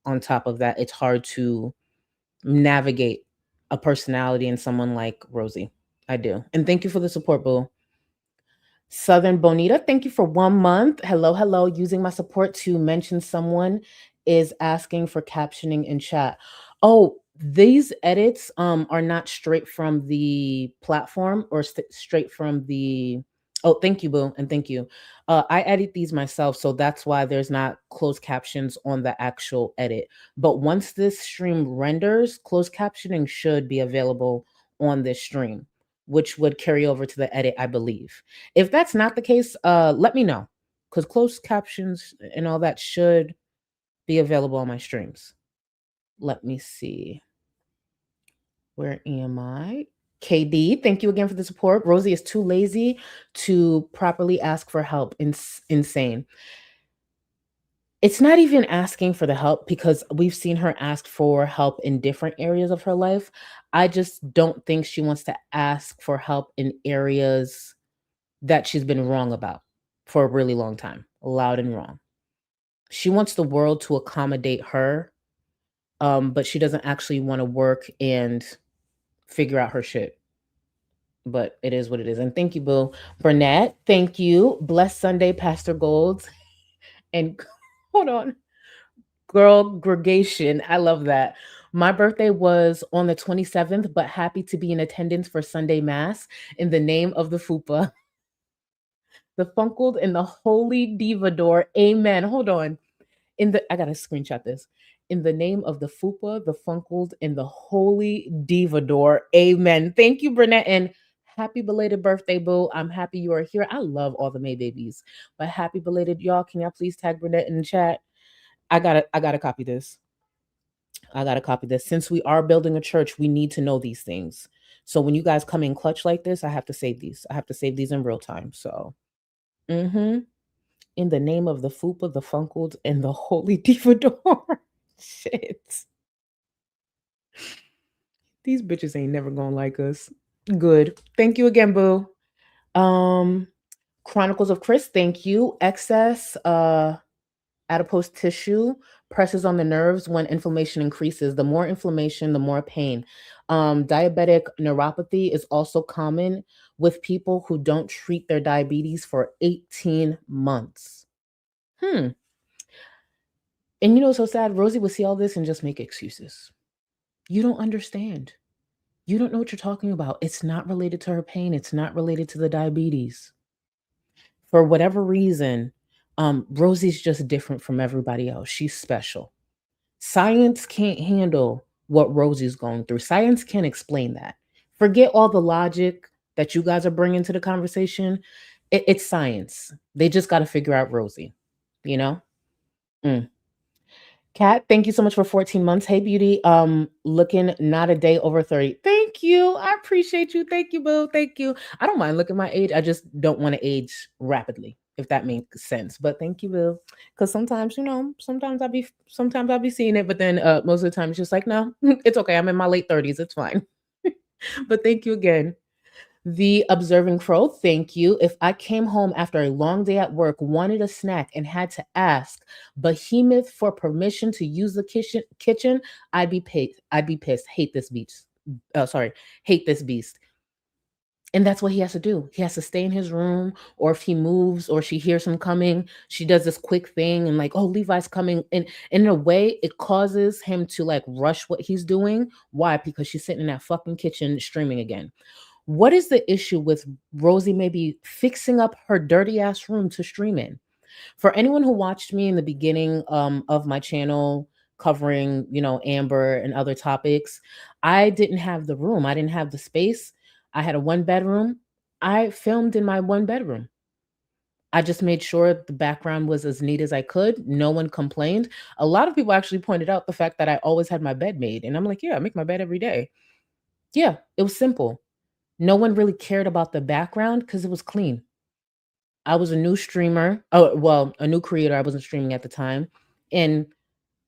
on top of that it's hard to navigate a personality in someone like Rosie. I do. And thank you for the support, boo. Southern Bonita, thank you for 1 month. Hello, hello. Using my support to mention someone is asking for captioning in chat. Oh, these edits are not straight from the platform or straight from the. Oh, thank you, boo, and thank you. I edit these myself, so that's why there's not closed captions on the actual edit. But once this stream renders, closed captioning should be available on this stream, which would carry over to the edit, I believe. If that's not the case, let me know, because closed captions and all that should be available on my streams. Let me see. Where am I? KD, thank you again for the support. Rosie is too lazy to properly ask for help. Insane. It's not even asking for the help because we've seen her ask for help in different areas of her life. I just don't think she wants to ask for help in areas that she's been wrong about for a really long time, loud and wrong. She wants the world to accommodate her, but she doesn't actually want to work and figure out her shit. But it is what it is. And thank you, boo. Burnett, thank you. Blessed Sunday, Pastor Gold. And hold on. Girl Gregation. I love that. My birthday was on the 27th, but happy to be in attendance for Sunday Mass in the name of the Fupa, the Funkled, and the Holy Divador. Amen. Hold on. I gotta screenshot this. In the name of the Fupa, the Funkled, and the Holy Divador. Amen. Thank you, Burnett, and happy belated birthday, boo. I'm happy you are here. I love all the May babies, but happy belated, y'all. Can y'all please tag Burnett in the chat? I gotta copy this. I gotta copy this. Since we are building a church, we need to know these things. So when you guys come in clutch like this, I have to save these. I have to save these in real time. So, in the name of the Fupa, the Funkled, and the Holy Divador. Shit. These bitches ain't never gonna like us. Good. Thank you again, boo. Chronicles of Chris, thank you. Excess adipose tissue presses on the nerves when inflammation increases. The more inflammation, the more pain. Diabetic neuropathy is also common with people who don't treat their diabetes for 18 months. And you know, so sad. Rosie would see all this and just make excuses. You don't understand. You don't know what you're talking about. It's not related to her pain. It's not related to the diabetes. For whatever reason, Rosie's just different from everybody else. She's special. Science can't handle what Rosie's going through. Science can't explain that. Forget all the logic that you guys are bringing to the conversation. It's science. They just got to figure out Rosie, you know? Kat, thank you so much for 14 months. Hey, beauty. Looking not a day over 30. Thank you. I appreciate you. Thank you, boo. Thank you. I don't mind looking my age. I just don't want to age rapidly, if that makes sense. But thank you, boo. Because sometimes, you know, sometimes I'll be seeing it, but then most of the time it's just like, no, it's okay. I'm in my late 30s. It's fine. But thank you again. The Observing Crow, thank you. If I came home after a long day at work, wanted a snack, and had to ask Behemoth for permission to use the kitchen, I'd be pissed. Hate this beast. Hate this beast. And that's what he has to do. He has to stay in his room, or if he moves or she hears him coming, she does this quick thing and like, oh, Levi's coming. And in a way, it causes him to like rush what he's doing. Why? Because she's sitting in that fucking kitchen streaming again. What is the issue with Rosie maybe fixing up her dirty ass room to stream in? For anyone who watched me in the beginning of my channel covering, Amber and other topics, I didn't have the room. I didn't have the space. I had a 1-bedroom. I filmed in my 1-bedroom. I just made sure the background was as neat as I could. No one complained. A lot of people actually pointed out the fact that I always had my bed made. And I'm like, yeah, I make my bed every day. Yeah, it was simple. No one really cared about the background because it was clean. I was a new streamer. Oh, well, a new creator. I wasn't streaming at the time. And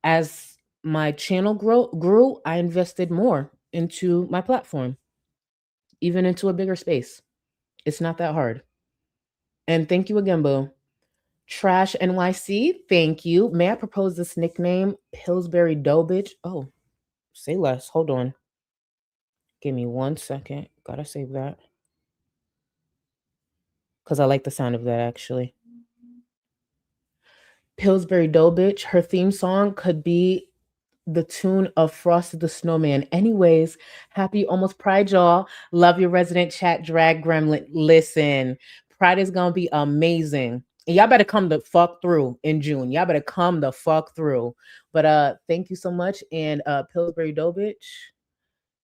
as my channel grew, I invested more into my platform, even into a bigger space. It's not that hard. And thank you again, boo. Trash NYC, thank you. May I propose this nickname? Pillsbury Dough Bitch. Oh, say less. Hold on. Give me 1 second. Gotta save that. Because I like the sound of that, actually. Pillsbury Dough Bitch, her theme song could be the tune of Frosty the Snowman. Anyways, happy almost Pride, y'all. Love your resident chat drag gremlin. Listen, Pride is gonna be amazing. And y'all better come the fuck through in June. Y'all better come the fuck through. But thank you so much. And Pillsbury Dough Bitch,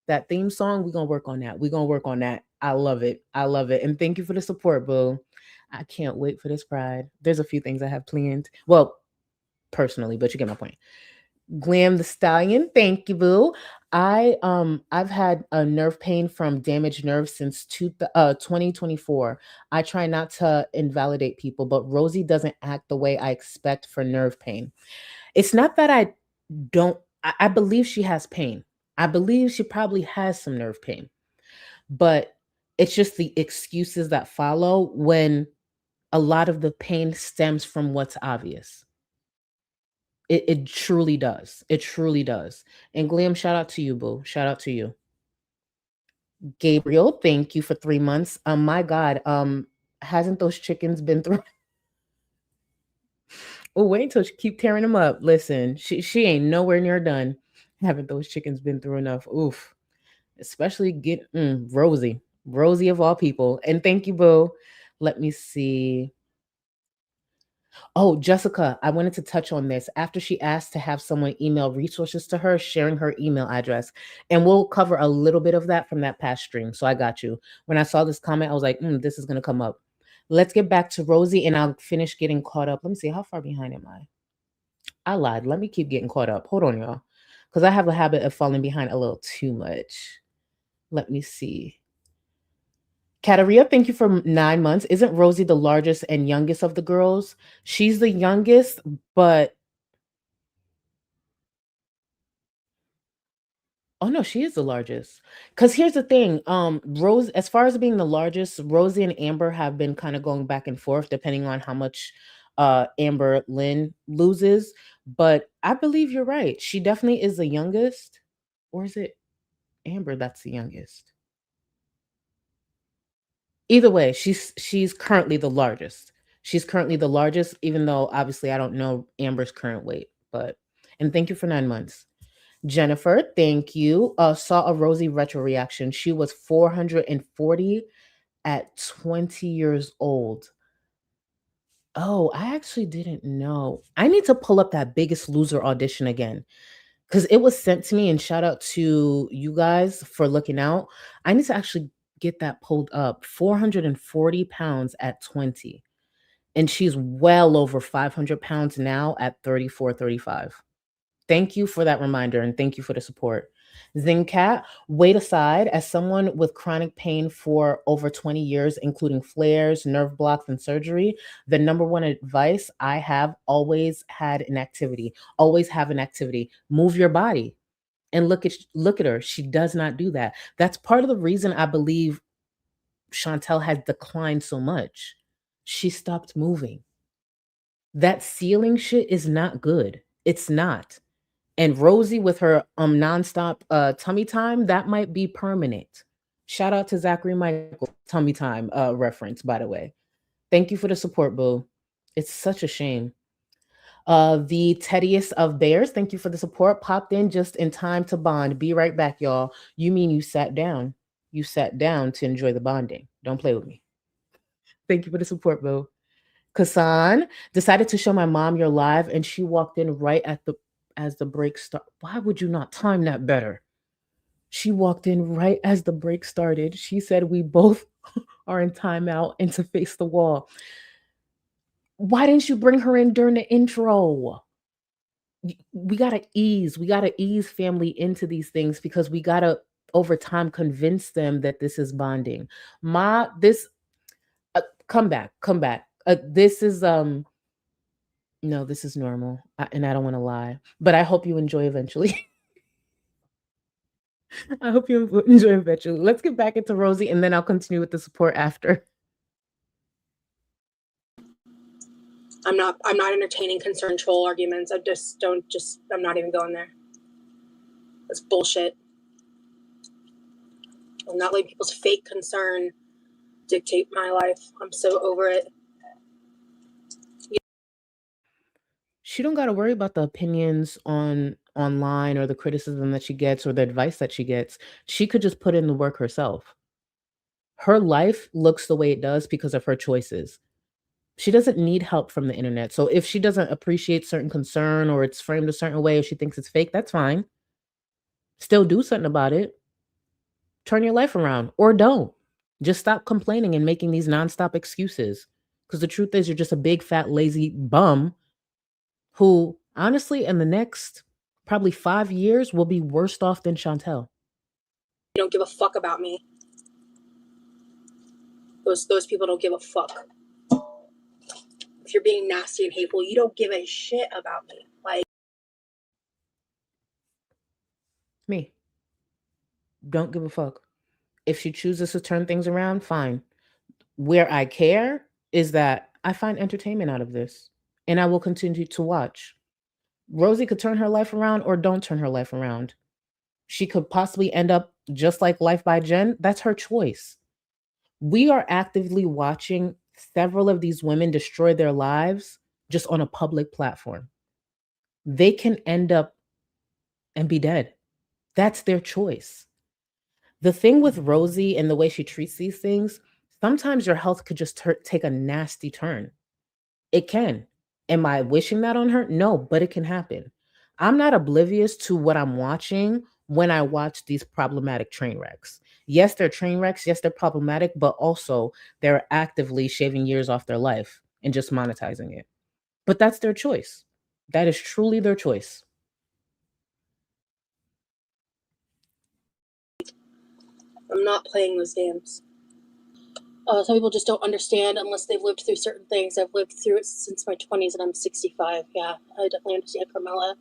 that theme song, we're gonna work on that. We're gonna work on that. I love it. I love it. And thank you for the support, boo. I can't wait for this Pride. There's a few things I have planned. Well, personally, but you get my point. Glam the Stallion, thank you, boo. I've had a nerve pain from damaged nerves since 2024. I try not to invalidate people, but Rosie doesn't act the way I expect for nerve pain. It's not that I don't. I believe she has pain. I believe she probably has some nerve pain, but it's just the excuses that follow when a lot of the pain stems from what's obvious. It truly does. It truly does. And Glam, shout out to you, boo. Shout out to you. Gabriel, thank you for 3 months. My God, hasn't those chickens been through? Oh, wait until she keep tearing them up. Listen, she ain't nowhere near done. Haven't those chickens been through enough? Oof. Especially Rosie of all people. And thank you, boo. Let me see. Oh, Jessica, I wanted to touch on this. After she asked to have someone email resources to her, sharing her email address. And we'll cover a little bit of that from that past stream. So I got you. When I saw this comment, I was like, this is going to come up. Let's get back to Rosie and I'll finish getting caught up. Let me see. How far behind am I? I lied. Let me keep getting caught up. Hold on, y'all. Because I have a habit of falling behind a little too much. Let me see. Kataria, thank you for 9 months. Isn't Rosie the largest and youngest of the girls? She's the youngest, but oh no, she is the largest. Because here's the thing, Rose, as far as being the largest, Rosie and Amber have been kind of going back and forth depending on how much Amber Lynn loses. But I believe you're right. She definitely is the youngest. Or is it Amber that's the youngest? Either way, she's currently the largest. She's currently the largest, even though obviously I don't know Amber's current weight. And thank you for 9 months. Jennifer, thank you. Saw a Rosie retro reaction. She was 440 at 20 years old. Oh, I actually didn't know. I need to pull up that Biggest Loser audition again because it was sent to me, and shout out to you guys for looking out. I need to actually get that pulled up. 440 pounds at 20. And she's well over 500 pounds now at 34, 35. Thank you for that reminder, and thank you for the support. Zincat, weight aside, as someone with chronic pain for over 20 years, including flares, nerve blocks, and surgery, the number one advice I have always have an activity. Move your body. And look at her. She does not do that. That's part of the reason I believe Chantel has declined so much. She stopped moving. That ceiling shit is not good. It's not. And Rosie with her nonstop tummy time, that might be permanent. Shout out to Zachary Michael. tummy time reference, by the way. Thank you for the support, boo. It's such a shame. The Teddiest of Bears, thank you for the support. Popped in just in time to bond. Be right back, y'all. You mean you sat down? You sat down to enjoy the bonding. Don't play with me. Thank you for the support, boo. Kasan decided to show my mom your live, and she walked in right as the break start. Why would you not time that better? She walked in right as the break started. She said we both are in timeout and to face the wall. Why didn't you bring her in during the intro? We gotta ease family into these things because we gotta over time convince them that this is bonding. Come back. This is no, this is normal, and I don't want to lie, but I hope you enjoy eventually. I hope you enjoy eventually. Let's get back into Rosie, and then I'll continue with the support after. I'm not entertaining concern troll arguments. I'm not even going there. That's bullshit. I'm not letting people's fake concern dictate my life. I'm so over it. She don't got to worry about the opinions online or the criticism that she gets or the advice that she gets. She could just put in the work herself. Her life looks the way it does because of her choices. She doesn't need help from the internet. So if she doesn't appreciate certain concern or it's framed a certain way or she thinks it's fake, that's fine. Still do something about it. Turn your life around or don't. Just stop complaining and making these nonstop excuses. Because the truth is, you're just a big, fat, lazy bum who, honestly, in the next probably 5 years will be worse off than Chantel. You don't give a fuck about me. Those people don't give a fuck. If you're being nasty and hateful, you don't give a shit about me. Like me. Don't give a fuck. If she chooses to turn things around, fine. Where I care is that I find entertainment out of this, and I will continue to watch. Rosie could turn her life around or don't turn her life around. She could possibly end up just like Life by Jen. That's her choice. We are actively watching several of these women destroy their lives just on a public platform. They can end up and be dead. That's their choice. The thing with Rosie and the way she treats these things, sometimes your health could just take a nasty turn. It can. Am I wishing that on her? No, but it can happen. I'm not oblivious to what I'm watching when I watch these problematic train wrecks. Yes, they're train wrecks. Yes, they're problematic, but also they're actively shaving years off their life and just monetizing it. But that's their choice. That is truly their choice. I'm not playing those games. Some people just don't understand unless they've lived through certain things. I've lived through it since my 20s and I'm 65. Yeah, I definitely understand Carmela.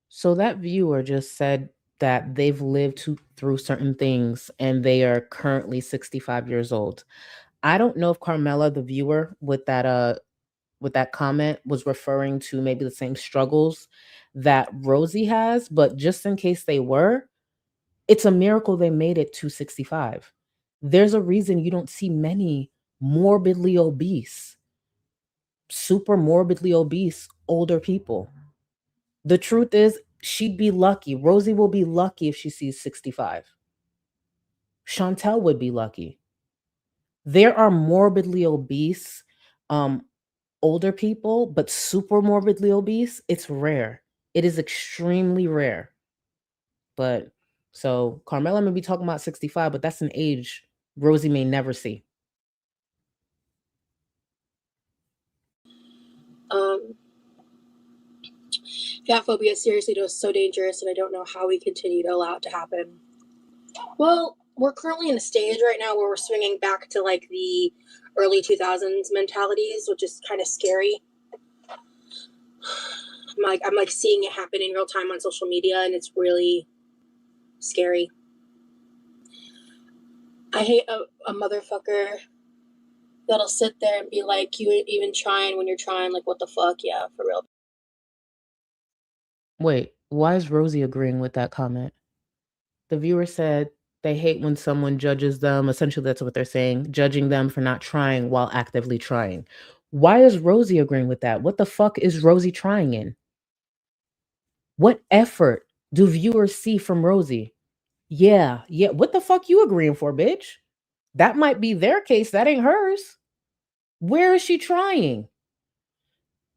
So that viewer just said that they've lived through certain things and they are currently 65 years old. I don't know if Carmela, the viewer, with that comment was referring to maybe the same struggles that Rosie has, but just in case they were, it's a miracle they made it to 65. There's a reason you don't see many morbidly obese, super morbidly obese older people. The truth is, she'd be lucky. Rosie will be lucky if she sees 65. Chantel would be lucky. There are morbidly obese older people, but super morbidly obese, it's rare. It is extremely rare. But so Carmela may be talking about 65, but that's an age Rosie may never see. Fat phobia seriously is so dangerous, and I don't know how we continue to allow it to happen. Well, we're currently in a stage right now where we're swinging back to like the early 2000s mentalities, which is kind of scary. I'm like seeing it happen in real time on social media, and it's really scary. I hate a motherfucker that'll sit there and be like, you ain't even trying when you're trying. Like, what the fuck? Yeah, for real. Wait, why is Rosie agreeing with that comment? The viewer said They hate when someone judges them. Essentially, that's what they're saying, judging them for not trying while actively trying. Why is Rosie agreeing with that? What the fuck is Rosie trying in? What effort do viewers see from Rosie? Yeah. What the fuck you agreeing for, bitch? That might be their case. That ain't hers. Where is she trying?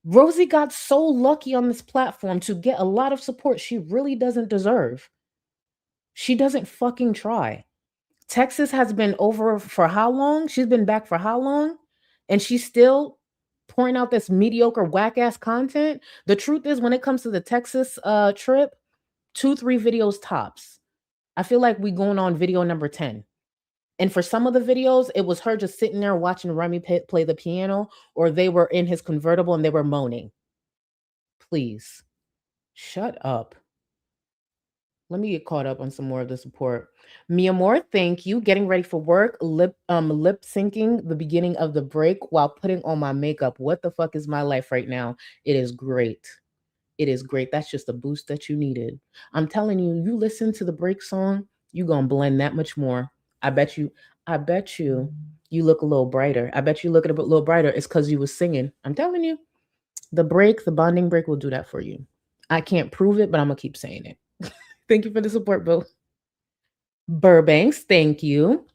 Rosie got so lucky on this platform to get a lot of support she really doesn't deserve. She doesn't fucking try. Texas has been over for how long? She's been back for how long? And she's still pouring out this mediocre whack ass content. The truth is, when it comes to the Texas trip, 2-3 videos tops. I feel like we going on video number 10. And for some of the videos, it was her just sitting there watching Remy play the piano, or they were in his convertible and they were moaning. Please, shut up. Let me get caught up on some more of the support. Mia Moore, thank you. Getting ready for work, lip syncing the beginning of the break while putting on my makeup. What the fuck is my life right now? It is great. It is great. That's just a boost that you needed. I'm telling you, you listen to the break song, you gonna blend that much more. I bet you you look a little brighter. I bet you look a little brighter. It's because you was singing. I'm telling you, the bonding break will do that for you. I can't prove it, but I'm gonna keep saying it. Thank you for the support, Bill. Burbanks, thank you.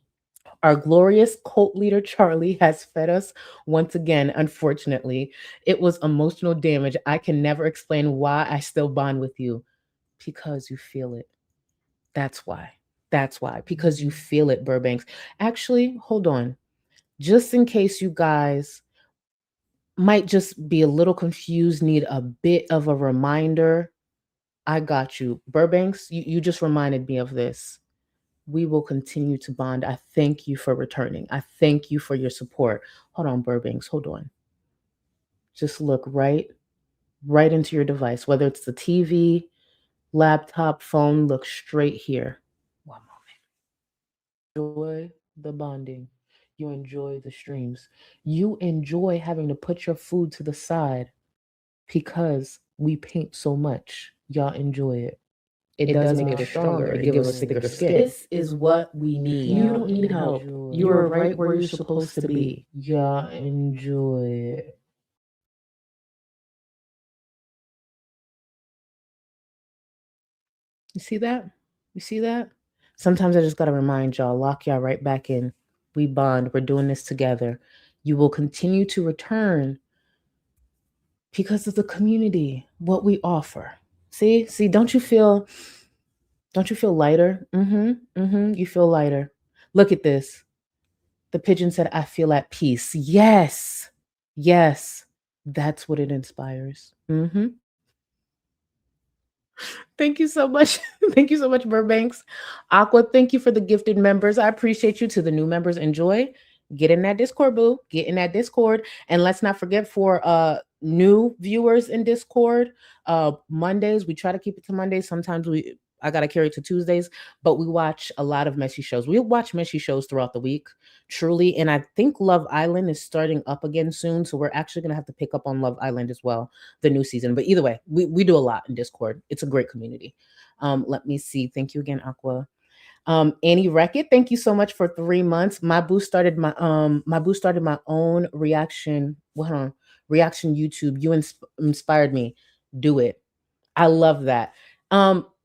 Our glorious cult leader, Charlie, has fed us once again, unfortunately. It was emotional damage. I can never explain why I still bond with you. Because you feel it. That's why. Because you feel it, Burbanks. Actually, hold on. Just in case you guys might just be a little confused, need a bit of a reminder, I got you. Burbanks, you just reminded me of this. We will continue to bond. I thank you for returning. I thank you for your support. Hold on, Burbanks. Hold on. Just look right into your device, whether it's the TV, laptop, phone, look straight here. One moment. Enjoy the bonding. You enjoy the streams. You enjoy having to put your food to the side because we paint so much. Y'all enjoy it. It does make us stronger. It gives us thicker skin. This is what we need. You don't need help. You are right where you're supposed to be. Y'all enjoy it. You see that? You see that? Sometimes I just got to remind y'all, lock y'all right back in. We bond. We're doing this together. You will continue to return because of the community, what we offer. See, don't you feel lighter? You feel lighter. Look at this. The pigeon said, I feel at peace. Yes. That's what it inspires. Thank you so much. Thank you so much, Burbanks. Aqua, thank you for the gifted members. I appreciate you. To the new members, enjoy. Get in that Discord, boo. Get in that Discord. And let's not forget, for new viewers in Discord, Mondays, we try to keep it to Mondays. Sometimes I got to carry it to Tuesdays, but we watch a lot of messy shows. We watch messy shows throughout the week, truly. And I think Love Island is starting up again soon. So we're actually going to have to pick up on Love Island as well, the new season. But either way, we do a lot in Discord. It's a great community. Let me see. Thank you again, Aqua. Annie Reckitt, thank you so much for 3 months. My boo started my own reaction. Reaction YouTube. You inspired me. Do it. I love that.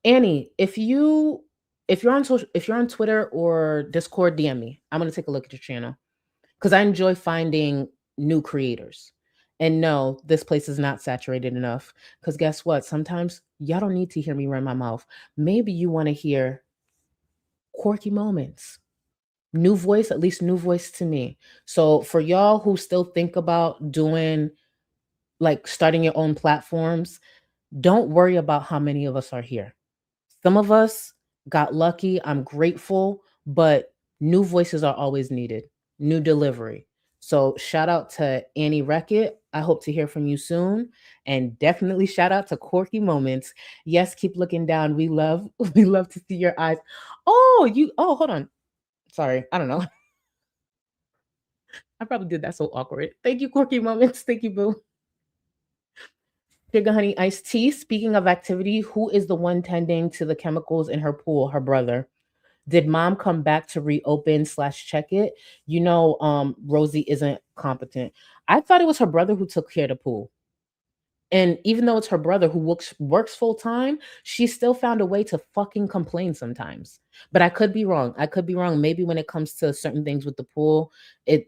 Annie, if you're on Twitter or Discord, DM me. I'm gonna take a look at your channel because I enjoy finding new creators. And no, this place is not saturated enough. Because guess what? Sometimes y'all don't need to hear me run my mouth. Maybe you want to hear quirky moments. New voice, at least new voice to me. So for y'all who still think about doing, like, starting your own platforms, don't worry about how many of us are here. Some of us got lucky. I'm grateful, but new voices are always needed. New delivery. So shout out to Annie Reckitt. I hope to hear from you soon. And definitely shout out to Quirky Moments. Yes, keep looking down. We love to see your eyes. Oh, hold on. Sorry, I don't know. I probably did that so awkward. Thank you, Quirky Moments. Thank you, boo. Sugar Honey Iced Tea. Speaking of activity, who is the one tending to the chemicals in her pool? Her brother. Did mom come back to reopen / check it? You know, Rosie isn't competent. I thought it was her brother who took care of the pool. And even though it's her brother who works full time, she still found a way to fucking complain sometimes. But I could be wrong. I could be wrong. Maybe when it comes to certain things with the pool,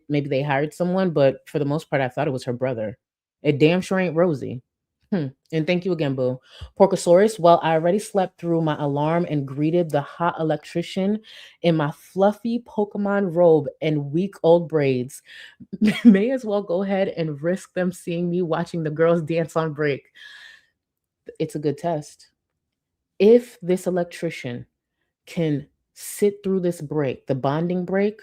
maybe they hired someone, but for the most part, I thought it was her brother. It damn sure ain't Rosie. And thank you again, Boo. Porcosaurus, well, I already slept through my alarm and greeted the hot electrician in my fluffy Pokemon robe and week-old braids. May as well go ahead and risk them seeing me watching the girls dance on break. It's a good test. If this electrician can sit through this break, the bonding break,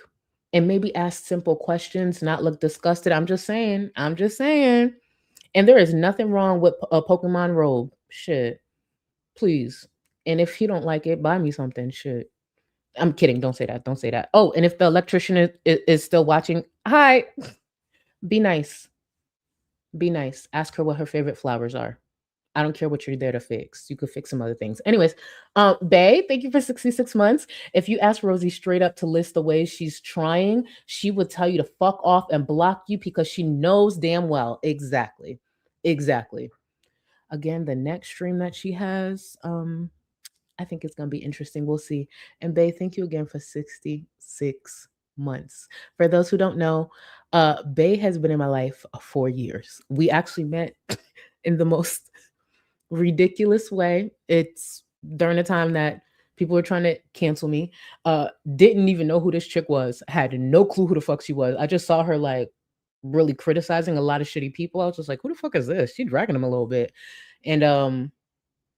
and maybe ask simple questions, not look disgusted. I'm just saying. And there is nothing wrong with a Pokemon robe. Shit. Please. And if you don't like it, buy me something. Shit. I'm kidding. Don't say that. Don't say that. Oh, and if the electrician is still watching, hi. Be nice. Be nice. Ask her what her favorite flowers are. I don't care what you're there to fix. You could fix some other things. Anyways, Bae, thank you for 66 months. If you ask Rosie straight up to list the ways she's trying, she would tell you to fuck off and block you because she knows damn well. Exactly. Again, the next stream that she has, I think it's going to be interesting. We'll see. And Bae, thank you again for 66 months. For those who don't know, Bae has been in my life 4 years. We actually met in the most ridiculous way. It's during the time that people were trying to cancel me. Didn't even know who this chick was. Had no clue who the fuck she was. I just saw her like really criticizing a lot of shitty people. I was just like, who the fuck is this? She dragging them a little bit. And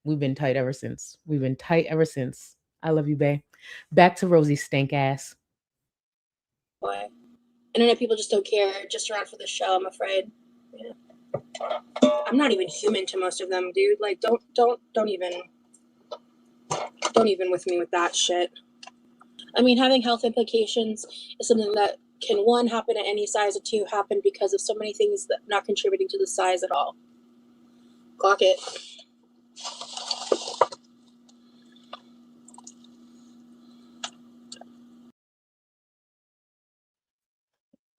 we've been tight ever since. I love you, Bae. Back to Rosie stank ass. Boy. Internet people just don't care. Just around for the show, I'm afraid. Yeah. I'm not even human to most of them, dude. Like, don't even with me with that shit. I mean, having health implications is something that can, 1, happen at any size, or 2, happen because of so many things that not contributing to the size at all. Clock it.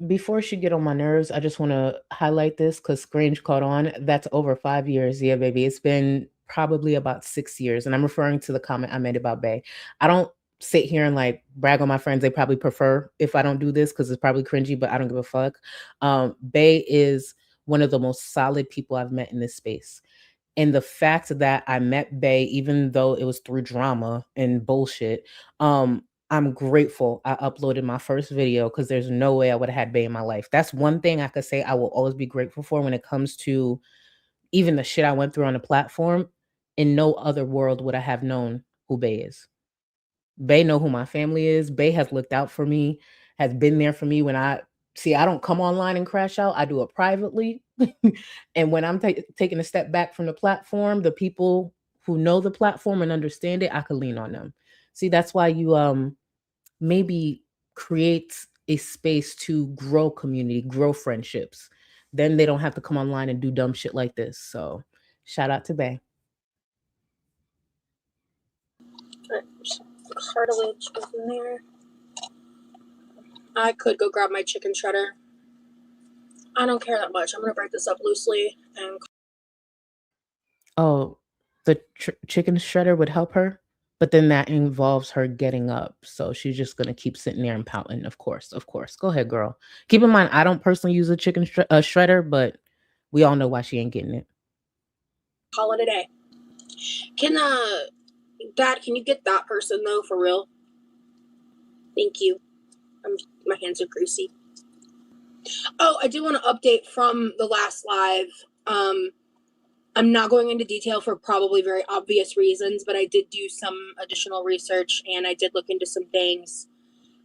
Before she get on my nerves, I just want to highlight this because Scrange caught on. That's over 5 years. Yeah, baby. It's been probably about 6 years. And I'm referring to the comment I made about Bae. I don't sit here and like brag on my friends. They probably prefer if I don't do this because it's probably cringy, but I don't give a fuck. Bae is one of the most solid people I've met in this space. And the fact that I met Bae, even though it was through drama and bullshit, I'm grateful I uploaded my first video because there's no way I would have had Bae in my life. That's one thing I could say I will always be grateful for when it comes to even the shit I went through on the platform. In no other world would I have known who Bae is. Bae know who my family is. Bae has looked out for me, has been there for me when I don't come online and crash out. I do it privately. And when I'm taking a step back from the platform, the people who know the platform and understand it, I could lean on them. See, that's why you maybe create a space to grow community, grow friendships. Then they don't have to come online and do dumb shit like this. So shout out to Bae. Cartilage is in there. I could go grab my chicken shredder. I don't care that much. I'm gonna break this up loosely and. Oh, the chicken shredder would help her, but then that involves her getting up. So she's just gonna keep sitting there and pouting. Of course. Go ahead, girl. Keep in mind, I don't personally use a chicken shredder, but we all know why she ain't getting it. Call it a day. Dad, can you get that person though, for real? Thank you. My hands are greasy. Oh, I do want to update from the last live. I'm not going into detail for probably very obvious reasons, but I did do some additional research and I did look into some things,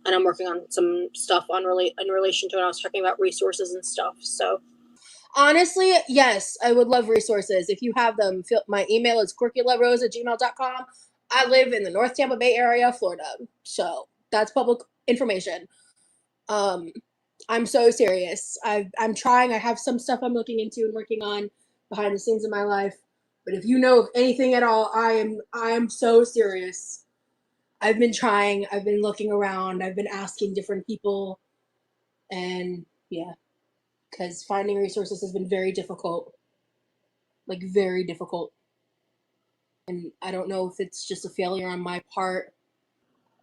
and I'm working on some stuff in relation to when I was talking about resources and stuff. So honestly, yes, I would love resources. If you have them, my email is QuirkyLoveRosee@gmail.com. I live in the North Tampa Bay area, Florida. So that's public information. I'm so serious. I'm trying. I have some stuff I'm looking into and working on behind the scenes of my life. But if you know of anything at all, I am so serious. I've been trying. I've been looking around. I've been asking different people, and yeah, because finding resources has been very difficult, like very difficult. And I don't know if it's just a failure on my part.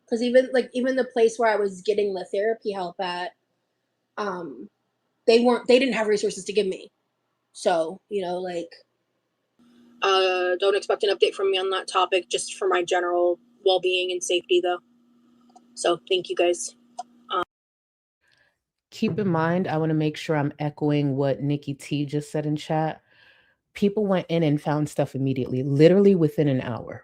Because even the place where I was getting the therapy help at, they didn't have resources to give me. So, don't expect an update from me on that topic, just for my general well-being and safety though. So thank you guys. Keep in mind, I want to make sure I'm echoing what Nikki T just said in chat. People went in and found stuff immediately, literally within an hour.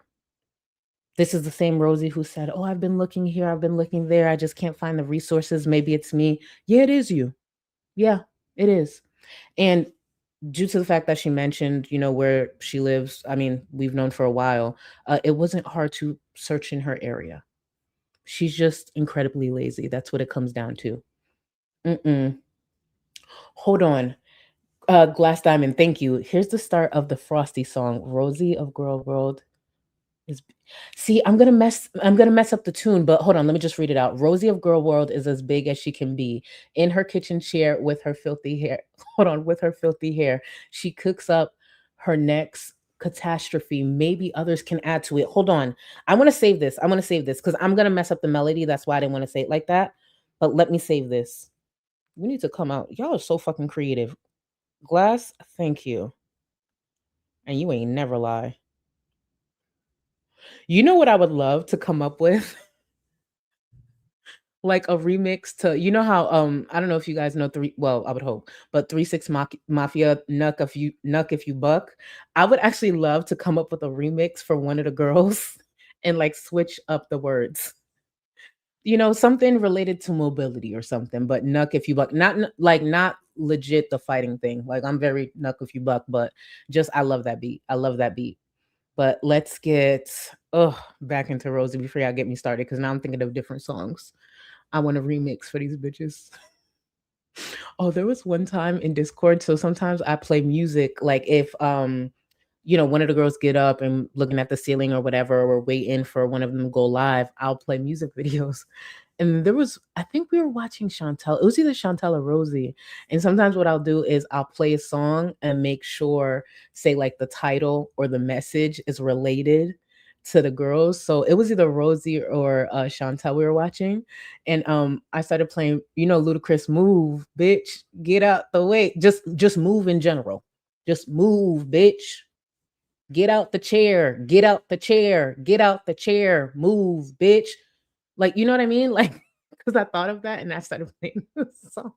This is the same Rosie who said, oh, I've been looking here, I've been looking there, I just can't find the resources. Maybe it's me. Yeah, it is you. Yeah, it is. And due to the fact that she mentioned, where she lives, I mean, we've known for a while, it wasn't hard to search in her area. She's just incredibly lazy. That's what it comes down to. Hold on. Glass Diamond, thank you. Here's the start of the Frosty song. Rosie of Girl World is. See, I'm gonna mess up the tune, but hold on, let me just read it out. Rosie of Girl World is as big as she can be in her kitchen chair with her filthy hair. Hold on, with her filthy hair, she cooks up her next catastrophe. Maybe others can add to it. Hold on, I want to save this. Because I'm gonna mess up the melody. That's why I didn't want to say it like that. But let me save this. We need to come out. Y'all are so fucking creative. Glass, thank you. And you ain't never lie. You know what I would love to come up with? Like a remix to, how I don't know if you guys know I would hope, but 3-6 Mafia Nuck if you buck. I would actually love to come up with a remix for one of the girls and like switch up the words. Something related to mobility or something, but Nuck if you buck, not legit the fighting thing. Like I'm very Nuck if you buck, but just I love that beat. But let's get back into Rosie before y'all get me started, because now I'm thinking of different songs I want to remix for these bitches. Oh, there was one time in Discord. So sometimes I play music, like if one of the girls get up and looking at the ceiling or whatever, or waiting for one of them to go live, I'll play music videos. And I think we were watching Chantel. It was either Chantel or Rosie. And sometimes what I'll do is I'll play a song and make sure, say like the title or the message is related to the girls. So it was either Rosie or Chantel we were watching. And I started playing, Ludacris Move, bitch, get out the way. Just move in general. Just move, bitch. Get out the chair, get out the chair, get out the chair, move, bitch. Like, you know what I mean? Like, because I thought of that and I started playing the song.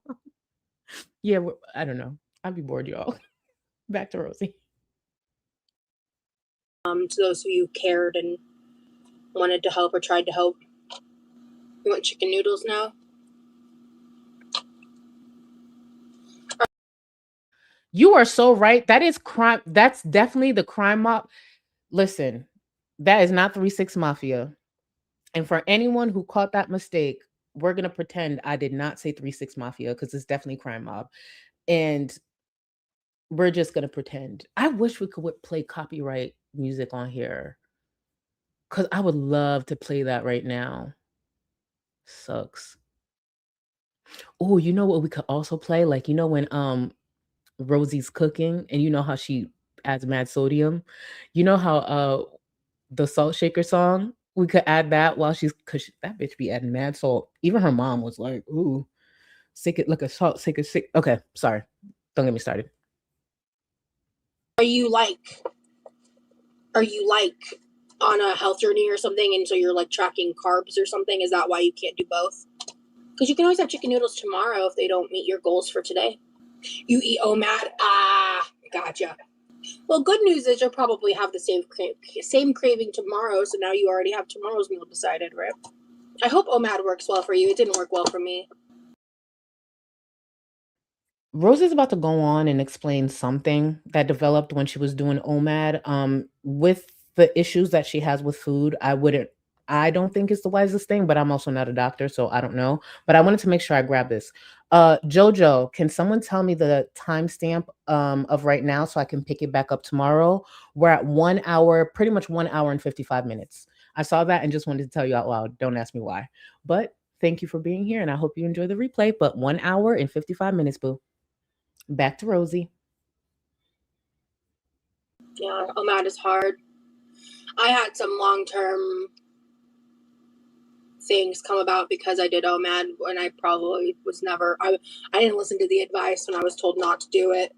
Yeah, I don't know. I'd be bored, y'all. Back to Rosie. To those of you who cared and wanted to help or tried to help. You want chicken noodles now? You are so right. That is crime. That's definitely the crime mob. Listen, that is not 3-6 Mafia. And for anyone who caught that mistake, we're going to pretend I did not say 3-6 Mafia, because it's definitely crime mob. And we're just going to pretend. I wish we could play copyright music on here, because I would love to play that right now. Sucks. Oh, you know what we could also play? Like, when Rosie's cooking and you know how she adds mad sodium? You know how the salt shaker song, we could add that while because that bitch be adding mad salt. Even her mom was like, ooh, sick it, look at salt, sick it, sick. Okay, sorry. Don't get me started. Are you like on a health journey or something, and so you're like tracking carbs or something? Is that why you can't do both? Because you can always have chicken noodles tomorrow if they don't meet your goals for today. You eat OMAD? Ah, gotcha. Well, good news is you'll probably have the same craving tomorrow, so now you already have tomorrow's meal decided, right? I hope OMAD works well for you. It didn't work well for me. Rosie's about to go on and explain something that developed when she was doing OMAD. With the issues that she has with food, I don't think it's the wisest thing, but I'm also not a doctor, so I don't know. But I wanted to make sure I grab this. Jojo, can someone tell me the timestamp of right now so I can pick it back up tomorrow? We're at 1 hour, pretty much 1 hour and 55 minutes. I saw that and just wanted to tell you out loud. Don't ask me why. But thank you for being here, and I hope you enjoy the replay. But 1 hour and 55 minutes, boo. Back to Rosie. Yeah, OMAD is hard. I had some long-term things come about because I did OMAD when I probably was never. I didn't listen to the advice when I was told not to do it.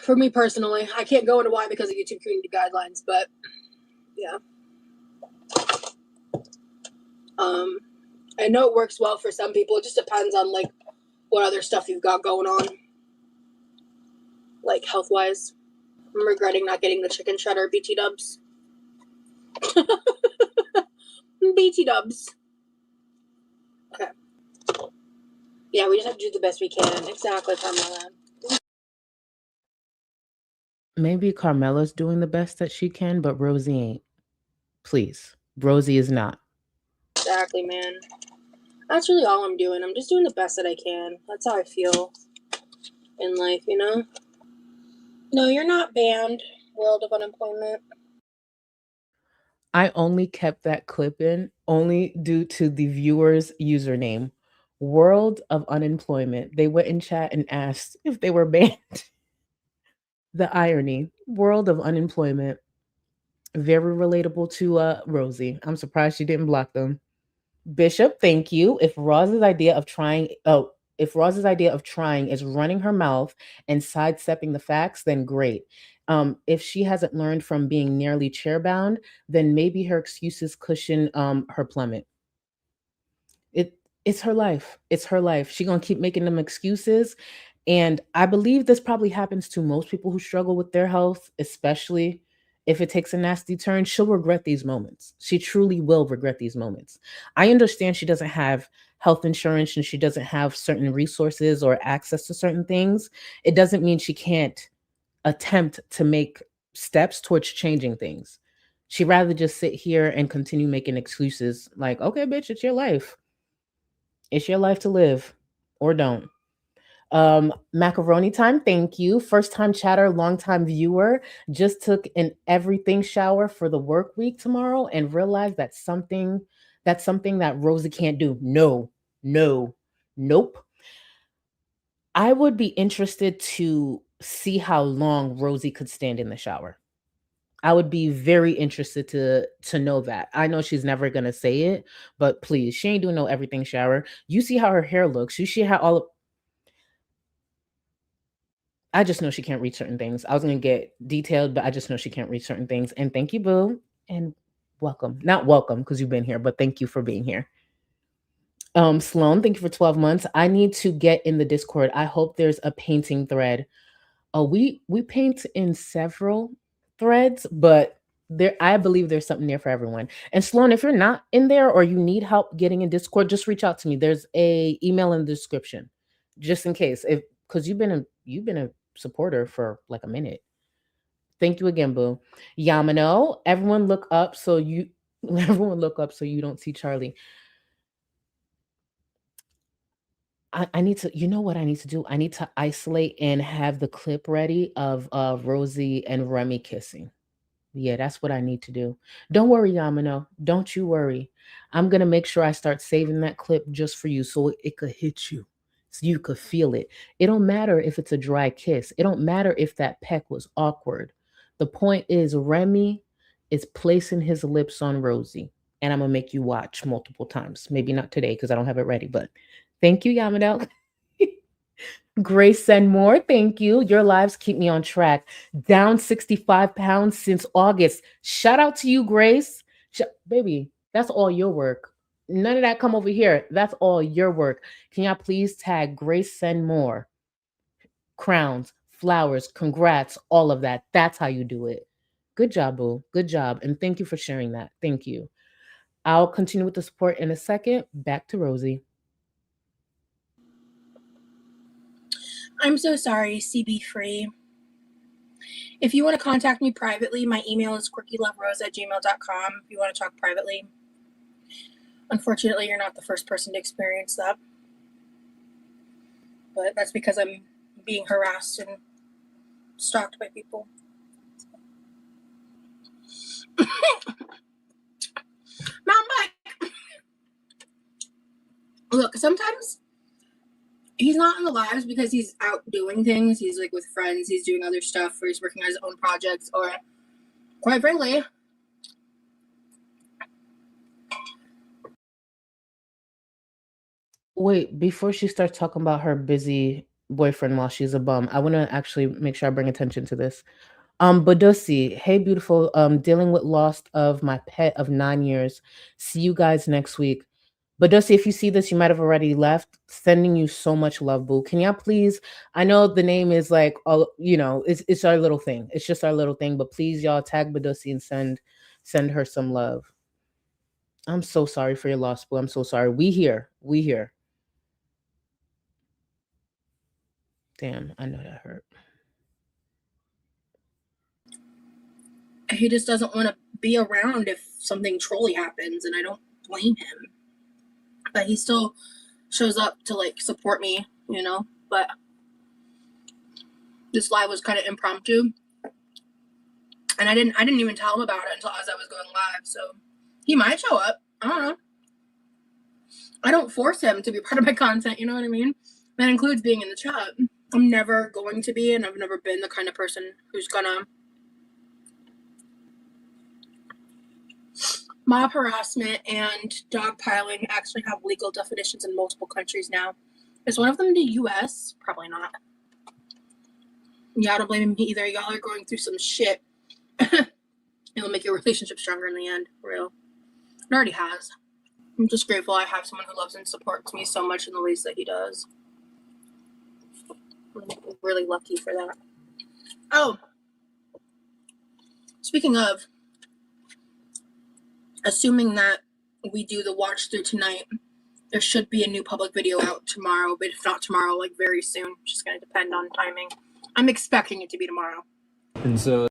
For me personally, I can't go into why because of YouTube community guidelines, but yeah. I know it works well for some people. It just depends on like what other stuff you've got going on, like health-wise. I'm regretting not getting the chicken cheddar BT dubs. BT dubs. Okay. Yeah, we just have to do the best we can. Exactly, Carmela. Maybe Carmela's doing the best that she can, but Rosie ain't. Please. Rosie is not. Exactly, man. That's really all I'm doing. I'm just doing the best that I can. That's how I feel in life, you know? No, you're not banned, World of Unemployment. I only kept that clip in only due to the viewer's username, World of Unemployment. They went in chat and asked if they were banned. The irony, World of Unemployment. Very relatable to Rosie. I'm surprised she didn't block them. Bishop, thank you. If Roz's idea of trying is running her mouth and sidestepping the facts, then great. If she hasn't learned from being nearly chairbound, then maybe her excuses cushion her plummet. It's her life. It's her life. She's gonna keep making them excuses. And I believe this probably happens to most people who struggle with their health, especially if it takes a nasty turn. She'll regret these moments. She truly will regret these moments. I understand she doesn't have health insurance and she doesn't have certain resources or access to certain things. It doesn't mean she can't attempt to make steps towards changing things. She'd rather just sit here and continue making excuses like, okay, bitch, it's your life. It's your life to live, or don't. Macaroni time, thank you. First time chatter, long time viewer. Just took an everything shower for the work week tomorrow and realized that's something that Rosie can't do. No, nope. I would be interested to see how long Rosie could stand in the shower. I would be very interested to know that. I know she's never gonna say it, but please, she ain't doing no everything shower. You see how her hair looks. You see how all of I just know she can't reach certain things. I was gonna get detailed, but I just know she can't reach certain things. And thank you, boo. And welcome. Not welcome because you've been here, but thank you for being here. Sloan, thank you for 12 months. I need to get in the Discord. I hope there's a painting thread. We paint in several threads, but I believe there's something there for everyone. And Sloan, if you're not in there or you need help getting in Discord, just reach out to me. There's a email in the description, just in case. Because you've been a supporter for like a minute. Thank you again, boo. Yamano, everyone look up so you don't see Charlie. I need to, you know what I need to do? I need to isolate and have the clip ready of Rosie and Remy kissing. Yeah, that's what I need to do. Don't worry, Yamano. Don't you worry. I'm going to make sure I start saving that clip just for you so it could hit you. So you could feel it. It don't matter if it's a dry kiss. It don't matter if that peck was awkward. The point is Remy is placing his lips on Rosie. And I'm going to make you watch multiple times. Maybe not today because I don't have it ready, but thank you, Yamano. Grace send more. Thank you. Your lives keep me on track. Down 65 pounds since August. Shout out to you, Grace. Baby, that's all your work. None of that come over here. That's all your work. Can y'all please tag Grace send more? Crowns, flowers, congrats, all of that. That's how you do it. Good job, boo. Good job. And thank you for sharing that. Thank you. I'll continue with the support in a second. Back to Rosie. I'm so sorry, CB Free. If you want to contact me privately, my email is QuirkyLoveRosee@gmail.com if you want to talk privately. Unfortunately, you're not the first person to experience that. But that's because I'm being harassed and stalked by people. Because sometimes he's not in the lives because he's out doing things. He's like with friends. He's doing other stuff, or he's working on his own projects, or quite frankly, Wait, before she starts talking about her busy boyfriend while she's a bum, I want to actually make sure I bring attention to this. Badusi, hey beautiful, dealing with loss of my pet of 9 years. See you guys next week. Badusi, if you see this, you might have already left. Sending you so much love, boo. Can y'all please? I know the name is like, oh, you know, it's our little thing. It's just our little thing, but please, y'all tag Badusi and send her some love. I'm so sorry for your loss, boo. I'm so sorry. We here. Damn, I know that hurt. he just doesn't want to be around if something truly happens, and I don't blame him. But he still shows up to like support me, you know. But this live was kind of impromptu, and I didn't even tell him about it until as I was going live. So he might show up. I don't know. I don't force him to be part of my content. You know what I mean? That includes being in the chat. I'm never going to be, and I've never been the kind of person who's gonna mob harassment and dogpiling actually have legal definitions in multiple countries now. Is one of them the US? Probably not. Y'all don't blame me either. Y'all are going through some shit. It'll make your relationship stronger in the end. For real. It already has. I'm just grateful I have someone who loves and supports me so much in the ways that he does. I'm really lucky for that. Oh. Speaking of, assuming that we do the watch through tonight, there should be a new public video out tomorrow, but if not tomorrow, like very soon. It's just going to depend on timing. I'm expecting it to be tomorrow. And so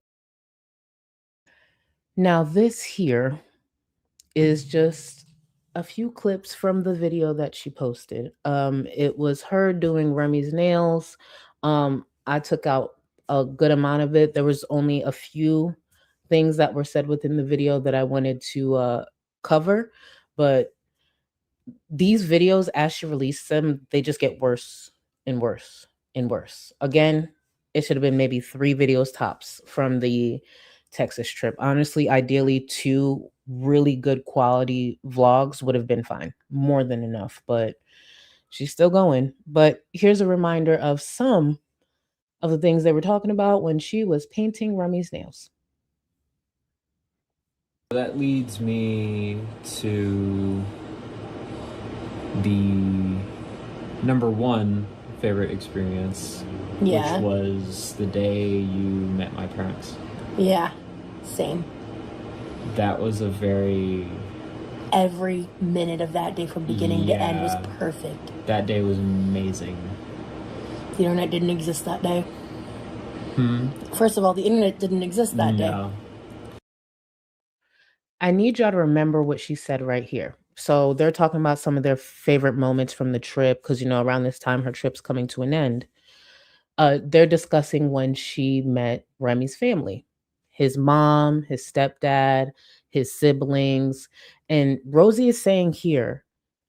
Now this here is just a few clips from the video that she posted. It was her doing Remy's nails. I took out a good amount of it. There was only a few things that were said within the video that I wanted to cover, but these videos, as she released them, they just get worse and worse and worse. Again, it should have been maybe 3 videos tops from the Texas trip. Honestly, ideally 2 really good quality vlogs would have been fine. More than enough, but she's still going. But here's a reminder of some of the things they were talking about when she was painting Remy's nails. that leads me to the number 1 favorite experience, Yeah. which was the day you met my parents. Yeah. Same. That was a very... Every minute of that day from beginning to end was Yeah. perfect. That day was amazing. The internet didn't exist that day. Hmm? First of all, the internet didn't exist that day. No. I need y'all to remember what she said right here. So they're talking about some of their favorite moments from the trip because, you know, around this time, her trip's coming to an end. They're discussing when she met Remy's family, his mom, his stepdad, his siblings. And Rosie is saying here,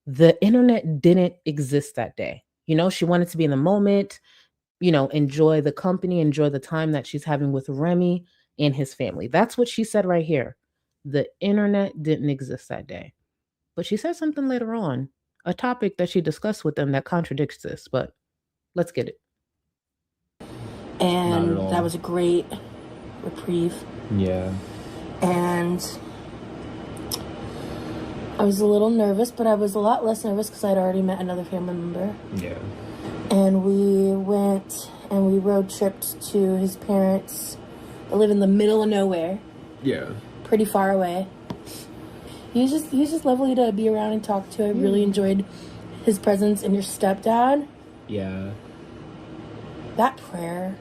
the internet didn't exist that day. You know, she wanted to be in the moment, you know, enjoy the company, enjoy the time that she's having with Remy and his family. That's what she said right here. The internet didn't exist that day. But she said something later on, a topic that she discussed with them that contradicts this, but let's get it. And Not at all. that was a great reprieve. Yeah. And I was a little nervous, but I was a lot less nervous because I'd already met another family member. Yeah. And we went and we road tripped to his parents. They live in the middle of nowhere, Yeah. pretty far away. He was just lovely to be around and talk to. I really enjoyed his presence. And your stepdad, Yeah. that prayer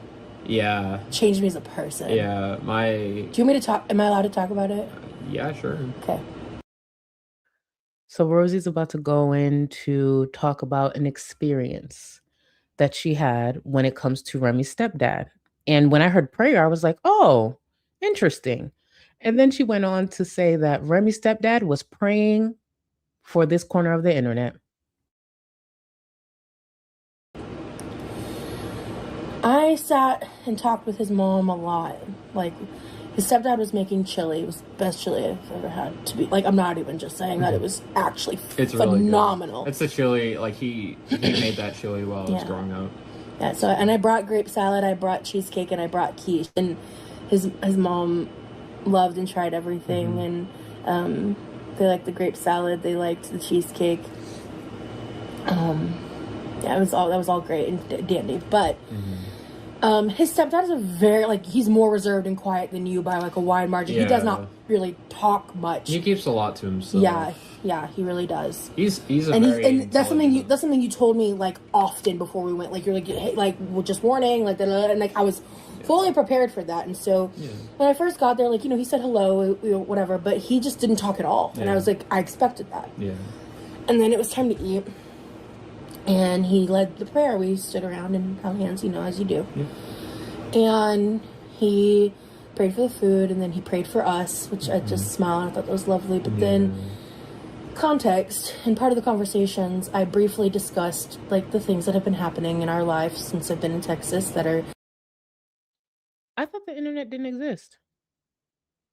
Yeah. changed me as a person. Yeah. Do you want me to talk? Am I allowed to talk about it? Yeah, sure. Okay. So Rosie's about to go in to talk about an experience that she had when it comes to Remy's stepdad. And when I heard prayer, I was like, oh, interesting. And then she went on to say that Remy's stepdad was praying for this corner of the internet. I sat and talked with his mom a lot. Like, his stepdad was making chili. It was the best chili I've ever had. To be like, I'm not even just saying that. It was actually phenomenal. Really, it's the chili. Like he made that chili while I was growing up. Yeah. So, and I brought grape salad. I brought cheesecake, and I brought quiche. And his mom loved and tried everything. And they liked the grape salad. They liked the cheesecake. Yeah, that was all great and dandy. But his stepdad is a very, like, he's more reserved and quiet than you by, like, a wide margin. Yeah. He does not really talk much. He keeps a lot to himself. Yeah, he really does. He's and that's something you told me, like, often before we went. Like, you're like, hey, like, well, just warning, like, and like I was fully prepared for that. And so when I first got there, like, you know, he said hello, whatever, but he just didn't talk at all. And I was like, I expected that. Yeah. And then it was time to eat. And he led the prayer. We stood around and held hands, you know, as you do. Yeah. And he prayed for the food, and then he prayed for us, which I just smiled. I thought that was lovely. But then context, and part of the conversations, I briefly discussed, like, the things that have been happening in our life since I've been in Texas that are... I thought the internet didn't exist.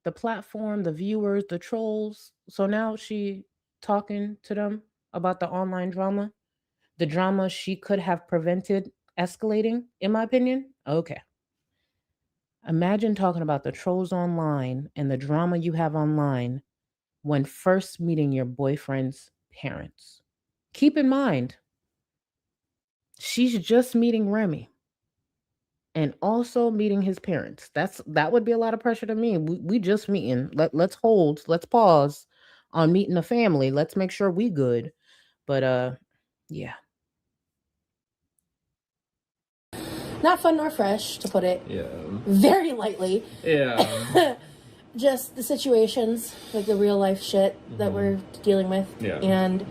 The platform, the viewers, the trolls. So now she talking to them about the online drama. The drama she could have prevented escalating, in my opinion. Okay. Imagine talking about the trolls online and the drama you have online when first meeting your boyfriend's parents. Keep in mind, she's just meeting Remy and also meeting his parents. That would be a lot of pressure to me. We just meeting. Let's pause on meeting the family. Let's make sure we good. But yeah. Not fun nor fresh, to put it very lightly. Yeah. Just the situations, like the real life shit that we're dealing with. Yeah. And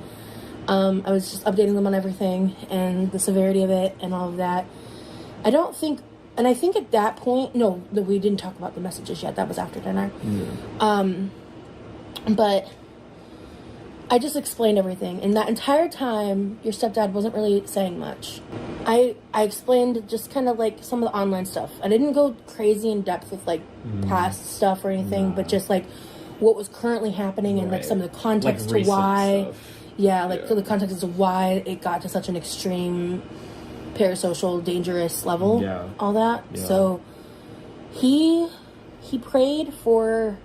I was just updating them on everything and the severity of it and all of that. I think at that point, no, we didn't talk about the messages yet. That was after dinner. Yeah. But I just explained everything. And that entire time, your stepdad wasn't really saying much. I explained just kind of like some of the online stuff. I didn't go crazy in depth with like past stuff or anything, but just like what was currently happening and like some of the context like to why. Stuff. Yeah, like the context as to why it got to such an extreme parasocial, dangerous level. Yeah. All that. Yeah. So he prayed for...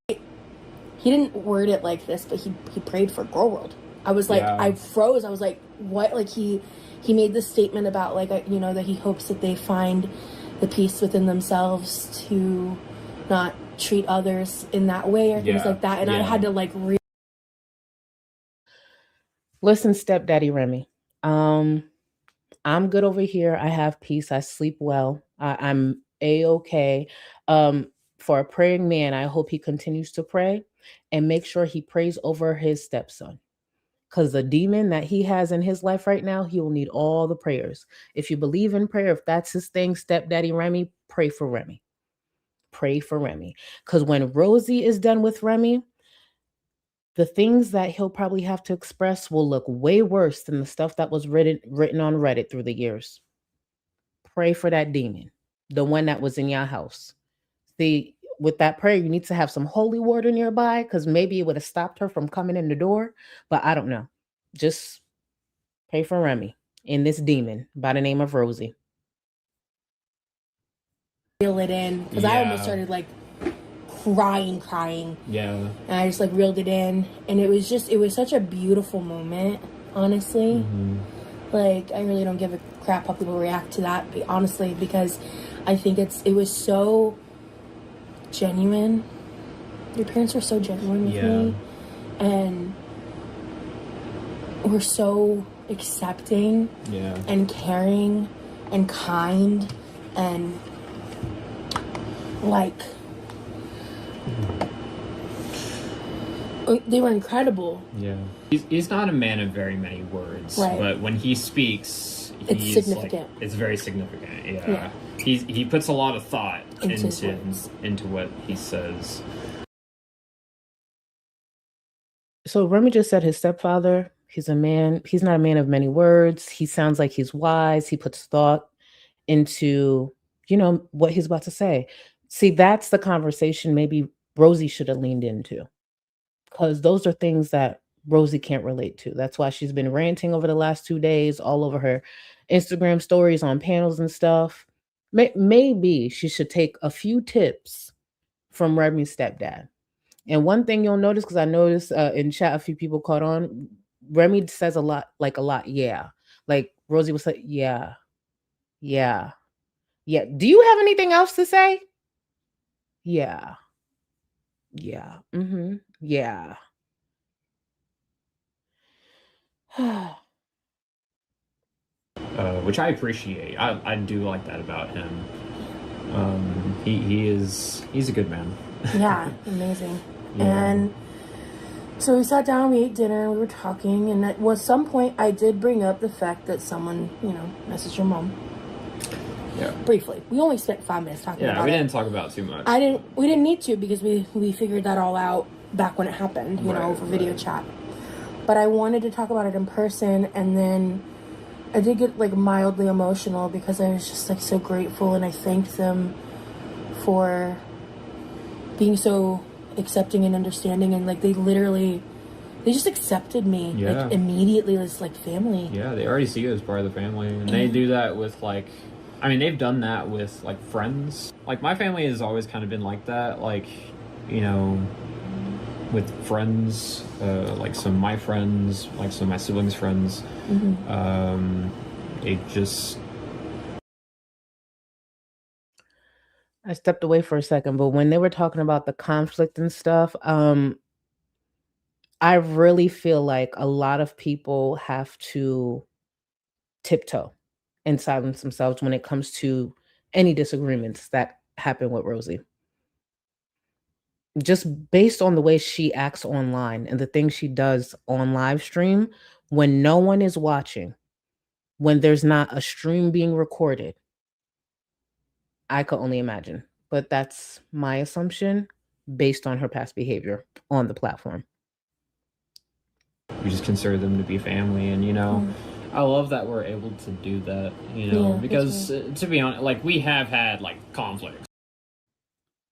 He didn't word it like this, but he prayed for Girl World. I was like, I froze. I was like, what? Like he made this statement about like, you know, that he hopes that they find the peace within themselves to not treat others in that way or things like that. And I had to like listen, stepdaddy Remy. I'm good over here. I have peace. I sleep well. I'm A-okay. For a praying man, I hope he continues to pray and make sure he prays over his stepson. Because the demon that he has in his life right now, he will need all the prayers. If you believe in prayer, if that's his thing, stepdaddy Remy, pray for Remy. Pray for Remy. Because when Rosie is done with Remy, the things that he'll probably have to express will look way worse than the stuff that was written on Reddit through the years. Pray for that demon, the one that was in your house. See, with that prayer, you need to have some holy water nearby because maybe it would have stopped her from coming in the door. But I don't know. Just pray for Remy and this demon by the name of Rosie. Reel it in because I almost started like crying. Yeah. And I just like reeled it in. And it was such a beautiful moment, honestly. Mm-hmm. Like, I really don't give a crap how people react to that, honestly, because I think it was so genuine. Your parents were so genuine with me, and were so accepting and caring and kind and like they were incredible. Yeah. He's not a man of very many words, but when he speaks, it's significant. Like, it's very significant. Yeah. He puts a lot of thought into what he says. So Remy just said his stepfather, he's not a man of many words. He sounds like he's wise. He puts thought into, what he's about to say. See, that's the conversation maybe Rosie should have leaned into, because those are things that Rosie can't relate to. That's why she's been ranting over the last 2 days all over her Instagram stories on panels and stuff. Maybe she should take a few tips from Remy's stepdad. And one thing you'll notice, because I noticed in chat a few people caught on, Remy says a lot, yeah. Like Rosie was like, yeah. Do you have anything else to say? Yeah. Mm-hmm. Yeah. Which I appreciate. I do like that about him. He's a good man. Yeah, amazing. Yeah. And so we sat down, we ate dinner, we were talking, and at some point I did bring up the fact that someone, messaged your mom. Yeah. Briefly. We only spent 5 minutes talking about it. Yeah, we didn't talk about too much. We didn't need to, because we figured that all out back when it happened, over video chat. But I wanted to talk about it in person, and then I did get mildly emotional because I was just so grateful, and I thanked them for being so accepting and understanding, and they just accepted me immediately as family. Yeah, they already see you as part of the family, and they do that with they've done that with friends. My family has always kind of been like that, with friends, some of my friends, some of my siblings' friends. Mm-hmm. It just... I stepped away for a second, but when they were talking about the conflict and stuff, I really feel like a lot of people have to tiptoe and silence themselves when it comes to any disagreements that happen with Rosie. Just based on the way she acts online and the things she does on live stream, when no one is watching, when there's not a stream being recorded, I could only imagine. But that's my assumption based on her past behavior on the platform. We just consider them to be family, and I love that we're able to do that, because to be honest, we have had conflicts.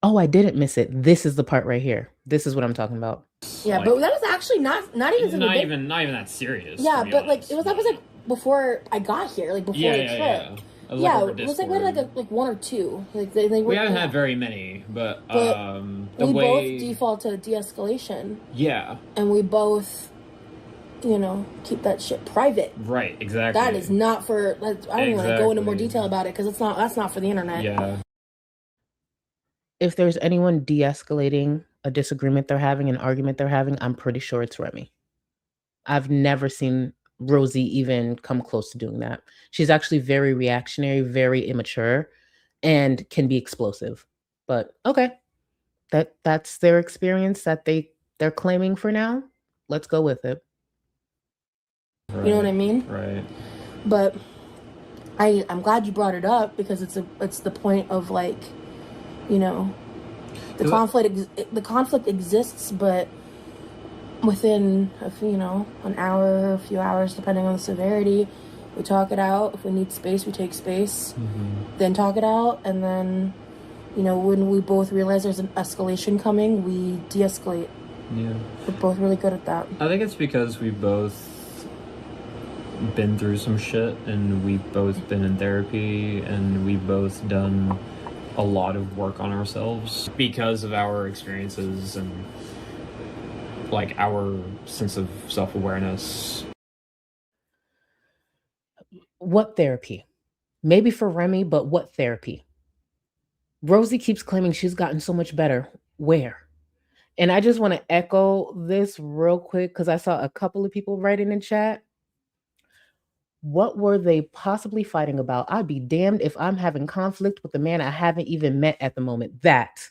Oh, I didn't miss it. This is the part right here. This is what I'm talking about. Yeah, but that was actually not even not even that serious. Yeah, but that was before I got here, before the trip. Yeah. It was we had one or two. We haven't had very many, but we both default to de-escalation. Yeah. And we both, keep that shit private. Right, exactly. That is not for. I don't even want to go into more detail about it, because that's not for the internet. Yeah. If there's anyone de-escalating a disagreement they're having, an argument they're having, I'm pretty sure it's Remy. I've never seen Rosie even come close to doing that. She's actually very reactionary, very immature, and can be explosive. But okay, that's their experience that they're claiming for now. Let's go with it. Right. You know what I mean? Right. But I'm glad you brought it up, because it's the point of the conflict exists, but within an hour, a few hours, depending on the severity, we talk it out. If we need space, we take space, then talk it out, and then when we both realize there's an escalation coming, we de-escalate. Yeah, we're both really good at that. I think it's because we've both been through some shit, and we've both been in therapy, and we've both done a lot of work on ourselves because of our experiences and our sense of self-awareness. What therapy? Maybe for Remy, but what therapy? Rosie keeps claiming she's gotten so much better. Where? And I just want to echo this real quick, because I saw a couple of people writing in chat. What were they possibly fighting about? I'd be damned if I'm having conflict with a man I haven't even met at the moment. That.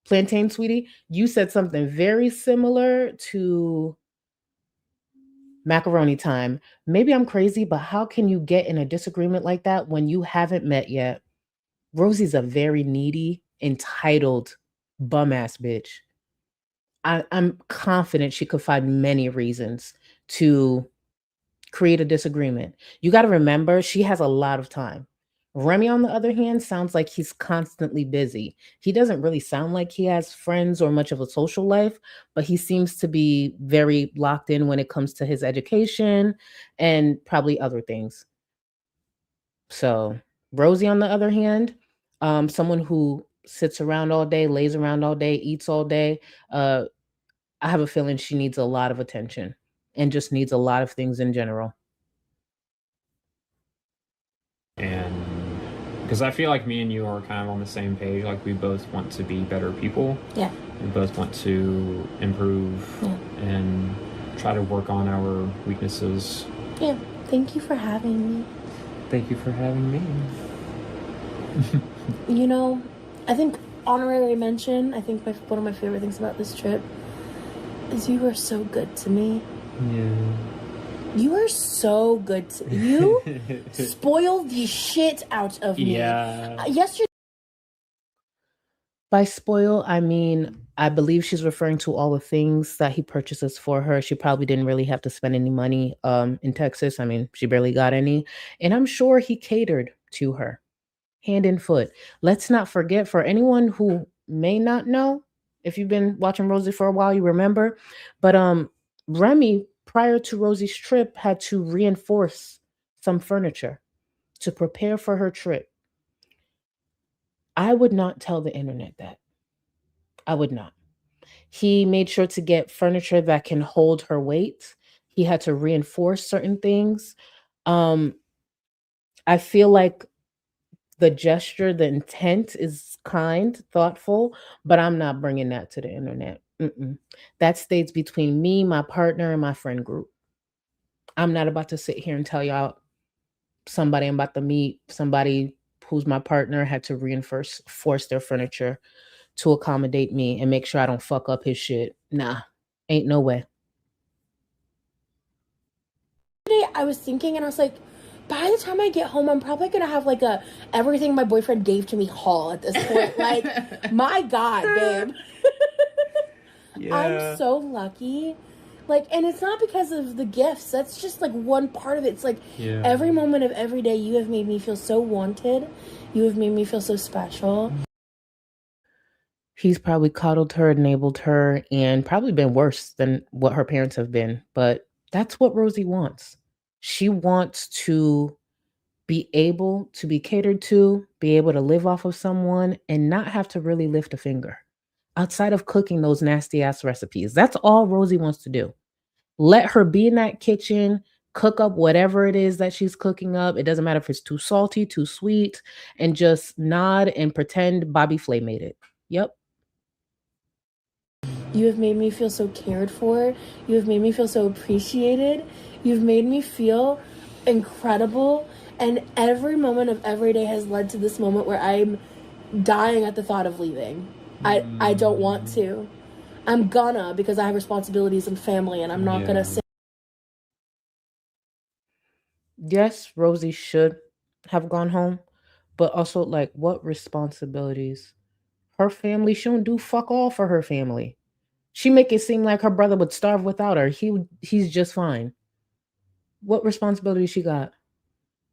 Plantain Sweetie, you said something very similar to Macaroni Time. Maybe I'm crazy, but how can you get in a disagreement like that when you haven't met yet? Rosie's a very needy, entitled, bum-ass bitch. I'm confident she could find many reasons to create a disagreement. You got to remember, she has a lot of time. Remy, on the other hand, sounds like he's constantly busy. He doesn't really sound like he has friends or much of a social life, but he seems to be very locked in when it comes to his education and probably other things. So Rosie, on the other hand, someone who sits around all day, lays around all day, eats all day. I have a feeling she needs a lot of attention and just needs a lot of things in general. And because I feel like me and you are kind of on the same page. Like, we both want to be better people. Yeah. We both want to improve and try to work on our weaknesses. Yeah. Thank you for having me. Thank you for having me. You know, I think honorary mention, I think one of my favorite things about this trip is you were so good to me. Yeah. You are so good to me. You spoiled the shit out of me. Yeah. Yesterday. By spoil, I mean, I believe she's referring to all the things that he purchases for her. She probably didn't really have to spend any money in Texas. I mean, she barely got any. And I'm sure he catered to her, hand and foot. Let's not forget, for anyone who may not know, if you've been watching Rosie for a while, you remember. But Remy, prior to Rosie's trip, had to reinforce some furniture to prepare for her trip. I would not tell the internet that. I would not. He made sure to get furniture that can hold her weight. He had to reinforce certain things. I feel like the gesture, the intent is kind, thoughtful, but I'm not bringing that to the internet. That stays between me, my partner, and my friend group. I'm not about to sit here and tell y'all somebody I'm about to meet, somebody who's my partner, had to force their furniture to accommodate me and make sure I don't fuck up his shit. Nah, ain't no way. Today I was thinking and I was like, by the time I get home, I'm probably going to have like a everything my boyfriend gave to me haul at this point. Like, my God, babe. Yeah. I'm so lucky. Like, and it's not because of the gifts. That's just like one part of it. It's like every moment of every day, you have made me feel so wanted. You have made me feel so special. He's probably coddled her, enabled her, and probably been worse than what her parents have been. But that's what Rosie wants. She wants to be able to be catered to, be able to live off of someone, and not have to really lift a finger outside of cooking those nasty ass recipes. That's all Rosie wants to do. Let her be in that kitchen, cook up whatever it is that she's cooking up. It doesn't matter if it's too salty, too sweet, and just nod and pretend Bobby Flay made it. Yep. You have made me feel so cared for. You have made me feel so appreciated. You've made me feel incredible. And every moment of every day has led to this moment where I'm dying at the thought of leaving. I don't want to. I'm gonna, because I have responsibilities and family, and I'm not gonna sit. Yes, Rosie should have gone home, but also, like, what responsibilities? Her family, she don't do fuck all for her family. She make it seem like her brother would starve without her. He's just fine. What responsibility she got?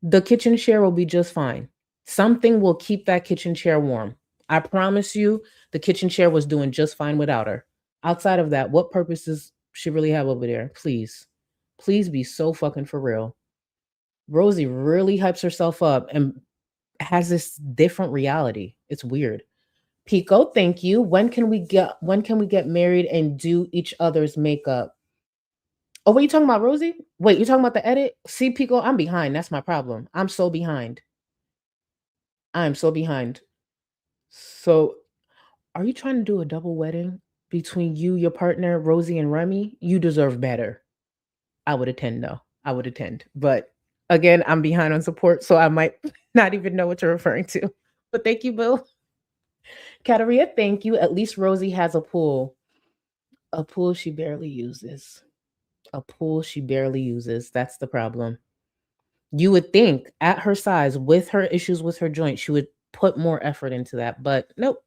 The kitchen chair will be just fine. Something will keep that kitchen chair warm. I promise you, the kitchen chair was doing just fine without her. Outside of that, what purpose does she really have over there? Please. Please be so fucking for real. Rosie really hypes herself up and has this different reality. It's weird. Pico, thank you. When can we get married and do each other's makeup? Oh, what are you talking about, Rosie? Wait, you talking about the edit? See, Pico, I'm behind. That's my problem. I'm so behind. I'm so behind. So, are you trying to do a double wedding between you, your partner, Rosie, and Remy? You deserve better. I would attend, though. I would attend. But again, I'm behind on support, so I might not even know what you're referring to. But thank you, Bill. Katarina, thank you. At least Rosie has a pool. A pool she barely uses. A pool she barely uses. That's the problem. You would think at her size, with her issues with her joint, she would put more effort into that. But nope.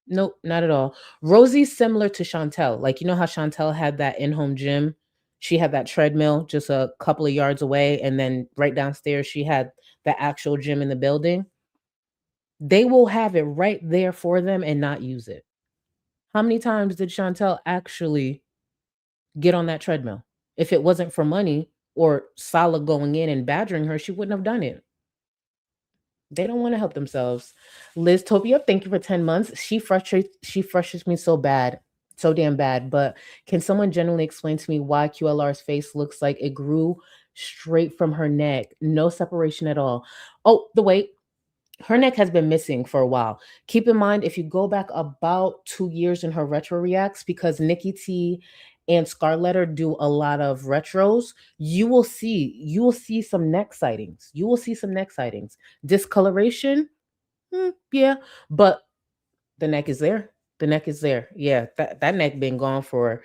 Nope, not at all. Rosie's similar to Chantel. Like, you know how Chantel had that in-home gym? She had that treadmill just a couple of yards away, and then right downstairs she had the actual gym in the building. They will have it right there for them and not use it. How many times did Chantel actually get on that treadmill? If it wasn't for money or Sala going in and badgering her, she wouldn't have done it. They don't want to help themselves. Liz Topia, thank you for 10 months. She frustrates me so bad, so damn bad. But can someone genuinely explain to me why QLR's face looks like it grew straight from her neck? No separation at all. Oh, wait. Her neck has been missing for a while. Keep in mind, if you go back about 2 years in her retro reacts, because Nikki T and Scarletter do a lot of retros, you will see some neck sightings. You will see some neck sightings. Discoloration, yeah, but the neck is there. The neck is there. Yeah, that neck been gone for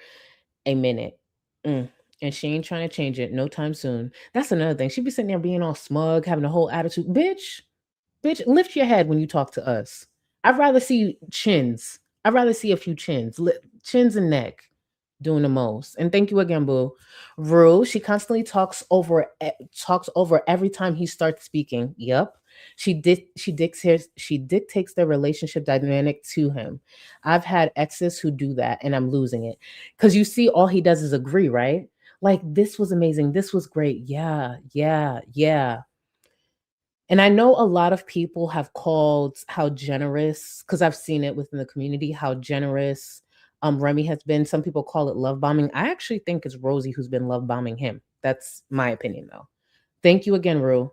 a minute. And she ain't trying to change it no time soon. That's another thing. She be sitting there being all smug, having a whole attitude. Bitch, lift your head when you talk to us. I'd rather see chins. I'd rather see a few chins. Chins and neck doing the most. And thank you again, boo. Rue, she constantly talks over every time he starts speaking. Yep. She dictates their relationship dynamic to him. I've had exes who do that, and I'm losing it. Because you see, all he does is agree, right? Like, this was amazing. This was great. Yeah. And I know a lot of people have called how generous, because I've seen it within the community, how generous Remy has been. Some people call it love bombing. I actually think it's Rosie who's been love bombing him. That's my opinion, though. Thank you again, Rue.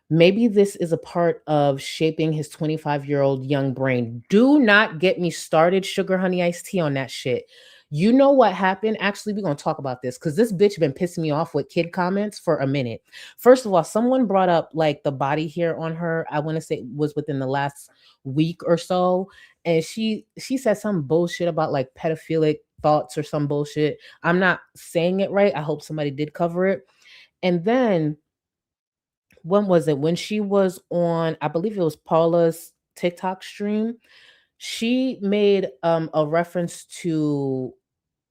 Maybe this is a part of shaping his 25-year-old young brain. Do not get me started, sugar honey iced tea, on that shit. You know what happened? Actually, we're going to talk about this because this bitch been pissing me off with kid comments for a minute. First of all, someone brought up like the body hair on her. I want to say it was within the last week or so. And she said some bullshit about like pedophilic thoughts or some bullshit. I'm not saying it right. I hope somebody did cover it. And then when was it? When she was on, I believe it was Paula's TikTok stream, she made a reference to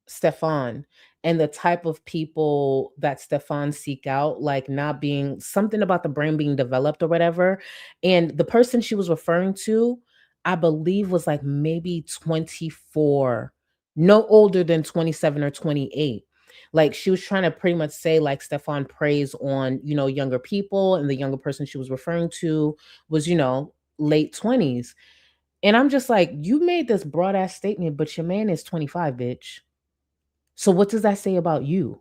Stefan and the type of people that Stefan seek out, like not being something about the brain being developed or whatever. And the person she was referring to, I believe, was like maybe 24, no older than 27 or 28. Like, she was trying to pretty much say like Stefan preys on, younger people, and the younger person she was referring to was, late 20s. And I'm just like, you made this broad ass statement, but your man is 25, bitch. So what does that say about you?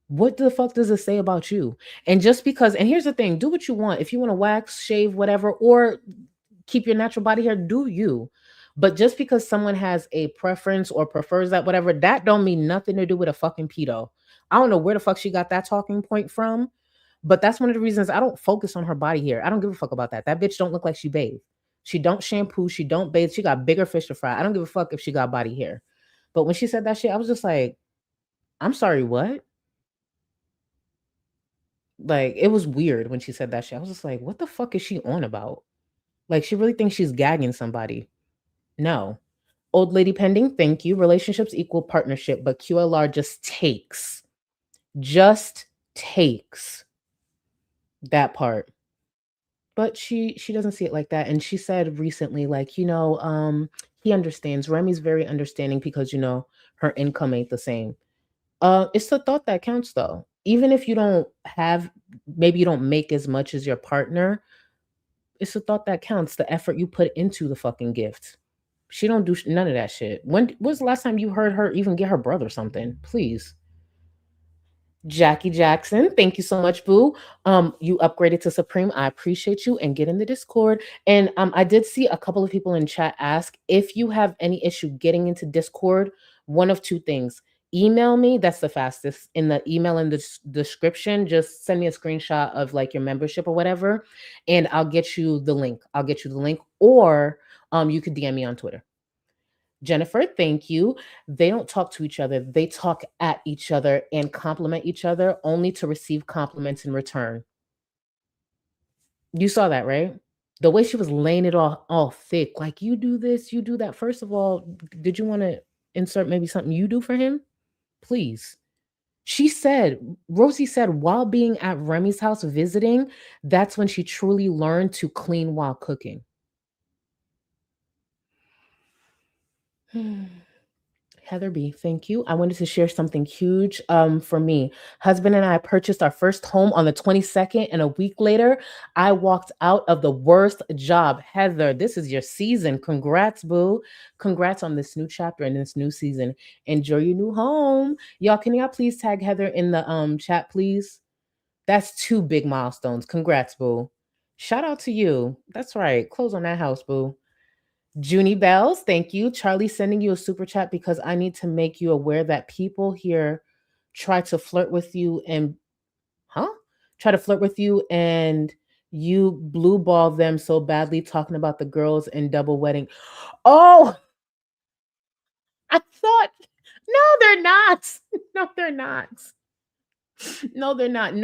What the fuck does it say about you? And just because, and here's the thing, do what you want. If you want to wax, shave, whatever, or keep your natural body hair, do you. But just because someone has a preference or prefers that, whatever, that don't mean nothing to do with a fucking pedo. I don't know where the fuck she got that talking point from, but that's one of the reasons I don't focus on her body hair. I don't give a fuck about that. That bitch don't look like she bathed. She don't shampoo. She don't bathe. She got bigger fish to fry. I don't give a fuck if she got body hair. But when she said that shit, I was just like, I'm sorry, what? Like, it was weird when she said that shit. I was just like, what the fuck is she on about? Like, she really thinks she's gagging somebody. No. Old lady pending, thank you. Relationships equal partnership, but QLR just takes that part. But she doesn't see it like that. And she said recently, like, he understands. Remy's very understanding because, her income ain't the same. It's the thought that counts, though. Even if you don't have, maybe you don't make as much as your partner, it's the thought that counts, the effort you put into the fucking gift. She don't do none of that shit. When was the last time you heard her even get her brother something? Please. Jackie Jackson, thank you so much, boo. You upgraded to Supreme. I appreciate you, and get in the Discord. And I did see a couple of people in chat ask if you have any issue getting into Discord. One of two things: email me. That's the fastest. In the email in the description, just send me a screenshot of like your membership or whatever, and I'll get you the link. Or you could DM me on Twitter. Jennifer, thank you. They don't talk to each other. They talk at each other and compliment each other only to receive compliments in return. You saw that, right? The way she was laying it all thick. Like, you do this, you do that. First of all, did you want to insert maybe something you do for him? Please. Rosie said, while being at Remy's house visiting, that's when she truly learned to clean while cooking. Heather B, thank you. I wanted to share something huge for me. Husband and I purchased our first home on the 22nd, and a week later, I walked out of the worst job. Heather, this is your season. Congrats, boo. Congrats on this new chapter and this new season. Enjoy your new home. Y'all, can y'all please tag Heather in the chat, please? That's 2 big milestones. Congrats, boo. Shout out to you. That's right. Close on that house, boo. Junie Bells, thank you. Charlie sending you a super chat because I need to make you aware that people here try to flirt with you and you blue ball them so badly talking about the girls and double wedding. Oh, I thought, no, they're not. No, they're not. No, they're not.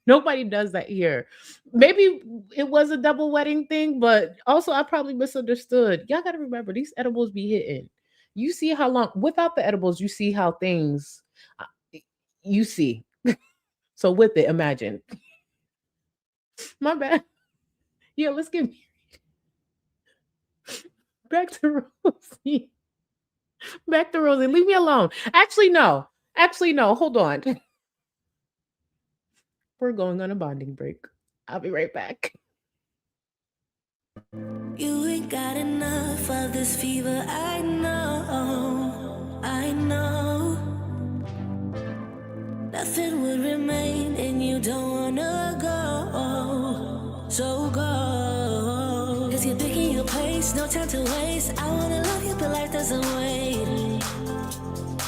Nobody does that here. Maybe it was a double wedding thing, but also I probably misunderstood. Y'all got to remember, these edibles be hitting. You see how long, without the edibles, you see how things, you see. So with it, imagine. My bad. Yeah, let's get back to Rosie. Back to Rosie. Leave me alone. Actually, no. Hold on. We're going on a bonding break. I'll be right back. You ain't got enough of this fever, I know. Nothing would remain and you don't wanna go. So go. Cause you're picking your place, no time to waste. I wanna love you, but life doesn't wait.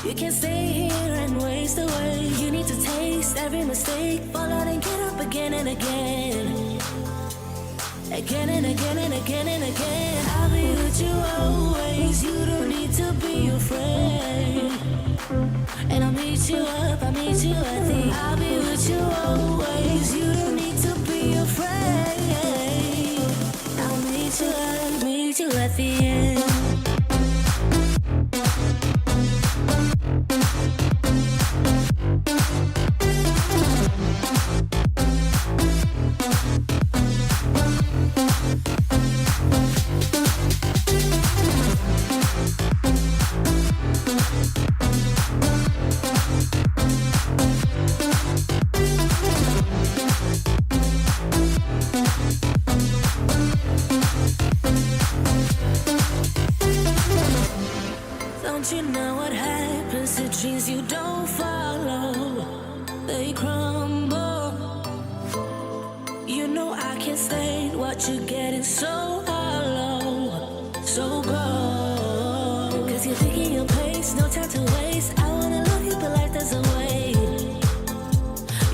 You can't stay here and waste away. You need to taste every mistake. Fall out and get up again and again. Again and again and again and again. I'll be with you always. You don't need to be afraid. And I'll meet you up, I'll meet you at the. I'll be with you always. You don't need to be afraid. I'll meet you up, meet you at the end. Don't you know what happens to dreams you don't follow? They crumble. You know I can't stand what you're getting so hollow. So go. Cause you're taking your place, no time to waste. I wanna love you, but life doesn't wait.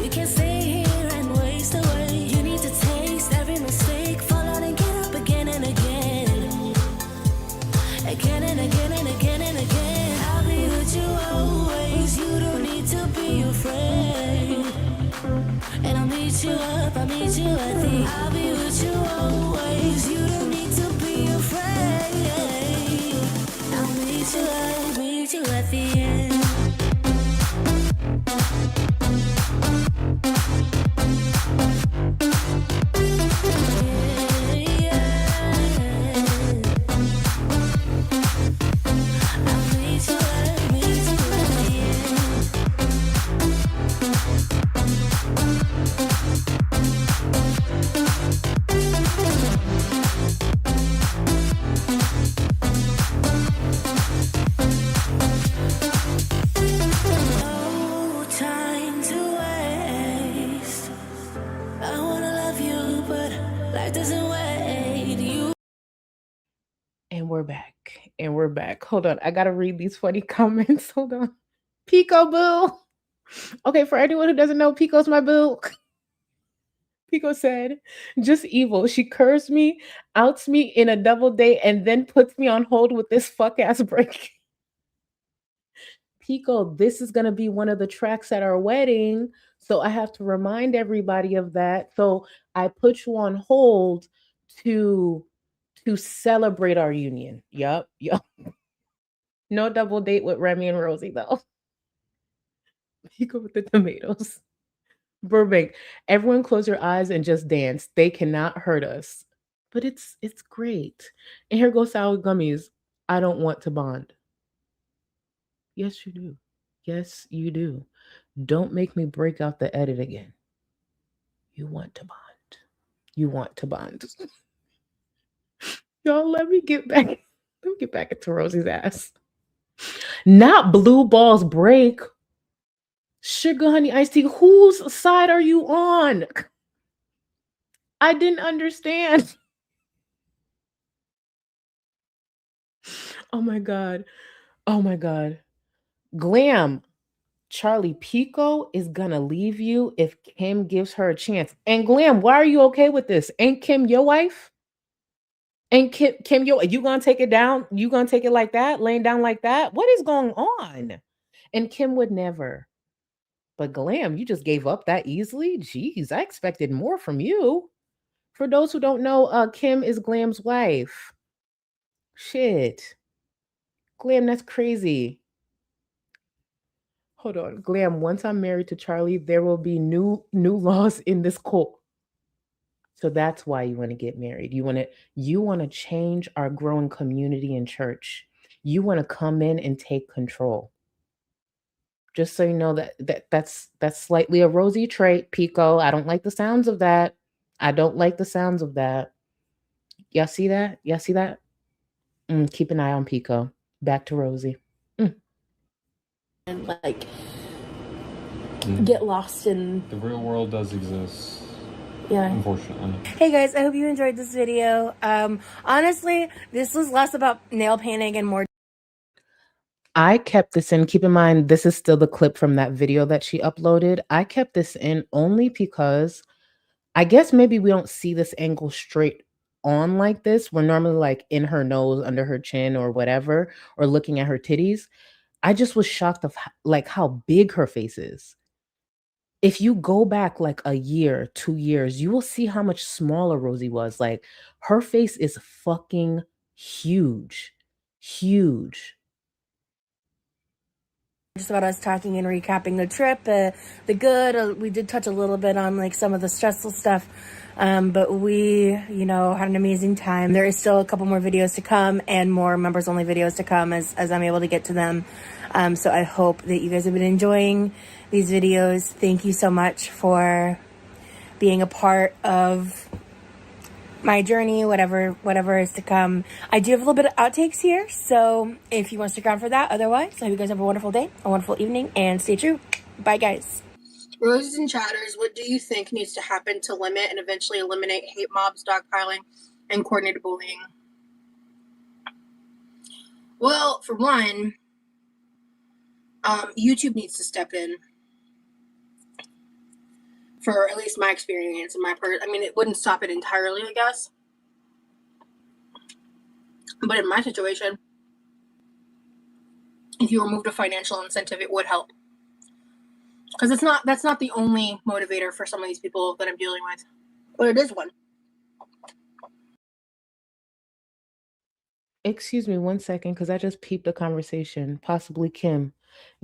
You can't stay here and waste away. You need to taste every mistake. Fall out and get up again and again. Again and again and again and again. I'll be with you always. You don't need to be afraid. And I'll meet you up, I'll meet you at the. I'll be with you always. You don't need to be afraid. I'll meet you up, meet you at the end. And we're back. Hold on. I got to read these funny comments. Hold on. Pico boo. Okay, for anyone who doesn't know, Pico's my boo. Pico said, just evil. She curves me, outs me in a double date, and then puts me on hold with this fuck ass break. Pico, this is going to be one of the tracks at our wedding. So I have to remind everybody of that. So I put you on hold to celebrate our union. Yup. No double date with Remy and Rosie, though. Pico with the tomatoes. Burbank, everyone close your eyes and just dance. They cannot hurt us. But it's great. And here goes sour gummies. I don't want to bond. Yes, you do. Yes, you do. Don't make me break out the edit again. You want to bond. You want to bond. Y'all, let me get back into Rosie's ass. Not blue balls break. Sugar honey iced tea. Whose side are you on? I didn't understand. Oh my God. Oh my God. Glam. Charlie Pico is gonna leave you if Kim gives her a chance. And Glam, why are you okay with this? Ain't Kim your wife? Ain't Kim you gonna take it down? You gonna take it like that? Laying down like that? What is going on? And Kim would never. But Glam, you just gave up that easily? Jeez, I expected more from you. For those who don't know, Kim is Glam's wife. Shit. Glam, that's crazy. Hold on. Glam, once I'm married to Charlie, there will be new laws in this court. So that's why you want to get married. You want to change our growing community in church. You want to come in and take control. Just so you know that's slightly a Rosie trait, Pico. I don't like the sounds of that. I don't like the sounds of that. Y'all see that? Y'all see that? Keep an eye on Pico. Back to Rosie. And like get lost in the real world does exist. Yeah. Unfortunately. Hey guys, I hope you enjoyed this video. Honestly, this was less about nail painting and more. I kept this in. Keep in mind, this is still the clip from that video that she uploaded. I kept this in only because I guess maybe we don't see this angle straight on like this. We're normally like in her nose, under her chin or whatever, or looking at her titties. I just was shocked of like how big her face is. If you go back like a year, 2 years, you will see how much smaller Rosie was. Like her face is fucking huge. Huge. Just about us talking and recapping the trip, the good. We did touch a little bit on like some of the stressful stuff, but we, had an amazing time. There is still a couple more videos to come and more members only videos to come as I'm able to get to them. So I hope that you guys have been enjoying these videos. Thank you so much for being a part of my journey, whatever is to come. I do have a little bit of outtakes here, so if you want to stick around for that. Otherwise, I hope you guys have a wonderful day, a wonderful evening, and stay true. Bye, guys. Roses and chatters, what do you think needs to happen to limit and eventually eliminate hate mobs, dogpiling, and coordinated bullying? Well, for one, YouTube needs to step in. For at least my experience and it wouldn't stop it entirely, I guess. But in my situation, if you removed a financial incentive, it would help. Because that's not the only motivator for some of these people that I'm dealing with. But it is one. Excuse me 1 second, because I just peeped a conversation. Possibly Kim.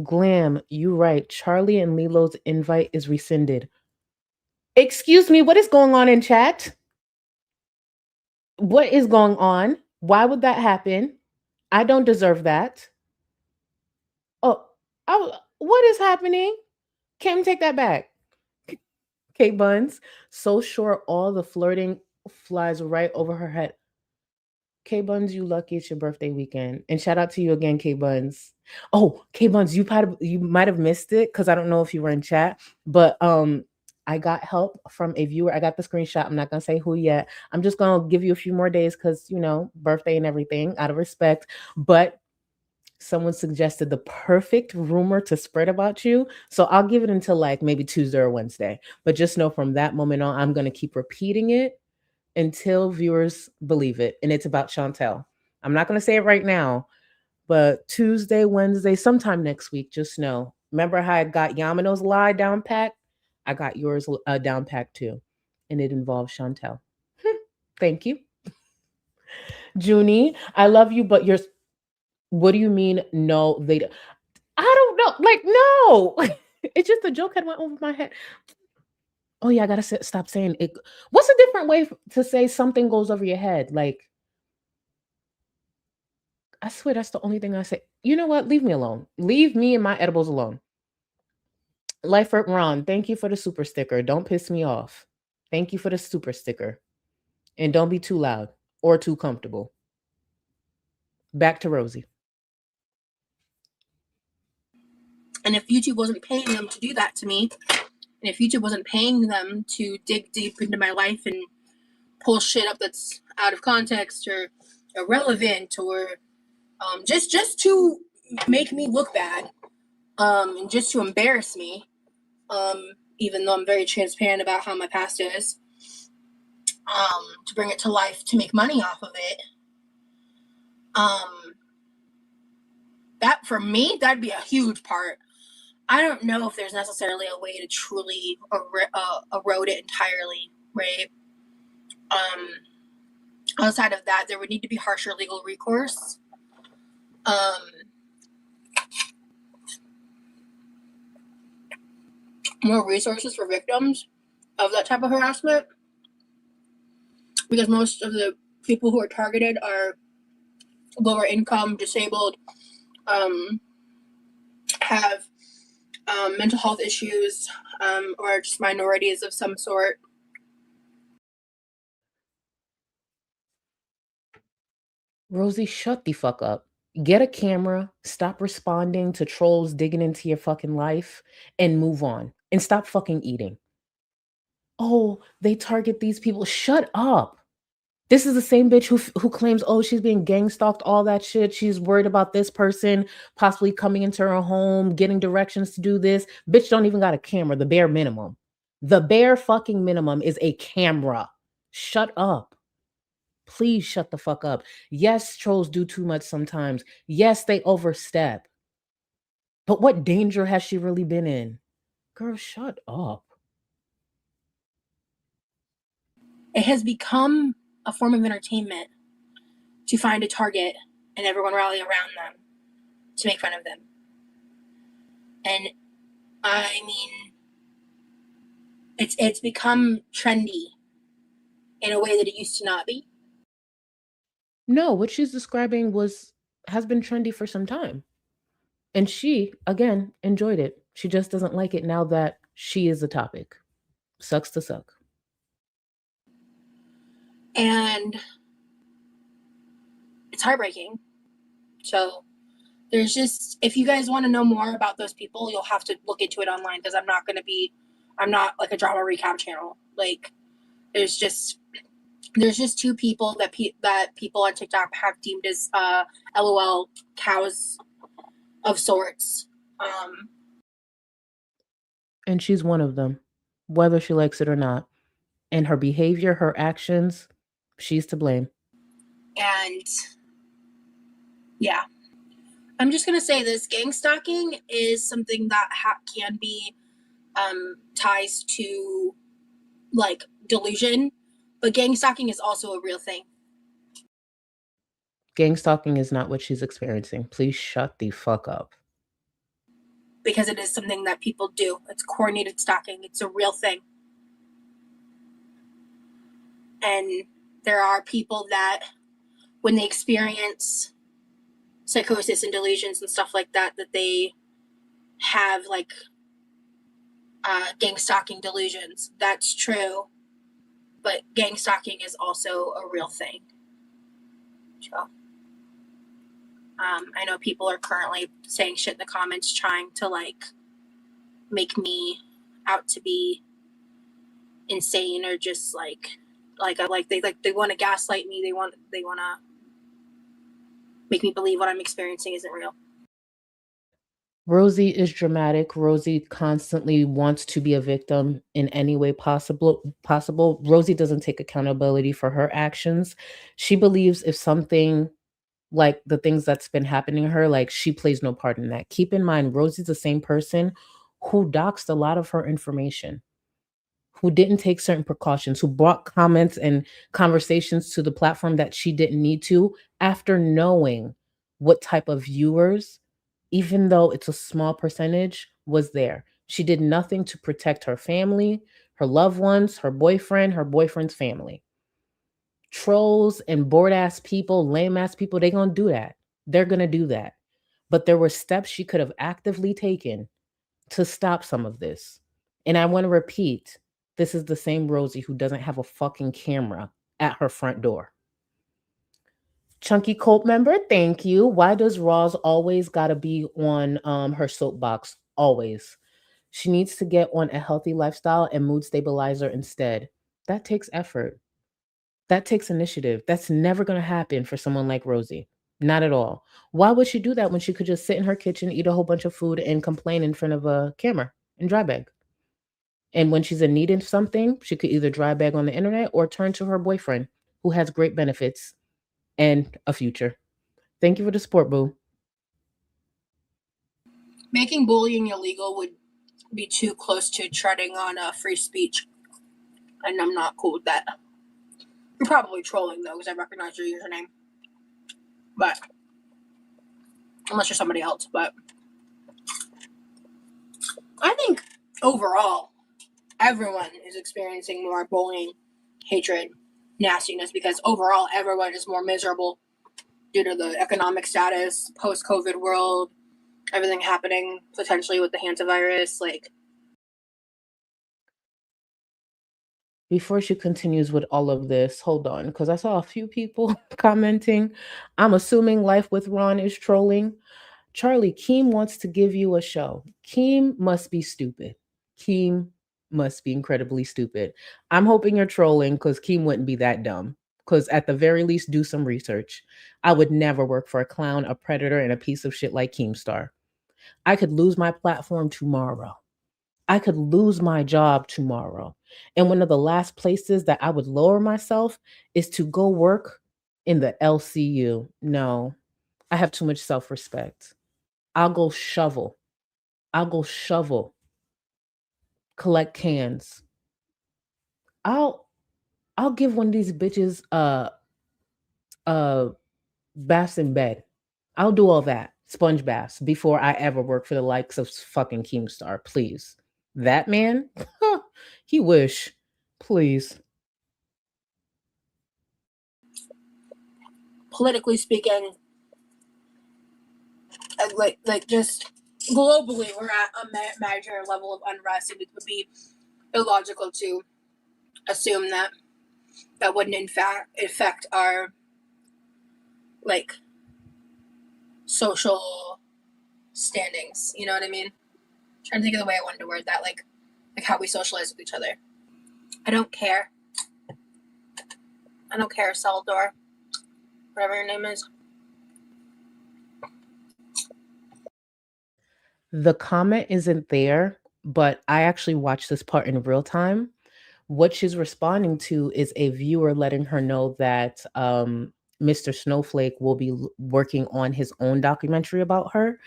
Glam, you right. Charlie and Lilo's invite is rescinded. Excuse me, what is going on in chat? What is going on? Why would that happen? I don't deserve that. Oh, what is happening? Kim, take that back. Kate Buns, so sure all the flirting flies right over her head. K Buns, you lucky it's your birthday weekend. And shout out to you again, K Buns. Oh, K Buns, you might have missed it because I don't know if you were in chat, but I got help from a viewer. I got the screenshot. I'm not gonna say who yet. I'm just gonna give you a few more days because birthday and everything, out of respect. But someone suggested the perfect rumor to spread about you. So I'll give it until like maybe Tuesday or Wednesday. But just know from that moment on, I'm gonna keep repeating it until viewers believe it. And it's about Chantel. I'm not going to say it right now, but Tuesday, Wednesday, sometime next week, just know. Remember how I got Yamano's lie down pat? I got yours down pat too. And it involves Chantel. Thank you. Junie, I love you, but what do you mean? No, I don't know. Like, no. It's just a joke that went over my head. Oh yeah, I gotta stop saying it. What's a different way to say something goes over your head? Like, I swear that's the only thing I say. You know what? Leave me alone. Leave me and my edibles alone. Life Ron, thank you for the super sticker. Don't piss me off. Thank you for the super sticker. And don't be too loud or too comfortable. Back to Rosie. And if YouTube wasn't paying them to do that to me, and if YouTube wasn't paying them to dig deep into my life and pull shit up that's out of context or irrelevant or just to make me look bad, and just to embarrass me, even though I'm very transparent about how my past is, to bring it to life, to make money off of it, that for me, that'd be a huge part. I don't know if there's necessarily a way to truly erode it entirely, right? Outside of that, there would need to be harsher legal recourse. More resources for victims of that type of harassment, because most of the people who are targeted are lower income, disabled, have mental health issues, or just minorities of some sort. Rosie, shut the fuck up. Get a camera, stop responding to trolls digging into your fucking life, and move on. And stop fucking eating. Oh, they target these people. Shut up. This is the same bitch who claims, oh, she's being gang stalked, all that shit. She's worried about this person possibly coming into her home, getting directions to do this. Bitch don't even got a camera, the bare minimum. The bare fucking minimum is a camera. Shut up. Please shut the fuck up. Yes, trolls do too much sometimes. Yes, they overstep. But what danger has she really been in? Girl, shut up. It has become a form of entertainment to find a target and everyone rally around them to make fun of them. And I mean, it's become trendy in a way that it used to not be. No, what she's describing has been trendy for some time. And she, again, enjoyed it. She just doesn't like it now that she is the topic. Sucks to suck. And it's heartbreaking. So there's just, if you guys want to know more about those people, you'll have to look into it online, because I'm not like a drama recap channel. Like, there's just two people that people on TikTok have deemed as LOL cows of sorts. And she's one of them, whether she likes it or not. And her behavior, her actions, she's to blame. And yeah, I'm just gonna say this: gang stalking is something that can be ties to like delusion, but gang stalking is also a real thing. Gang stalking is not what she's experiencing. Please shut the fuck up. Because it is something that people do. It's coordinated stalking. It's a real thing. And there are people that, when they experience psychosis and delusions and stuff like that, that they have like gang stalking delusions. That's true. But gang stalking is also a real thing. So, I know people are currently saying shit in the comments, trying to like make me out to be insane, or just they want to gaslight me. They want to make me believe what I'm experiencing isn't real. Rosie is dramatic. Rosie constantly wants to be a victim in any way possible. Rosie doesn't take accountability for her actions. She believes if something like the things that's been happening to her, like she plays no part in that. Keep in mind, Rosie's the same person who doxed a lot of her information, who didn't take certain precautions, who brought comments and conversations to the platform that she didn't need to, after knowing what type of viewers, even though it's a small percentage, was there. She did nothing to protect her family, her loved ones, her boyfriend, her boyfriend's family. Trolls and bored ass people, lame ass people, they gonna do that. They're gonna do that. But there were steps she could have actively taken to stop some of this. And I want to repeat, this is the same Rosie who doesn't have a fucking camera at her front door. Chunky Colt member, thank you. Why does Roz always gotta be on her soapbox? Always. She needs to get on a healthy lifestyle and mood stabilizer instead. That takes effort. That takes initiative. That's never going to happen for someone like Rosie. Not at all. Why would she do that when she could just sit in her kitchen, eat a whole bunch of food, and complain in front of a camera and dry bag? And when she's in need of something, she could either dry bag on the internet or turn to her boyfriend, who has great benefits and a future. Thank you for the support, boo. Making bullying illegal would be too close to treading on free speech, and I'm not cool with that. You're probably trolling though, because I recognize your username, but unless you're somebody else. But I think overall, everyone is experiencing more bullying, hatred, nastiness, because overall everyone is more miserable due to the economic status, post-COVID world, everything happening potentially with the hantavirus. Like, before she continues with all of this, hold on, because I saw a few people commenting. I'm assuming Life with Ron is trolling. Charlie, Keem wants to give you a show. Keem must be stupid. Keem must be incredibly stupid. I'm hoping you're trolling because Keem wouldn't be that dumb. Because at the very least, do some research. I would never work for a clown, a predator, and a piece of shit like Keemstar. I could lose my platform tomorrow. I could lose my job tomorrow. And one of the last places that I would lower myself is to go work in the LCU. No, I have too much self-respect. I'll go shovel. Collect cans. I'll give one of these bitches baths in bed. I'll do all that. Sponge baths before I ever work for the likes of fucking Keemstar, please. That man, he wish. Please. politically speaking, like just globally, we're at a major level of unrest, and it would be illogical to assume that wouldn't in fact affect our like social standings. You know what I mean? I'm trying to think of the way I wanted to word that, like how we socialize with each other. I don't care, Saldor, whatever your name is. The comment isn't there, but I actually watched this part in real time. What she's responding to is a viewer letting her know that Mr. Snowflake will be working on his own documentary about her.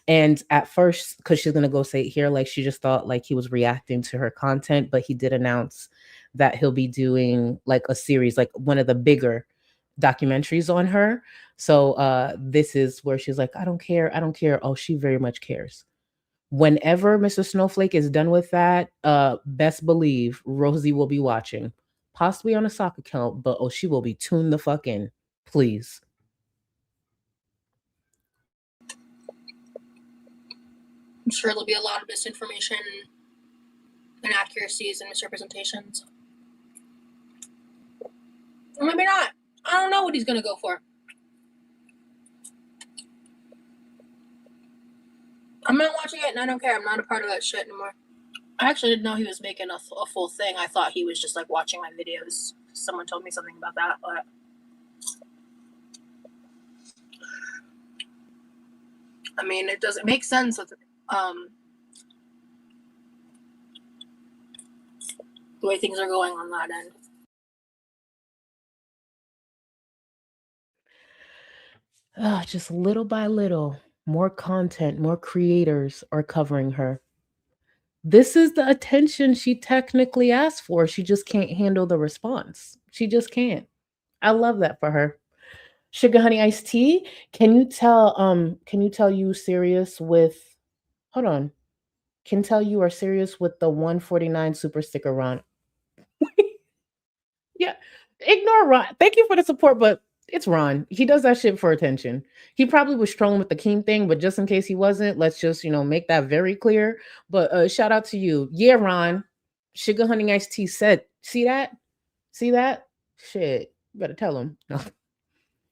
And at first, because she's going to go say it here, like she just thought like he was reacting to her content, but he did announce that he'll be doing like a series, like one of the bigger documentaries on her. So this is where she's like, I don't care. Oh, she very much cares. Whenever Mr. Snowflake is done with that, best believe Rosie will be watching. Possibly on a sock account, but she will be tuned the fuck in. Please. I'm sure there'll be a lot of misinformation, inaccuracies, and misrepresentations. Or maybe not. I don't know what he's going to go for. I'm not watching it, and I don't care. I'm not a part of that shit anymore. I actually didn't know he was making a full thing. I thought he was just like watching my videos. Someone told me something about that, but I mean, it doesn't make sense with the way things are going on that end. Just little by little, more content, more creators are covering her. This is the attention she technically asked for. She just can't handle the response. She just can't. I love that for her. Sugar Honey Iced Tea. Can you tell you serious with, hold on. can tell you are serious with the 149 super sticker, Ron. Yeah, ignore Ron. Thank you for the support, but it's Ron. He does that shit for attention. He probably was trolling with the King thing, but just in case he wasn't, let's just, make that very clear. But shout out to you. Yeah, Ron. Sugar Honey Iced Tea said, see that? See that? Shit. You better tell him. No.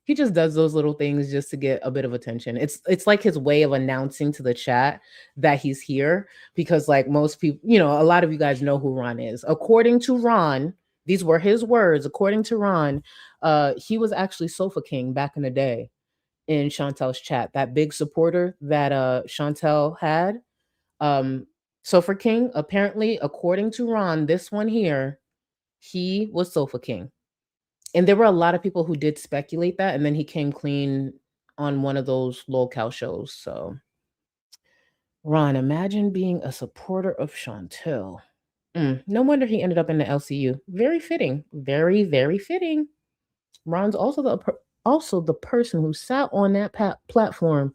He just does those little things just to get a bit of attention. It's like his way of announcing to the chat that he's here, because like most people, a lot of you guys know who Ron is. According to Ron, these were his words. According to Ron, he was actually Sofa King back in the day in Chantel's chat. That big supporter that Chantel had. Sofa King, apparently, according to Ron, this one here, he was Sofa King. And there were a lot of people who did speculate that, and then he came clean on one of those lolcow shows. So, Ron, imagine being a supporter of Chantel. No wonder he ended up in the LCU. Very fitting. Very, very fitting. Ron's also the person who sat on that platform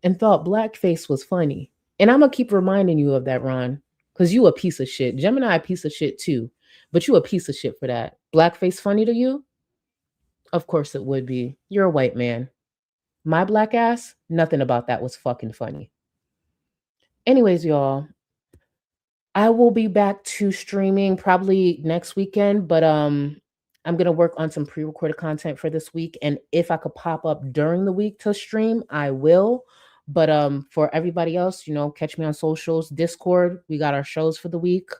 and thought blackface was funny. And I'm going to keep reminding you of that, Ron, because you a piece of shit. Gemini a piece of shit too, but you a piece of shit for that. Blackface funny to you? Of course it would be. You're a white man. My black ass, nothing about that was fucking funny. Anyways, y'all, I will be back to streaming probably next weekend, but I'm going to work on some pre-recorded content for this week. And if I could pop up during the week to stream, I will. But for everybody else, catch me on socials, Discord. We got our shows for the week.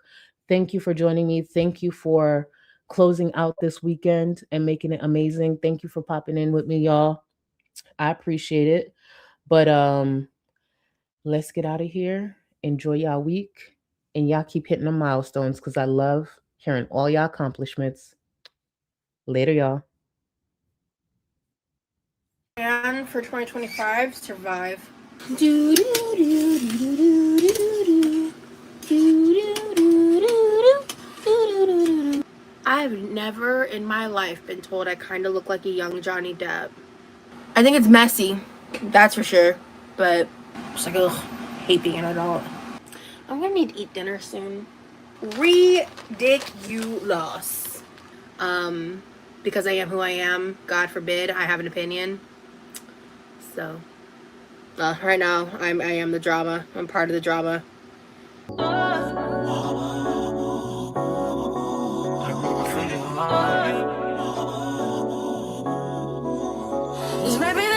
Thank you for joining me. Thank you for closing out this weekend and making it amazing. Thank you for popping in with me, y'all. I appreciate it. But let's get out of here. Enjoy y'all week. And y'all keep hitting the milestones, because I love hearing all y'all accomplishments. Later, y'all. And for 2025, survive. I've never in my life been told I kind of look like a young Johnny Depp. I think it's messy, that's for sure. But it's like, ugh, hate being an adult. I'm gonna need to eat dinner soon. Ridiculous. Because I am who I am. God forbid I have an opinion. So, right now I am the drama. I'm part of the drama. Baby,